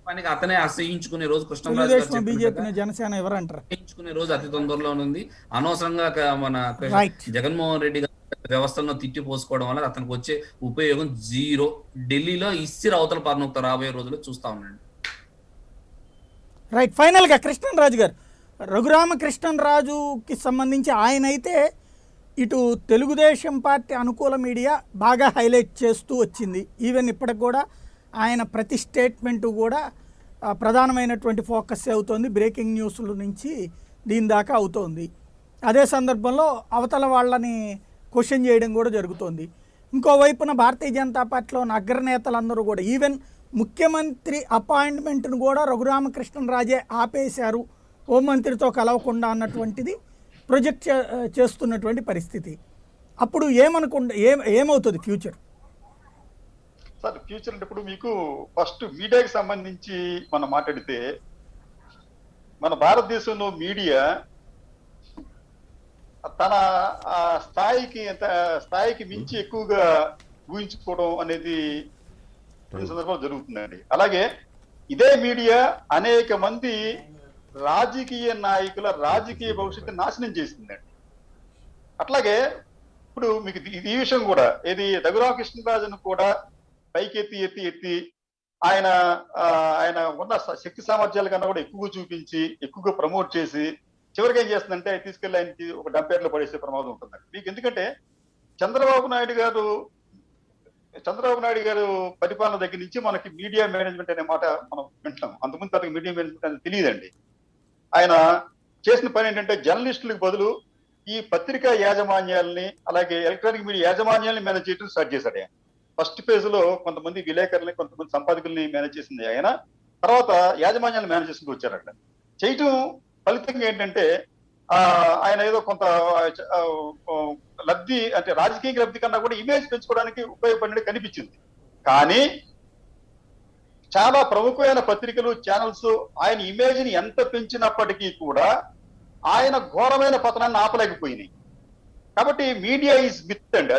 పనికి అతనే అసహించుకునే రోజు తెలుగుదేశం బీజేపీ జనసేన ఎవరంటారు అసహించుకునే రోజు అతి తొందరలో ఉంది. అనవసరంగా మన జగన్మోహన్ రెడ్డి గారి వ్యవస్థలను తిట్టిపోసుకోవడం వల్ల అతనికి వచ్చే ఉపయోగం జీరో. ఢిల్లీలో ఇస్సిర అవతల పాలనొక్త రాబోయే రోజుల్లో చూస్తా ఉండండి. రైట్. ఫైనల్గా కృష్ణరాజు గారు, రఘురామకృష్ణరాజుకి సంబంధించి ఆయన అయితే ఇటు తెలుగుదేశం పార్టీ అనుకూల మీడియా బాగా హైలైట్ చేస్తూ వచ్చింది. ఈవెన్ ఇప్పటికి కూడా ఆయన ప్రతి స్టేట్మెంటు కూడా ప్రధానమైనటువంటి ఫోకస్ అవుతోంది. బ్రేకింగ్ న్యూస్ల నుంచి దీని దాకా అవుతోంది. అదే సందర్భంలో అవతల వాళ్ళని క్వశ్చన్ చేయడం కూడా జరుగుతోంది. ఇంకోవైపున భారతీయ జనతా పార్టీలో ఉన్న అగ్రనేతలందరూ కూడా ఈవెన్ ముఖ్యమంత్రి అపాయింట్మెంట్ను కూడా రఘురామకృష్ణరాజే ఆపేశారు హోంమంత్రితో కలవకుండా అన్నటువంటిది ప్రొజెక్ట్ చేస్తున్నటువంటి పరిస్థితి. అప్పుడు ఏమవుతుంది ఫ్యూచర్? సార్ ఫ్యూచర్ అంటే ఇప్పుడు మీకు ఫస్ట్ మీడియాకి సంబంధించి మనం మాట్లాడితే మన భారతదేశంలో మీడియా తన స్థాయికి మించి ఎక్కువగా ఊహించుకోవడం అనేది కొన్ని సందర్భాలు జరుగుతుందండి. అలాగే ఇదే మీడియా అనేక మంది రాజకీయ నాయకుల రాజకీయ భవిష్యత్తు నాశనం చేసిందండి. అట్లాగే ఇప్పుడు మీకు ఈ విషయం కూడా ఏది రఘురామకృష్ణరాజును కూడా పైకి ఎత్తి ఆయన ఉన్న శక్తి సామర్థ్యాల కన్నా కూడా ఎక్కువగా చూపించి ఎక్కువగా ప్రమోట్ చేసి చివరికి ఏం చేస్తుందంటే తీసుకెళ్లి ఆయనకి ఒక డంపేర్లో పడేసే ప్రమాదం ఉంటుందండి మీకు. ఎందుకంటే చంద్రబాబు నాయుడు గారు పరిపాలన దగ్గర నుంచి మనకి మీడియా మేనేజ్మెంట్ అనే మాట మనం వింటాం. అంతకుముందు తనకి మీడియా మేనేజ్మెంట్ అనేది తెలియదండి. ఆయన చేసిన పని ఏంటంటే జర్నలిస్టులకు బదులు ఈ పత్రికా యాజమాన్యాలని అలాగే ఎలక్ట్రానిక్ మీడియా యాజమాన్యాలని మేనేజ్ చేయడం స్టార్ట్ చేశాడు ఆయన. ఫస్ట్ ఫేజ్ లో కొంతమంది విలేకరుల్ని కొంతమంది సంపాదకుల్ని మేనేజ్ చేసింది ఆయన. తర్వాత యాజమాన్యాలను మేనేజ్ చేసుకుంటూ వచ్చారు. అక్కడ చేయటం ఫలితంగా ఏంటంటే ఆయన ఏదో కొంత లబ్ధి అంటే రాజకీయ లబ్ధి కన్నా కూడా ఇమేజ్ పెంచుకోవడానికి ఉపయోగపడినట్టు కనిపించింది. కానీ చాలా ప్రముఖమైన పత్రికలు ఛానల్స్ ఆయన ఇమేజ్ ని ఎంత పెంచినప్పటికీ కూడా ఆయన ఘోరమైన పతనాన్ని ఆపలేకపోయినాయి. కాబట్టి మీడియా ఈజ్ మిత్ అండి.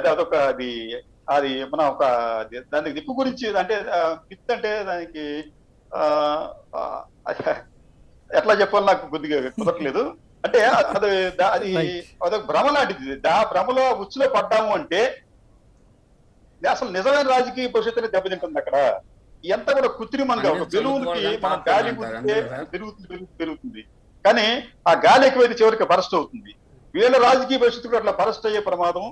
అది మన ఒక దానికి దిక్కు గురించి అంటే మిత్ అంటే దానికి ఎట్లా చెప్పాలి నాకు కొద్దిగా కుదరట్లేదు. అంటే అదొక భ్రమ లాంటిది. ఆ భ్రమలో ఉచ్చులో పడ్డాము అంటే అసలు నిజమైన రాజకీయ భవిష్యత్తుని దెబ్బతింటుంది. అక్కడ ఎంత కూడా కృత్రిమంగా ఒక బెలూన్కి మనం గాలి కుదితే పెరుగుతుంది కానీ ఆ గాలి ఎక్కువైతే చివరికి బరస్ట్ అవుతుంది. వీళ్ళ రాజకీయ భవిష్యత్తు కూడా అట్లా బరస్ట్ అయ్యే ప్రమాదం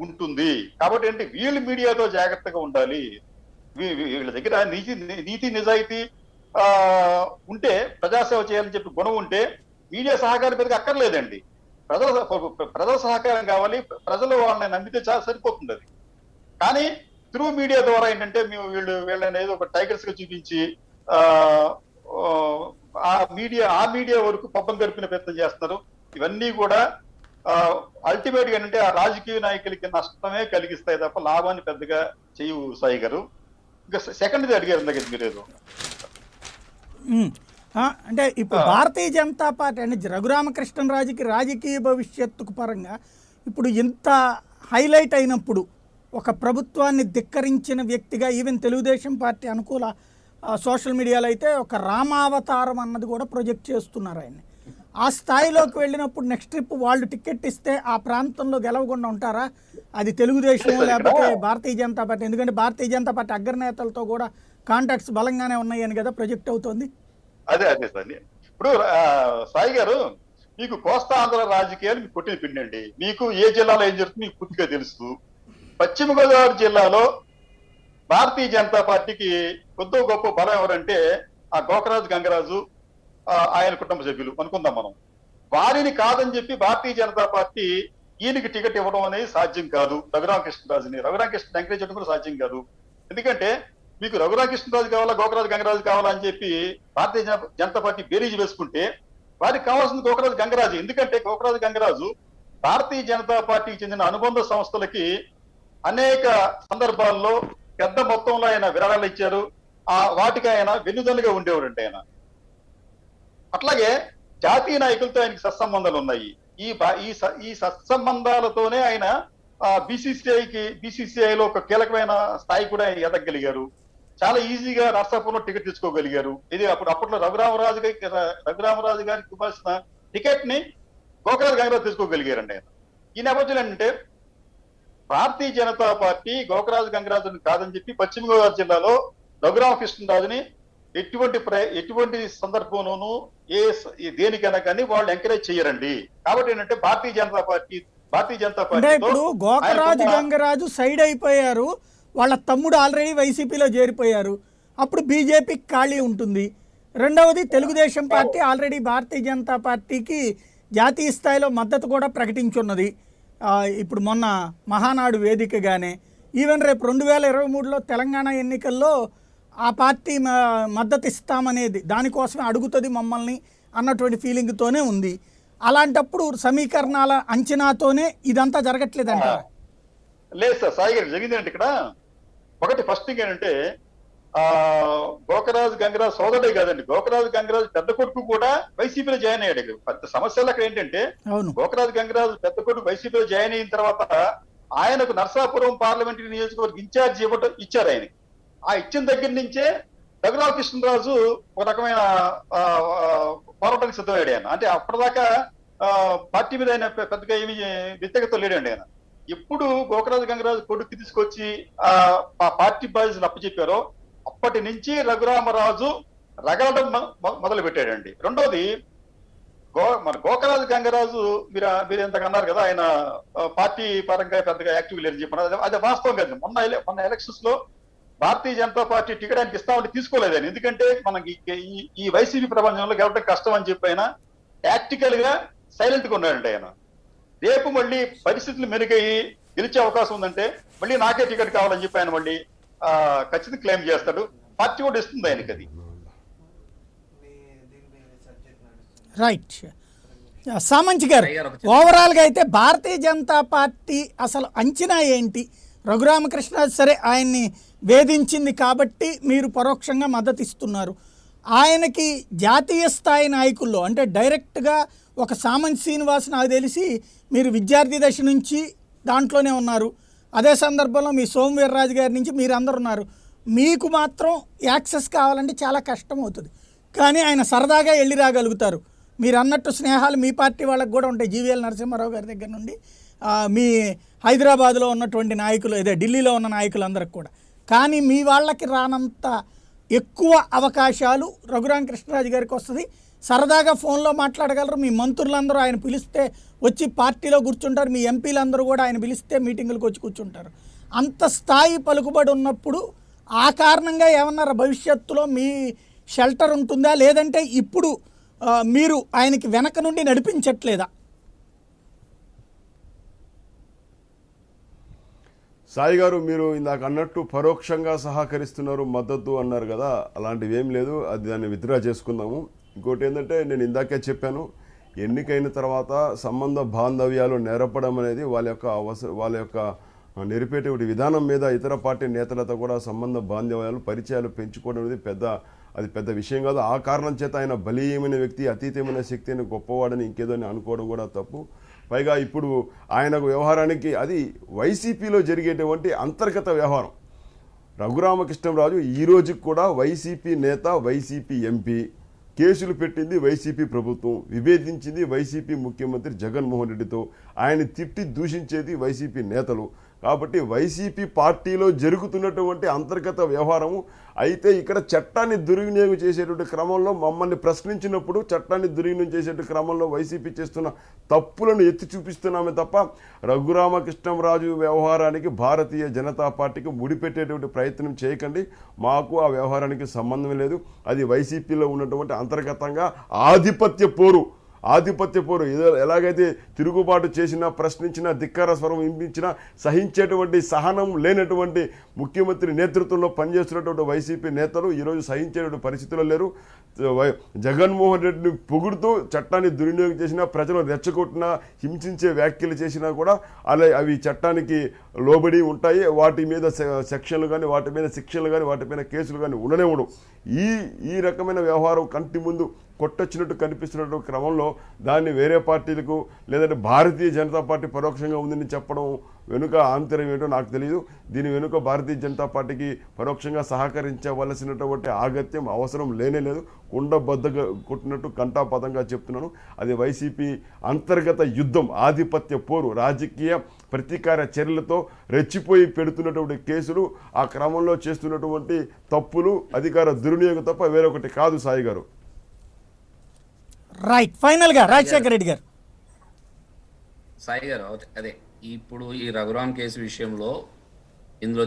ఉంటుంది. కాబట్టి అంటే వీళ్ళు మీడియాతో జాగ్రత్తగా ఉండాలి. వీళ్ళ దగ్గర నీతి నిజాయితీ ఉంటే ప్రజాసేవ చేయాలని చెప్పి గుణం ఉంటే మీడియా సహకారం పెద్దగా అక్కర్లేదండి. ప్రజల సహకారం కావాలి. ప్రజలు వాళ్ళని నమ్మితే చాలా సరిపోతుంది అది. కానీ త్రూ మీడియా ద్వారా ఏంటంటే వీళ్ళని ఏదో ఒక టైగర్స్ గా చూపించి ఆ మీడియా వరకు పబ్బం గడిపిన ప్రయత్నం చేస్తున్నారు. ఇవన్నీ కూడా అల్టిమేట్ గా ఏంటంటే ఆ రాజకీయ నాయకులకి నష్టమే కలిగిస్తాయి తప్ప లాభాన్ని పెద్దగా చేయు సాయి గారు. ఇంకా సెకండ్ది అడిగారు దగ్గర మీరేదో అంటే ఇప్పుడు భారతీయ జనతా పార్టీ అంటే రఘురామకృష్ణరాజుకి రాజకీయ భవిష్యత్తుకు పరంగా ఇప్పుడు ఇంత హైలైట్ అయినప్పుడు ఒక ప్రభుత్వాన్ని ధిక్కరించిన వ్యక్తిగా ఈవెన్ తెలుగుదేశం పార్టీ అనుకూల సోషల్ మీడియాలో అయితే ఒక రామావతారం అన్నది కూడా ప్రొజెక్ట్ చేస్తున్నారు ఆయన్ని. ఆ స్థాయిలోకి వెళ్ళినప్పుడు నెక్స్ట్ ట్రిప్ వాళ్ళు టికెట్ ఇస్తే ఆ ప్రాంతంలో గెలవకుండా ఉంటారా? అది తెలుగుదేశం లేకపోతే భారతీయ జనతా పార్టీ? ఎందుకంటే భారతీయ జనతా పార్టీ అగ్రనేతలతో కూడా కాంటాక్ట్స్ బలంగానే ఉన్నాయని కదా ప్రొజెక్ట్ అవుతోంది. అదే సార్. ఇప్పుడు సాయి గారు మీకు కోస్తా ఆంధ్ర రాజకీయాలు మీకు కొట్టిన పిండండి. మీకు ఏ జిల్లాలో ఏం జరుగుతుంది మీకు పూర్తిగా తెలుసు. పశ్చిమ గోదావరి జిల్లాలో భారతీయ జనతా పార్టీకి కొద్దో గొప్ప బలం ఎవరంటే ఆ గోకరాజు గంగరాజు ఆయన కుటుంబ సభ్యులు అనుకుందాం మనం. వారిని కాదని చెప్పి భారతీయ జనతా పార్టీ ఈయనకి టికెట్ ఇవ్వడం అనేది సాధ్యం కాదు. రఘురామకృష్ణరాజుని ఎంకరేజ్ చేయడం కూడా సాధ్యం కాదు. ఎందుకంటే మీకు రఘురామకృష్ణరాజు కావాలా, గోకరాజు గంగరాజు కావాలా అని చెప్పి భారతీయ జనతా పార్టీ బేరీజు వేసుకుంటే వారికి కావాల్సింది గోకరాజు గంగరాజు. ఎందుకంటే గోకరాజు గంగరాజు భారతీయ జనతా పార్టీకి చెందిన అనుబంధ సంస్థలకి అనేక సందర్భాల్లో పెద్ద మొత్తంలో ఆయన విరాళాలు ఇచ్చారు. వాటికి ఆయన వెన్నుదన్నుగా ఉండేవాడండి ఆయన. అట్లాగే జాతీయ నాయకులతో ఆయనకి సత్సంబంధాలు ఉన్నాయి. ఈ సత్సంబంధాలతోనే ఆయన బీసీసీఐలో ఒక కీలకమైన స్థాయి కూడా ఆయన ఎదగలిగారు. చాలా ఈజీగా నర్సాపురంలో టికెట్ తెచ్చుకోగలిగారు. ఇది అప్పట్లో రఘురామరాజు గారికి ఇవ్వాల్సిన టికెట్ ని గోకరాజు గంగరాజు తెచ్చుకోగలిగారండి ఆయన. ఈ నేపథ్యంలో ఏంటంటే భారతీయ జనతా పార్టీ గోకరాజు గంగరాజుని కాదని చెప్పి పశ్చిమ గోదావరి జిల్లాలో రఘురామకృష్ణరాజుని ఎటువంటి సందర్భంలోనూ దేనికైనా కానీ వాళ్ళు ఎంకరేజ్ చేయరండి. కాబట్టి ఏంటంటే భారతీయ జనతా పార్టీ అంటే ఇప్పుడు గోకరాజు గంగరాజు సైడ్ అయిపోయారు, వాళ్ళ తమ్ముడు ఆల్రెడీ వైసీపీలో చేరిపోయారు, అప్పుడు బీజేపీకి ఖాళీ ఉంటుంది. రెండవది తెలుగుదేశం పార్టీ ఆల్రెడీ భారతీయ జనతా పార్టీకి జాతీయ స్థాయిలో మద్దతు కూడా ప్రకటించున్నది. ఇప్పుడు మొన్న మహానాడు వేదికగానే ఈవెన్ రేపు 2023లో తెలంగాణ ఎన్నికల్లో ఆ పార్టీ మద్దతు ఇస్తామనేది దానికోసమే అడుగుతుంది మమ్మల్ని అన్నటువంటి ఫీలింగ్తోనే ఉంది. అలాంటప్పుడు సమీకరణాల అంచనాతోనే ఇదంతా జరగట్లేదంట. లేదు సార్, సాయి గారు జరిగిందంటే ఇక్కడ ఒకటి ఫస్ట్ థింగ్ ఏంటంటే గోకరాజు గంగరాజు సోదరుడే కాదండి, గోకరాజు గంగరాజు పెద్ద కొడుకు కూడా వైసీపీలో జాయిన్ అయ్యాడు. పెద్ద సమస్యలు అక్కడ ఏంటంటే గోకరాజు గంగరాజు పెద్ద కొడుకు వైసీపీలో జాయిన్ అయిన తర్వాత ఆయనకు నర్సాపురం పార్లమెంటరీ నియోజకవర్గ ఇన్ఛార్జ్ ఇచ్చారు ఆయన. ఆ ఇచ్చిన దగ్గర నుంచే రఘురామకృష్ణరాజు ఒక రకమైన పోరాటానికి సిద్ధమయ్యాడు ఆయన. అంటే అప్పటిదాకా పార్టీ మీద ఆయన పెద్దగా ఏమి వ్యతిరేకత లేడండి ఆయన. ఎప్పుడు గోకరాజు గంగరాజు కొడుకు తీసుకొచ్చి ఆ పార్టీ బాధ్యతలు అప్పచెప్పారో అప్పటి నుంచి రఘురామరాజు రగలడం మొదలు పెట్టాడండి. రెండోది మన గోకరాజు గంగరాజు మీరు ఎంతగా అన్నారు కదా, ఆయన పార్టీ పరంగా పెద్దగా యాక్టివ్ లేదని చెప్పారు. అది వాస్తవం కాదు. మొన్న ఎలక్షన్స్ లో భారతీయ జనతా పార్టీ టికెట్ ఆయనకి ఇస్తామని తీసుకోలేదు ఆయన. ఎందుకంటే మనకి ఈ వైసీపీ ప్రపంచంలో గెలవడం కష్టం అని చెప్పి ఆయన టాక్టికల్ గా సైలెంట్ గా ఉన్నాడండి ఆయన. రేపు మళ్ళీ పరిస్థితులు మెరుగయ్యి గెలిచే అవకాశం ఉందంటే మళ్ళీ నాకే టికెట్ కావాలని చెప్పి ఆయన మళ్ళీ ఖచ్చితంగా క్లెయిమ్ చేస్తాడు. పార్టీ కూడా ఇస్తుంది ఆయనకి అది. రైట్. సామంచి గారు, ఓవరాల్గా అయితే భారతీయ జనతా పార్టీ అసలు అంచనా ఏంటి? రఘురామకృష్ణరాజు సరే ఆయన్ని వేధించింది కాబట్టి మీరు పరోక్షంగా మద్దతు ఇస్తున్నారు. ఆయనకి జాతీయ స్థాయి నాయకుల్లో అంటే డైరెక్ట్గా ఒక సామంచి శ్రీనివాస్ నాకు తెలిసి మీరు విద్యార్థి దశ నుంచి దాంట్లోనే ఉన్నారు. అదే సందర్భంలో మీ సోమవీర్రాజు గారి నుంచి మీరు అందరు ఉన్నారు. మీకు మాత్రం యాక్సెస్ కావాలంటే చాలా కష్టం అవుతుంది, కానీ ఆయన సరదాగా వెళ్ళి రాగలుగుతారు. మీరు అన్నట్టు స్నేహాలు మీ పార్టీ వాళ్ళకి కూడా ఉంటాయి. జీవీఎల్ నరసింహారావు గారి దగ్గర నుండి మీ హైదరాబాద్లో ఉన్నటువంటి నాయకులు, అదే ఢిల్లీలో ఉన్న నాయకులందరికి కూడా. కానీ మీ వాళ్ళకి రానంత ఎక్కువ అవకాశాలు రఘురామకృష్ణరాజు గారికి వస్తుంది. సరదాగా ఫోన్లో మాట్లాడగలరు. మీ మంత్రులందరూ ఆయన పిలిస్తే వచ్చి పార్టీలో కూర్చుంటారు. మీ ఎంపీలందరూ కూడా ఆయన పిలిస్తే మీటింగులకు వచ్చి కూర్చుంటారు. అంత స్థాయి పలుకుబడి ఉన్నప్పుడు ఆ కారణంగా ఏమన్నారా భవిష్యత్తులో మీ షెల్టర్ ఉంటుందా, లేదంటే ఇప్పుడు మీరు ఆయనకి వెనక నుండి నడిపించట్లేదా? సాయి గారు, మీరు ఇందాక అన్నట్టు పరోక్షంగా సహకరిస్తున్నారు, మద్దతు అన్నారు కదా, అలాంటివి ఏం లేదు. అది దాన్ని విత్డ్రా చేసుకుందాము. ఇంకోటి ఏంటంటే నేను ఇందాకే చెప్పాను, ఎన్నికైన తర్వాత సంబంధ బాంధవ్యాలు నెరపడం అనేది వాళ్ళ యొక్క నెరిపేటువంటి విధానం మీద ఇతర పార్టీ నేతలతో కూడా సంబంధ బాంధవ్యాలు పరిచయాలు పెంచుకోవడం అనేది అది పెద్ద విషయం కాదు. ఆ కారణం చేత ఆయన బలీయమైన వ్యక్తి, అతీతమైన శక్తి అని గొప్పవాడని ఇంకేదో అనుకోవడం కూడా తప్పు. పైగా ఇప్పుడు ఆయనకు వ్యవహారానికి అది వైసీపీలో జరిగేటువంటి అంతర్గత వ్యవహారం. రఘురామకృష్ణరాజు ఈ రోజుకి కూడా వైసీపీ నేత, వైసీపీ ఎంపీ, కేసులు పెట్టింది వైసీపీ ప్రభుత్వం, విభేదించింది వైసీపీ ముఖ్యమంత్రి జగన్మోహన్ రెడ్డితో, ఆయన తిట్టి దూషించేది వైసీపీ నేతలు. కాబట్టి వైసీపీ పార్టీలో జరుగుతున్నటువంటి అంతర్గత వ్యవహారము. అయితే ఇక్కడ చట్టాన్ని దుర్వినియోగం చేసేటువంటి క్రమంలో మమ్మల్ని ప్రశ్నించినప్పుడు చట్టాన్ని దుర్వినియోగం చేసేటువంటి క్రమంలో వైసీపీ చేస్తున్న తప్పులను ఎత్తి చూపిస్తున్నామే తప్ప రఘురామకృష్ణరాజు వ్యవహారానికి భారతీయ జనతా పార్టీకి ముడిపెట్టేటువంటి ప్రయత్నం చేయకండి. మాకు ఆ వ్యవహారానికి సంబంధం లేదు. అది వైసీపీలో ఉన్నటువంటి అంతర్గతంగా ఆధిపత్య పోరు, ఆధిపత్య పోరు ఎలాగైతే తిరుగుబాటు చేసినా, ప్రశ్నించినా, ధిక్కార స్వరం వినిపించినా సహించేటువంటి సహనం లేనటువంటి ముఖ్యమంత్రి నేతృత్వంలో పనిచేస్తున్నటువంటి వైసీపీ నేతలు ఈరోజు సహించేటువంటి పరిస్థితుల్లో లేరు. జగన్మోహన్ రెడ్డిని పొగుడుతూ చట్టాన్ని దుర్వినియోగం చేసినా, ప్రజలు రెచ్చగొట్టినా, హింసించే వ్యాఖ్యలు చేసినా కూడా అవి చట్టానికి లోబడి ఉంటాయి. వాటి మీద సెక్షన్లు కానీ, వాటి మీద శిక్షలు కానీ, వాటి మీద కేసులు కానీ ఉండనే ఉండవు. ఈ రకమైన వ్యవహారం కంటి ముందు కొట్టొచ్చినట్టు కనిపిస్తున్నటువంటి క్రమంలో దాన్ని వేరే పార్టీలకు లేదంటే భారతీయ జనతా పార్టీ పరోక్షంగా ఉందని చెప్పడం వెనుక ఆంతర్యం ఏంటో నాకు తెలియదు. దీని వెనుక భారతీయ జనతా పార్టీకి పరోక్షంగా సహకరించవలసినటువంటి ఆగత్యం అవసరం లేనే లేదు. కుండబద్దగా కొట్టినట్టు కంఠాపదంగా చెప్తున్నాను. అది వైసీపీ అంతర్గత యుద్ధం, ఆధిపత్య పోరు, రాజకీయ ప్రతీకార చర్యలతో రెచ్చిపోయి పెడుతున్నటువంటి కేసులు, ఆ క్రమంలో చేస్తున్నటువంటి తప్పులు, అధికార దుర్వినియోగం తప్ప వేరొకటి కాదు. సాయి గారు, రైట్. ఫైనల్గా రాజశేఖర రెడ్డి గారు. సాయి గారు అదే ఇప్పుడు ఈ రఘురామ్ కేసు విషయంలో ఇందులో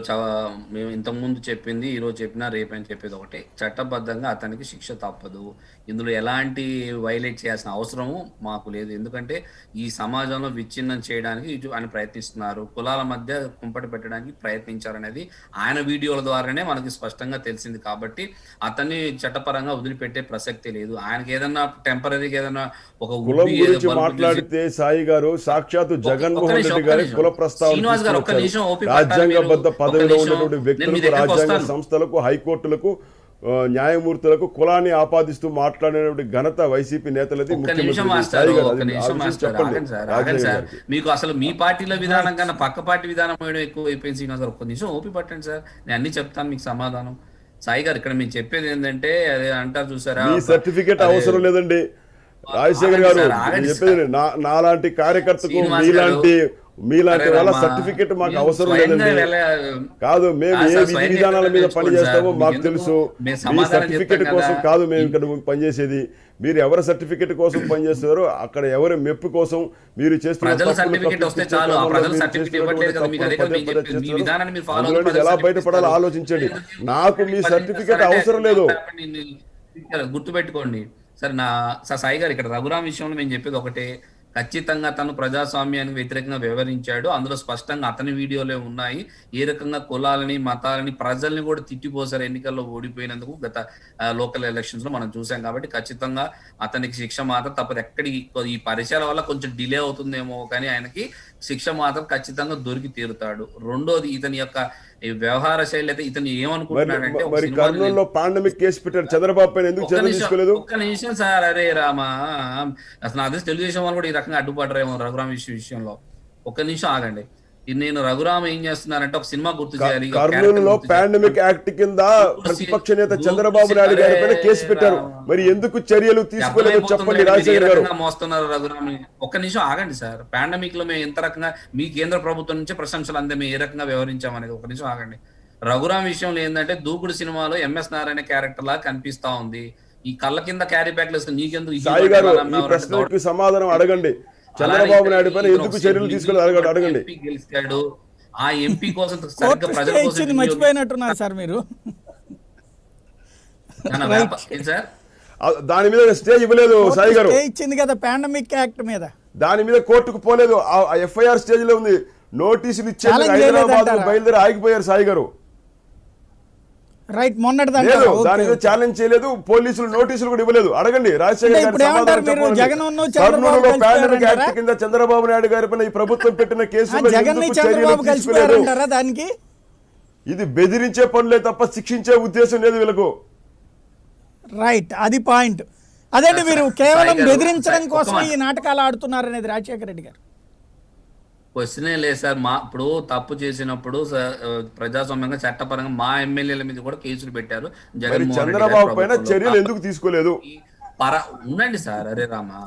మేము ఇంతకుముందు చెప్పింది, ఈరోజు చెప్పినా రేపని చెప్పేది ఒకటి, చట్టబద్ధంగా అతనికి శిక్ష తప్పదు. ఇందులో ఎలాంటి వైలేట్ చేయాల్సిన అవసరము మాకు లేదు. ఎందుకంటే ఈ సమాజంలో విచ్ఛిన్నం చేయడానికి ఆయన ప్రయత్నిస్తున్నారు, కులాల మధ్య కుంపటి పెట్టడానికి ప్రయత్నించారనేది ఆయన వీడియోల ద్వారానే మనకి స్పష్టంగా తెలిసింది. కాబట్టి అతన్ని చట్టపరంగా వదిలిపెట్టే ప్రసక్తి లేదు. ఆయనకి ఏదన్నా టెంపరీగా ఏదన్నా ఒక కులం గురించి మాట్లాడితే సాయి గారు సాక్షాత్తు జగన్మోహన్ రెడ్డి గారి కుల ప్రస్తావన రాజ్యాంగబద్ధ పదవిలో ఉన్నటువంటి వ్యక్తులకు, రాజ్యాంగ సంస్థలకు, హైకోర్టులకు, న్యాయమూర్తులకు కులాన్ని ఆపాదిస్తూ మాట్లాడినటువంటి ఘనత వైసీపీ నేతలది. మీకు అసలు మీ పార్టీల విధానం కన్నా పక్క పార్టీ విధానం ఎక్కువ అయిపోయింది. శ్రీనివాస్ గారు ఒక్క నిమిషం ఓపి పట్టండి సార్, నేను అన్ని చెప్తాను మీకు సమాధానం. సాయి గారు ఇక్కడ మేము చెప్పేది ఏంటంటే అదే అంటారు చూసారా, సర్టిఫికేట్ అవసరం లేదండి. రాజశేఖర్ గారు చెప్పేది నాలాంటి కార్యకర్తకు మీలాంటి వాళ్ళ సర్టిఫికేట్ మాకు అవసరం లేదండి. కాదు, మేము ఏ విధి విధానాల మీద పనిచేస్తామో మాకు తెలుసు. మీ సర్టిఫికేట్ కోసం కాదు మేము ఇక్కడ పనిచేసేది. మీరు ఎవరి సర్టిఫికేట్ కోసం పనిచేస్తారో అక్కడ ఎవరి మెప్పు కోసం మీరు చేస్తున్న ఎలా బయటపడాలో ఆలోచించండి. నాకు మీ సర్టిఫికేట్ అవసరం లేదు. గుర్తుపెట్టుకోండి సార్. సాయి గారు ఇక్కడ రఘురామ్ విషయంలో మేము చెప్పేది ఒకటే, ఖచ్చితంగా తను ప్రజాస్వామ్యానికి వ్యతిరేకంగా వ్యవహరించాడు. అందులో స్పష్టంగా అతని వీడియోలే ఉన్నాయి. ఏ రకంగా కులాలని, మతాలని, ప్రజల్ని కూడా తిట్టిపోసారు ఎన్నికల్లో ఓడిపోయినందుకు గత లోకల్ ఎలక్షన్స్ లో మనం చూసాం. కాబట్టి ఖచ్చితంగా అతనికి శిక్ష మాత్రం తప్పదు. ఈ పరిచయాల వల్ల కొంచెం డిలే అవుతుందేమో కానీ ఆయనకి శిక్ష మాత్రం ఖచ్చితంగా దొరికి తీరుతాడు. రెండోది, ఇతని యొక్క వ్యవహార శైలి అయితే ఇతను ఏమనుకుంటున్నాడంటే, ఒక్క నిమిషం సార్, అరే రామా, అసలు అదే తెలుగుదేశం వాళ్ళు కూడా ఈ రకంగా అడ్డుపడరేమో రఘురామ్ విషయంలో. ఒక్క నిమిషం ఆగండి. నేను రఘురామ్ ఏం చేస్తున్నారంటే ఒక సినిమా గుర్తు చేయాలి. కర్నూలులో పాండమిక్ యాక్ట్ కింద ప్రతిపక్ష నేత చంద్రబాబు నాయుడు గారి పైన కేసు పెట్టారు. మరి ఎందుకు చర్యలు తీసుకోలేదో చెప్పండి రాజశేఖర్ గారు. మోస్తున్నారు రఘురామ్. ఒక్క నిమిషం ఆగండి సార్. పాండమిక్ లో మేము ఎంత రకంగా మీ కేంద్ర ప్రభుత్వం నుంచి ప్రశంసలు అందే మేము ఏ రకంగా వ్యవహరించామనేది ఒక నిమిషం ఆగండి. రఘురామ్ విషయంలో ఏంటంటే దూకుడు సినిమాలో ఎంఎస్ నారాయణ క్యారెక్టర్ లాగా కనిపిస్తా ఉంది. ఈ కళ్ళ కింద క్యారీ బ్యాగ్ వేసుకుని నీకెందుకు సమాధానం అడగండి. చంద్రబాబు నాయుడు పైన ఎందుకు చర్యలు తీసుకోలేదు అడగండి. గెలిచాడు ఆ ఎంపీ కోసం మర్చిపోయినట్టున్నారు సార్ మీరు. దాని మీద స్టే ఇవ్వలేదు సాయి గారు. ఇచ్చింది కదా పాండమిక్ యాక్ట్ మీద, దాని మీద కోర్టుకు పోలేదు. ఎఫ్ఐఆర్ స్టేజ్ లో ఉంది. నోటీసులు ఇచ్చేది హైదరాబాద్ బయలుదేరి ఆగిపోయారు సాయి గారు. రైట్, మొన్నటి దాని మీద ఛాలెంజ్ చేయలేదు. పోలీసులు నోటీసులు కూడా ఇవ్వలేదు. అడగండి రాజశేఖర్ గారి కింద చంద్రబాబు నాయుడు గారి పైన ఈ ప్రభుత్వం పెట్టిన కేసులో దానికి ఇది బెదిరించే పనులే తప్ప శిక్షించే ఉద్దేశం లేదు వీళ్ళకు. రైట్, అది పాయింట్. అదేంటి మీరు కేవలం బెదిరించడం కోసం ఈ నాటకాలు ఆడుతున్నారు అనేది రాజశేఖర రెడ్డి గారు. క్వశ్చనే లేదు సార్. ఇప్పుడు తప్పు చేసినప్పుడు ప్రజాస్వామ్యంగా చట్టపరంగా మా ఎమ్మెల్యేల మీద కూడా కేసులు పెట్టారు. చంద్రబాబు పైన చర్యలు ఎందుకు తీసుకోలేదు? ఉండండి సార్. అరే రామా,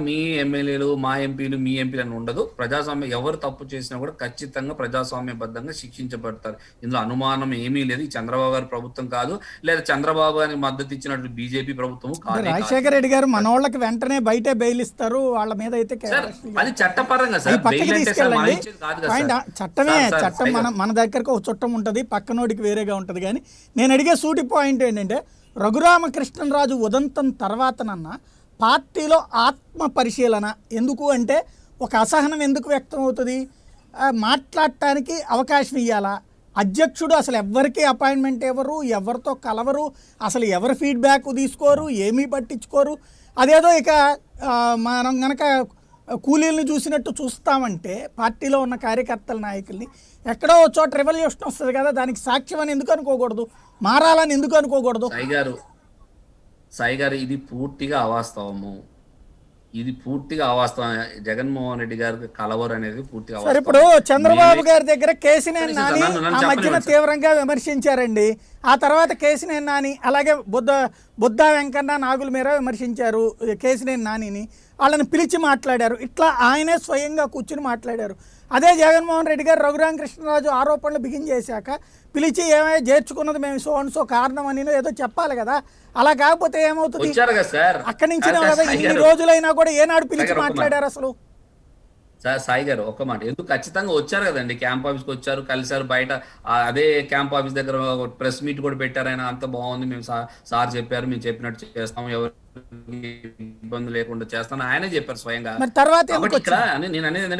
మీ ఎమ్మెల్యేలు, మా ఎంపీలు, మీ ఎంపీలు అని ఉండదు. ప్రజాస్వామ్యం ఎవరు తప్పు చేసినా కూడా ఖచ్చితంగా ప్రజాస్వామ్యబద్ధంగా శిక్షించబడతారు. ఇందులో అనుమానం ఏమీ లేదు. చంద్రబాబు గారి ప్రభుత్వం కాదు, లేదా చంద్రబాబు గారికి మద్దతు ఇచ్చినట్టు బీజేపీ ప్రభుత్వం కాదు. రాజశేఖర రెడ్డి గారు మన వాళ్ళకి వెంటనే బయటే బెయిల్ ఇస్తారు. వాళ్ళ మీద అయితే అది చట్టపరంగా సార్. చట్టమే చట్టం. మన దగ్గరకు ఒక చట్టం ఉంటది, పక్కనోడికి వేరేగా ఉంటది. కానీ నేను అడిగే సూటి పాయింట్ ఏంటంటే, రఘురామకృష్ణరాజు ఉదంతం తర్వాతనన్నా పార్టీలో ఆత్మ పరిశీలన ఎందుకు అంటే ఒక అసహనం ఎందుకు వ్యక్తం అవుతుంది, మాట్లాడటానికి అవకాశం ఇవ్వాలా, అధ్యక్షుడు అసలు ఎవరికి అపాయింట్మెంట్ ఇవ్వరు, ఎవరితో కలవరు, అసలు ఎవరి ఫీడ్బ్యాక్ తీసుకోరు, ఏమీ పట్టించుకోరు. అదేదో ఇక మనం కనుక కూలీలను చూసినట్టు చూస్తామంటే పార్టీలో ఉన్న కార్యకర్తల నాయకుల్ని ఎక్కడో చోట రెవల్యూషన్ వస్తుంది కదా, దానికి సాక్ష్యం అని ఎందుకు అనుకోకూడదు, మారాలని ఎందుకు అనుకోకూడదు? సాయి గారు ఇది పూర్తిగా అవాస్తవము, ఇది పూర్తిగా అవాస్తవం. జగన్మోహన్ రెడ్డి గారికి కలవరు అనేది పూర్తిగా సరే, ఇప్పుడు చంద్రబాబు గారి దగ్గర కేసినేని నాని ఆ మధ్యన తీవ్రంగా విమర్శించారండి. ఆ తర్వాత కేసినేని నాని అలాగే బుద్ధా వెంకన్న నాగుల మీద విమర్శించారు కేసినేని నానిని, వాళ్ళని పిలిచి మాట్లాడారు. ఇట్లా ఆయనే స్వయంగా కూర్చుని మాట్లాడారు. అదే జగన్మోహన్ రెడ్డి గారు రఘురామకృష్ణరాజు ఆరోపణలు బిగిన్ చేశాక పిలిచి ఏమైనా చేర్చుకున్నది మేము సో కారణం అని ఏదో చెప్పాలి కదా. అలా కాకపోతే ఏమవుతుంది, అక్కడి నుంచి కదా ఇన్ని రోజులైనా కూడా ఏనాడు పిలిచి మాట్లాడారు అసలు? సాయి గారు ఒక్క మాట, ఎందుకు ఖచ్చితంగా వచ్చారు కదండి, క్యాంప్ ఆఫీస్కి వచ్చారు, కలిసారు, బయట అదే క్యాంప్ ఆఫీస్ దగ్గర ప్రెస్ మీట్ కూడా పెట్టారు. ఆయన అంత బాగుంది, మేము సార్ చెప్పారు, మేము చెప్పినట్టు చేస్తాం, ఎవరు ఇబ్బంది లేకుండా చేస్తాను ఆయనే చెప్పారు స్వయంగా. ఇక్కడ నేను అనేది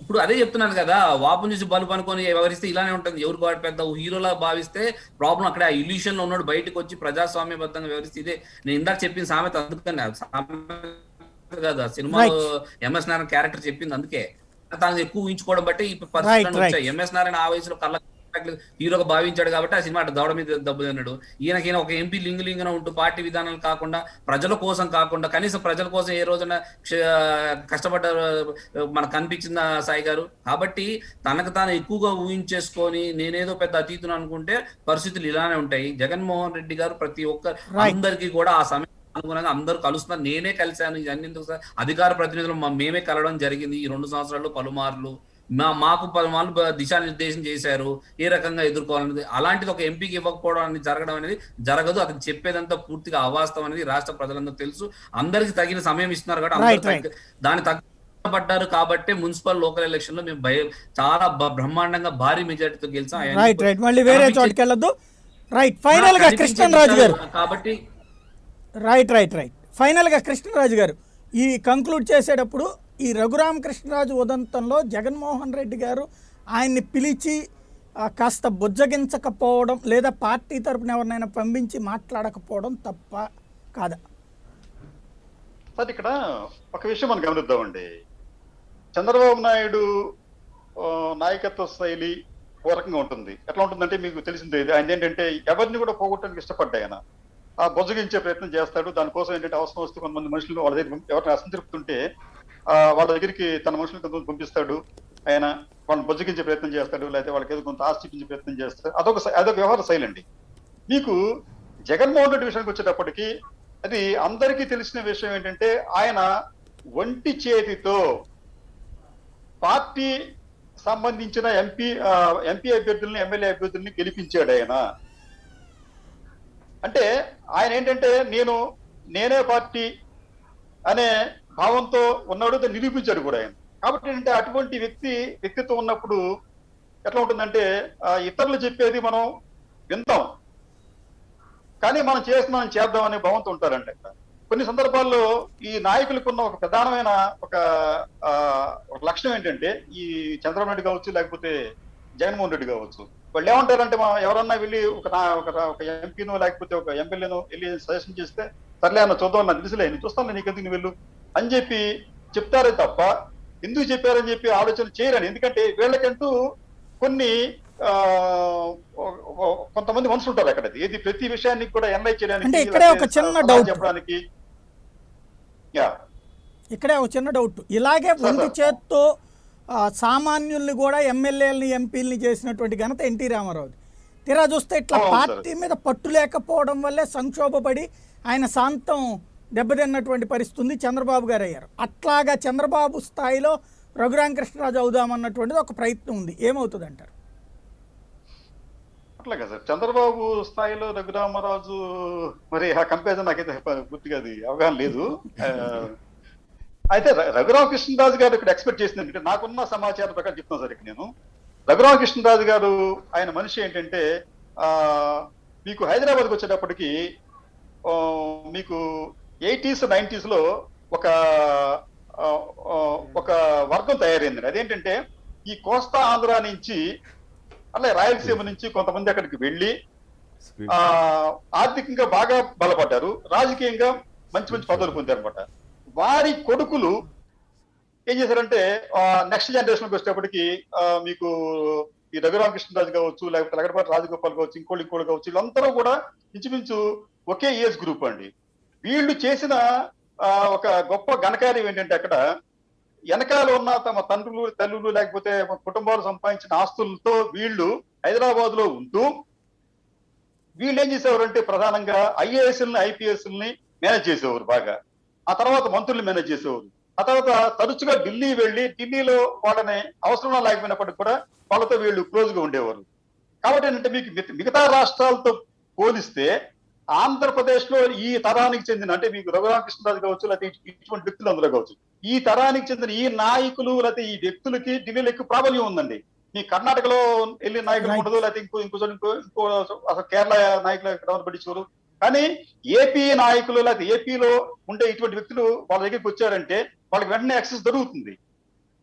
ఇప్పుడు అదే చెప్తున్నాను కదా, వాపు చూసి బలుపు అనుకొని వ్యవహరిస్తే ఇలానే ఉంటుంది. ఎవరు వాడు పెద్ద హీరోలా భావిస్తే ప్రాబ్లం అక్కడ ఇల్యూషన్ లో ఉన్నాడు, బయటకు వచ్చి ప్రజాస్వామ్యబద్ధంగా వ్యవహరిస్తే ఇదే నేను ఇందాక చెప్పిన సామెత. అందుకని కదా సినిమాలో ఎంఎస్ నారాయణ క్యారెక్టర్ చెప్పింది, అందుకే తనకు ఎక్కువ ఊహించుకోవడం బట్టి ఈ పరిస్థితులు వచ్చాయి. ఎంఎస్ నారాయణ ఆ వయసులో కళ్ళ హీరోగా భావించాడు కాబట్టి ఆ సినిమా అటు దౌడ మీద దెబ్బ తిన్నాడు. ఈయన ఒక ఎంపీ లింగులింగున ఉంటూ పార్టీ విధానాలు కాకుండా ప్రజల కోసం కాకుండా కనీసం ప్రజల కోసం ఏ రోజున కష్టపడ్డారు మనకు కనిపించిందా సాయి గారు? కాబట్టి తనకు తాను ఎక్కువగా ఊహించేసుకొని నేనేదో పెద్ద అతీతును అనుకుంటే పరిస్థితులు ఇలానే ఉంటాయి. జగన్మోహన్ రెడ్డి గారు ప్రతి ఒక్క అందరికీ కూడా ఆ సమయం అనుగుణంగా అందరూ కలుస్తున్నారు. నేనే కలిశాను, ఇవన్నీ ఎందుకు సార్, అధికార ప్రతినిధులు మేమే కలవడం జరిగింది ఈ 2 సంవత్సరాల్లో పలుమార్లు. మాకు పలుమార్లు దిశానిర్దేశం చేశారు ఏ రకంగా ఎదుర్కోవాలనేది. అలాంటిది ఒక ఎంపీకి ఇవ్వకపోవడం అనేది జరగడం అనేది జరగదు. అతను చెప్పేదంతా పూర్తిగా అవాస్తవం అనేది రాష్ట్ర ప్రజలందరూ తెలుసు. అందరికి తగిన సమయం ఇస్తున్నారు కాబట్టి దాని తగ్గబడ్డారు కాబట్టి మున్సిపల్ లోకల్ ఎలక్షన్ లో మేము చాలా బ్రహ్మాండంగా భారీ మెజార్టీతో గెలిచాం. కాబట్టి ఫైనల్ గా కృష్ణరాజు గారు ఈ కంక్లూడ్ చేసేటప్పుడు ఈ రఘురామకృష్ణరాజు ఉదంతంలో జగన్మోహన్ రెడ్డి గారు ఆయన్ని పిలిచి కాస్త బుజ్జగించకపోవడం లేదా పార్టీ తరపున ఎవరినైనా పంపించి మాట్లాడకపోవడం తప్ప కాదా? సార్ ఇక్కడ ఒక విషయం మనం గమనిద్దామండి. చంద్రబాబు నాయుడు నాయకత్వ శైలి ఓ రకంగా ఉంటుంది. ఎట్లా ఉంటుందంటే మీకు తెలిసిందే, ఆయన ఏంటంటే ఎవరిని కూడా పోగొట్టడానికి ఇష్టపడ్డాయి. ఆయన ఆ బొజ్జగించే ప్రయత్నం చేస్తాడు. దానికోసం ఏంటంటే అవసరం వస్తే కొంతమంది మనుషులు వాళ్ళ దగ్గర ఎవరిని అసంతృప్తుంటే వాళ్ళ దగ్గరికి తన మనుషులు కొంత పంపిస్తాడు. ఆయన వాళ్ళని బొజ్జగించే ప్రయత్నం చేస్తాడు, లేకపోతే వాళ్ళకి ఏదో కొంత ఆస్తి చూపించే ప్రయత్నం చేస్తాడు. అదొక వ్యవహార శైలి అండి. మీకు జగన్మోహన్ రెడ్డి విషయానికి వచ్చేటప్పటికి అది అందరికీ తెలిసిన విషయం ఏంటంటే ఆయన ఒంటి చేతితో పార్టీ సంబంధించిన ఎంపీ అభ్యర్థుల్ని ఎమ్మెల్యే అభ్యర్థుల్ని గెలిపించాడు ఆయన. అంటే ఆయన ఏంటంటే నేనే పార్టీ అనే భావంతో ఉన్నాడు, దాన్ని నిరూపించాడు కూడా ఆయన. కాబట్టి ఏంటంటే అటువంటి వ్యక్తిత్వం ఉన్నప్పుడు ఎట్లా ఉంటుందంటే ఇతరులు చెప్పేది మనం వింటాం, కానీ మనం చేద్దాం అనే భావంతో ఉంటారంట. కొన్ని సందర్భాల్లో ఈ నాయకులకు ఒక ప్రధానమైన ఒక లక్షణం ఏంటంటే ఈ చంద్రబాబు నాయుడు కావచ్చు, లేకపోతే జగన్మోహన్ రెడ్డి కావచ్చు, వాళ్ళు ఏమంటారంటే ఎవరన్నా వెళ్ళి ఒక ఎంపీనో లేకపోతే ఒక ఎమ్మెల్యేనో వెళ్ళి సజెషన్ చేస్తే సర్లే అన్న చూద్దాం, నాకు తెలుసులే, నేను చూస్తాను, నీకెందుకు నువ్వు వెళ్ళు అని చెప్పి చెప్తారే తప్ప ఎందుకు చెప్పారని చెప్పి ఆలోచన చేయరని. ఎందుకంటే వీళ్ళకంటూ కొంతమంది మనుషులు ఉంటారు అక్కడ, ఏది ప్రతి విషయానికి కూడా ఎన్లైజ్ చేయడానికి చెప్పడానికి. ఇక్కడే ఒక చిన్న డౌట్, ఇలాగే ఒంటి చేత్తో సామాన్యుల్ని కూడా ఎమ్మెల్యేలని ఎంపీలని చేసినటువంటి ఘనత ఎన్టీ రామారావుది. తీరా చూస్తే ఇట్లా పార్టీ మీద పట్టు లేకపోవడం వల్లే సంక్షోభపడి ఆయన శాంతం దెబ్బతిన్నటువంటి పరిస్థితి చంద్రబాబు గారు అయ్యారు. అట్లాగా చంద్రబాబు స్థాయిలో రఘురామకృష్ణరాజు అవుదామన్నటువంటిది ఒక ప్రయత్నం ఉంది, ఏమవుతుంది అంటారు? అట్లాగే సార్, చంద్రబాబు స్థాయిలో రఘురామరాజు మరి ఆ కంపారిజన్ నాకైతే పూర్తిగా అది అవగాహన లేదు. అయితే రఘురామకృష్ణరాజు గారు ఇక్కడ ఎక్స్పెక్ట్ చేసింది ఏంటంటే, నాకున్న సమాచారం ప్రకారం చెప్తున్నాను సార్. ఇక్కడ నేను రఘురామకృష్ణరాజు గారు ఆయన మనిషి ఏంటంటే మీకు హైదరాబాద్కి వచ్చేటప్పటికి మీకు 80s 90s లో ఒక ఆ, ఆ, ఒక వర్గం తయారైంది. అదేంటంటే ఈ కోస్తా ఆంధ్ర నుంచి అలాగే రాయలసీమ నుంచి కొంతమంది అక్కడికి వెళ్ళి స్క్రీన్ ఆ ఆర్థికంగా బాగా బలపడ్డారు, రాజకీయంగా మంచి మంచి పదవులు పొందారు అనమాట. వారి కొడుకులు ఏం చేశారంటే నెక్స్ట్ జనరేషన్ కి వచ్చేటప్పటికి మీకు ఈ రఘురామకృష్ణరాజు కావచ్చు, లేకపోతే లగడపాటి రాజగోపాల్ కావచ్చు, ఇంకోళ్ళు కావచ్చు, వీళ్ళందరూ కూడా ఇంచుమించు ఒకే ఏజ్ గ్రూప్ అండి. వీళ్ళు చేసిన ఒక గొప్ప ఘనకార్యం ఏంటంటే అక్కడ వెనకాల ఉన్న తమ తండ్రులు తల్లులు లేకపోతే కుటుంబాలు సంపాదించిన ఆస్తులతో వీళ్ళు హైదరాబాద్ లో ఉంటూ వీళ్ళు ఏం చేసేవారంటే ప్రధానంగా ఐఏఎస్ని ఐపీఎస్ని మేనేజ్ చేసేవారు బాగా. ఆ తర్వాత మంత్రులు మేనేజ్ చేసేవారు. ఆ తర్వాత తరచుగా ఢిల్లీ వెళ్ళి ఢిల్లీలో వాళ్ళని అవసరం లేకపోయినప్పటికీ కూడా వాళ్ళతో వీళ్ళు క్లోజ్ గా ఉండేవారు. కాబట్టి ఏంటంటే మీకు మిగతా రాష్ట్రాలతో పోలిస్తే ఆంధ్రప్రదేశ్ లో ఈ తరానికి చెందిన అంటే మీకు రఘురామకృష్ణరాజు కావచ్చు, లేకపోతే ఇటువంటి వ్యక్తులు అందరూ కావచ్చు, ఈ తరానికి చెందిన ఈ నాయకులు లేకపోతే ఈ వ్యక్తులకి ఢిల్లీలో ఎక్కువ ప్రాబల్యం ఉందండి. మీ కర్ణాటకలో వెళ్ళిన నాయకులు Right. ఉండదు, లేకపోతే ఇంకో అసలు కేరళ నాయకులు ఎక్కడ పట్టించుకోరు. కానీ ఏపీ నాయకులు లేకపోతే ఏపీలో ఉండే ఇటువంటి వ్యక్తులు వాళ్ళ దగ్గరికి వచ్చారంటే వాళ్ళకి వెంటనే యాక్సెస్ దొరుకుతుంది.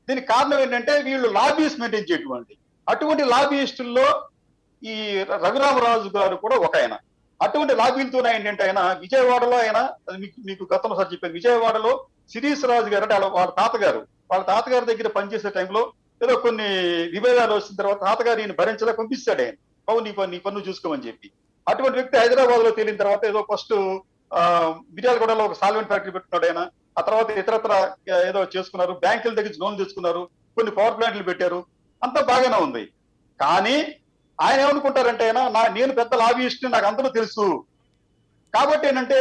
దీనికి కారణం ఏంటంటే వీళ్ళు లాబీస్ మెయింటైన్ చేయటువంటి అటువంటి లాబీయిస్టుల్లో ఈ రఘురామరాజు గారు కూడా ఒక ఆయన. అటువంటి లాబీలతో ఏంటంటే ఆయన విజయవాడలో ఆయన అది మీకు గతంలో సార్ చెప్పాను, విజయవాడలో శిరీష్ రాజు గారు అంటే వాళ్ళ తాతగారి దగ్గర పనిచేసే టైంలో ఏదో కొన్ని విభేదాలు వచ్చిన తర్వాత తాతగారు ఈయన భరించలే పంపిస్తాడు ఆయన, బాబు నీ పన్ను చూసుకోమని చెప్పి. అటువంటి వ్యక్తి హైదరాబాద్ లో తేలిన తర్వాత ఏదో ఫస్ట్ మిర్యాలగూడలో ఒక సాల్వెంట్ ఫ్యాక్టరీ పెట్టుకున్నాడు ఆయన. ఆ తర్వాత ఇతరత్ర ఏదో చేసుకున్నారు, బ్యాంకుల దగ్గర లోన్లు తెచ్చుకున్నారు, కొన్ని పవర్ ప్లాంట్లు పెట్టారు, అంతా బాగానే ఉంది. కానీ ఆయన ఏమనుకుంటారంటే ఆయన నేను పెద్ద లాబీయిస్ట్, నాకు అందరూ తెలుసు కాబట్టి ఏంటంటే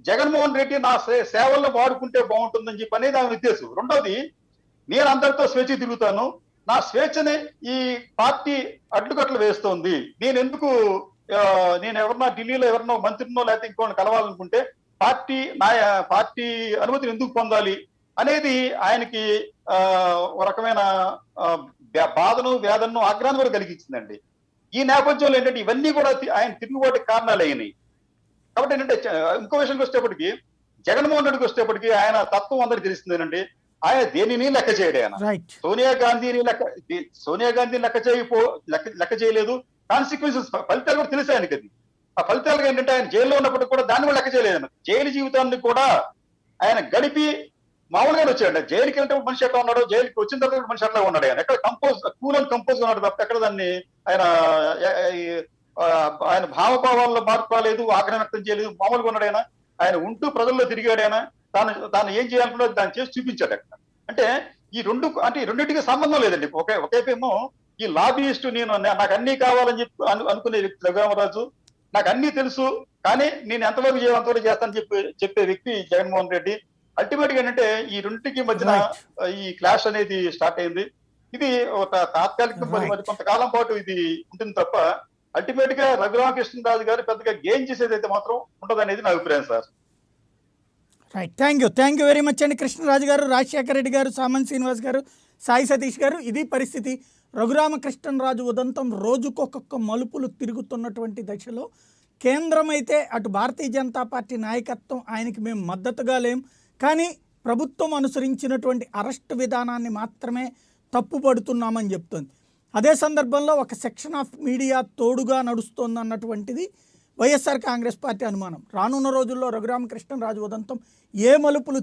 జగన్మోహన్ రెడ్డి నా సేవల్లో వాడుకుంటే బాగుంటుందని చెప్పి అనేది ఆయన ఉద్దేశం. రెండోది, నేను అందరితో స్వేచ్ఛ తిరుగుతాను, నా స్వేచ్ఛని ఈ పార్టీ అడ్డుకట్లు వేస్తోంది, నేను ఎందుకు నేను ఎవరన్నా ఢిల్లీలో ఎవరినో మంత్రినో లేకపోతే ఇంకోటి కలవాలనుకుంటే పార్టీ అనుమతిని ఎందుకు పొందాలి అనేది ఆయనకి ఒక రకమైన బాధను వేదనను ఆగ్రహాన్ని కూడా కలిగించిందండి. ఈ నేపథ్యంలో ఏంటంటే ఇవన్నీ కూడా ఆయన తిరుగుబాటుకి కారణాలు అయినాయి. కాబట్టి ఏంటంటే ఇంకో విషయానికి వచ్చేటప్పటికి జగన్మోహన్ రెడ్డికి వచ్చేటప్పటికి ఆయన తత్వం అందరికి తెలిసిందేనండి. ఆయన దేనిని లెక్క చేయడు. ఆయన రైట్. సోనియా గాంధీని లెక్క చేయలేదు. కాన్సిక్వెన్సెస్ ఫలితాలు కూడా తెలిసి ఆయనకి అది. ఆ ఫలితాలు ఏంటంటే ఆయన జైల్లో ఉన్నప్పటికీ కూడా దాన్ని కూడా లెక్క చేయలేదు. ఆయన జైలు జీవితాన్ని కూడా ఆయన గడిపి మామూలుగానే వచ్చాడు. జైలుకి వెళ్తే మనిషి ఎట్లా ఉన్నాడు, జైలుకి వచ్చిన తర్వాత మనిషి ఎట్లా ఉన్నాడు. ఆయన ఎక్కడ కూల్ అండ్ కంపోజ్ ఉన్నాడు తప్ప ఎక్కడ దాన్ని ఆయన ఆయన భావభావాల్లో మార్పు రాలేదు, ఆగ్రహం వ్యక్తం చేయలేదు, మామూలుగా ఉన్నాడు. ఆయన ఉంటూ ప్రజల్లో తిరిగాడు. ఆయన తాను ఏం చేయాలనుకున్నది దాన్ని చేసి చూపించాడు అక్కడ. అంటే ఈ రెండింటికి సంబంధం లేదండి. ఒకేపేమో ఈ లాబీయిస్ట్ నాకు అన్ని కావాలని చెప్పి అనుకునే వ్యక్తి రఘురామరాజు, నాకు అన్ని తెలుసు కానీ నేను ఎంతవరకు అంతవరకు చేస్తానని చెప్పే వ్యక్తి జగన్మోహన్ రెడ్డి. అల్టిమేట్ గా ఏంటంటే ఈ రెండింటికి మధ్యన ఈ క్లాష్ అనేది స్టార్ట్ అయింది. ఇది ఒక తాత్కాలిక మరి కొంతకాలం పాటు ఇది ఉంటుంది తప్ప అల్టిమేట్ గా రఘురామకృష్ణరాజు గారు పెద్దగా గెయిన్ చేసేది అయితే మాత్రం ఉండదు అనేది నా అభిప్రాయం sir. Right, thank you very much అండి కృష్ణరాజు గారు, రాజశేఖర రెడ్డి గారు, సామంత్ శ్రీనివాస్ గారు, సాయి సతీష్ గారు. ఇది పరిస్థితి. రఘురామకృష్ణరాజు ఉదంతం రోజుకొక్కొక్క మలుపులు తిరుగుతున్నటువంటి దశలో కేంద్రం అయితే అటు భారతీయ జనతా పార్టీ నాయకత్వం ఆయనకి మేము మద్దతుగా లేం, కానీ ప్రభుత్వం అనుసరించినటువంటి అరెస్ట్ విధానాన్ని మాత్రమే తప్పుపడుతున్నామని చెప్తోంది. అదే సందర్భంలో ఒక సెక్షన్ ఆఫ్ మీడియా తోడుగా నడుస్తోందన్నటువంటిది వైఎస్ఆర్ కాంగ్రెస్ పార్టీ అనుమానం. రానున్న రోజుల్లో రఘురామకృష్ణరాజు ఉదంతం ఏ మలుపులు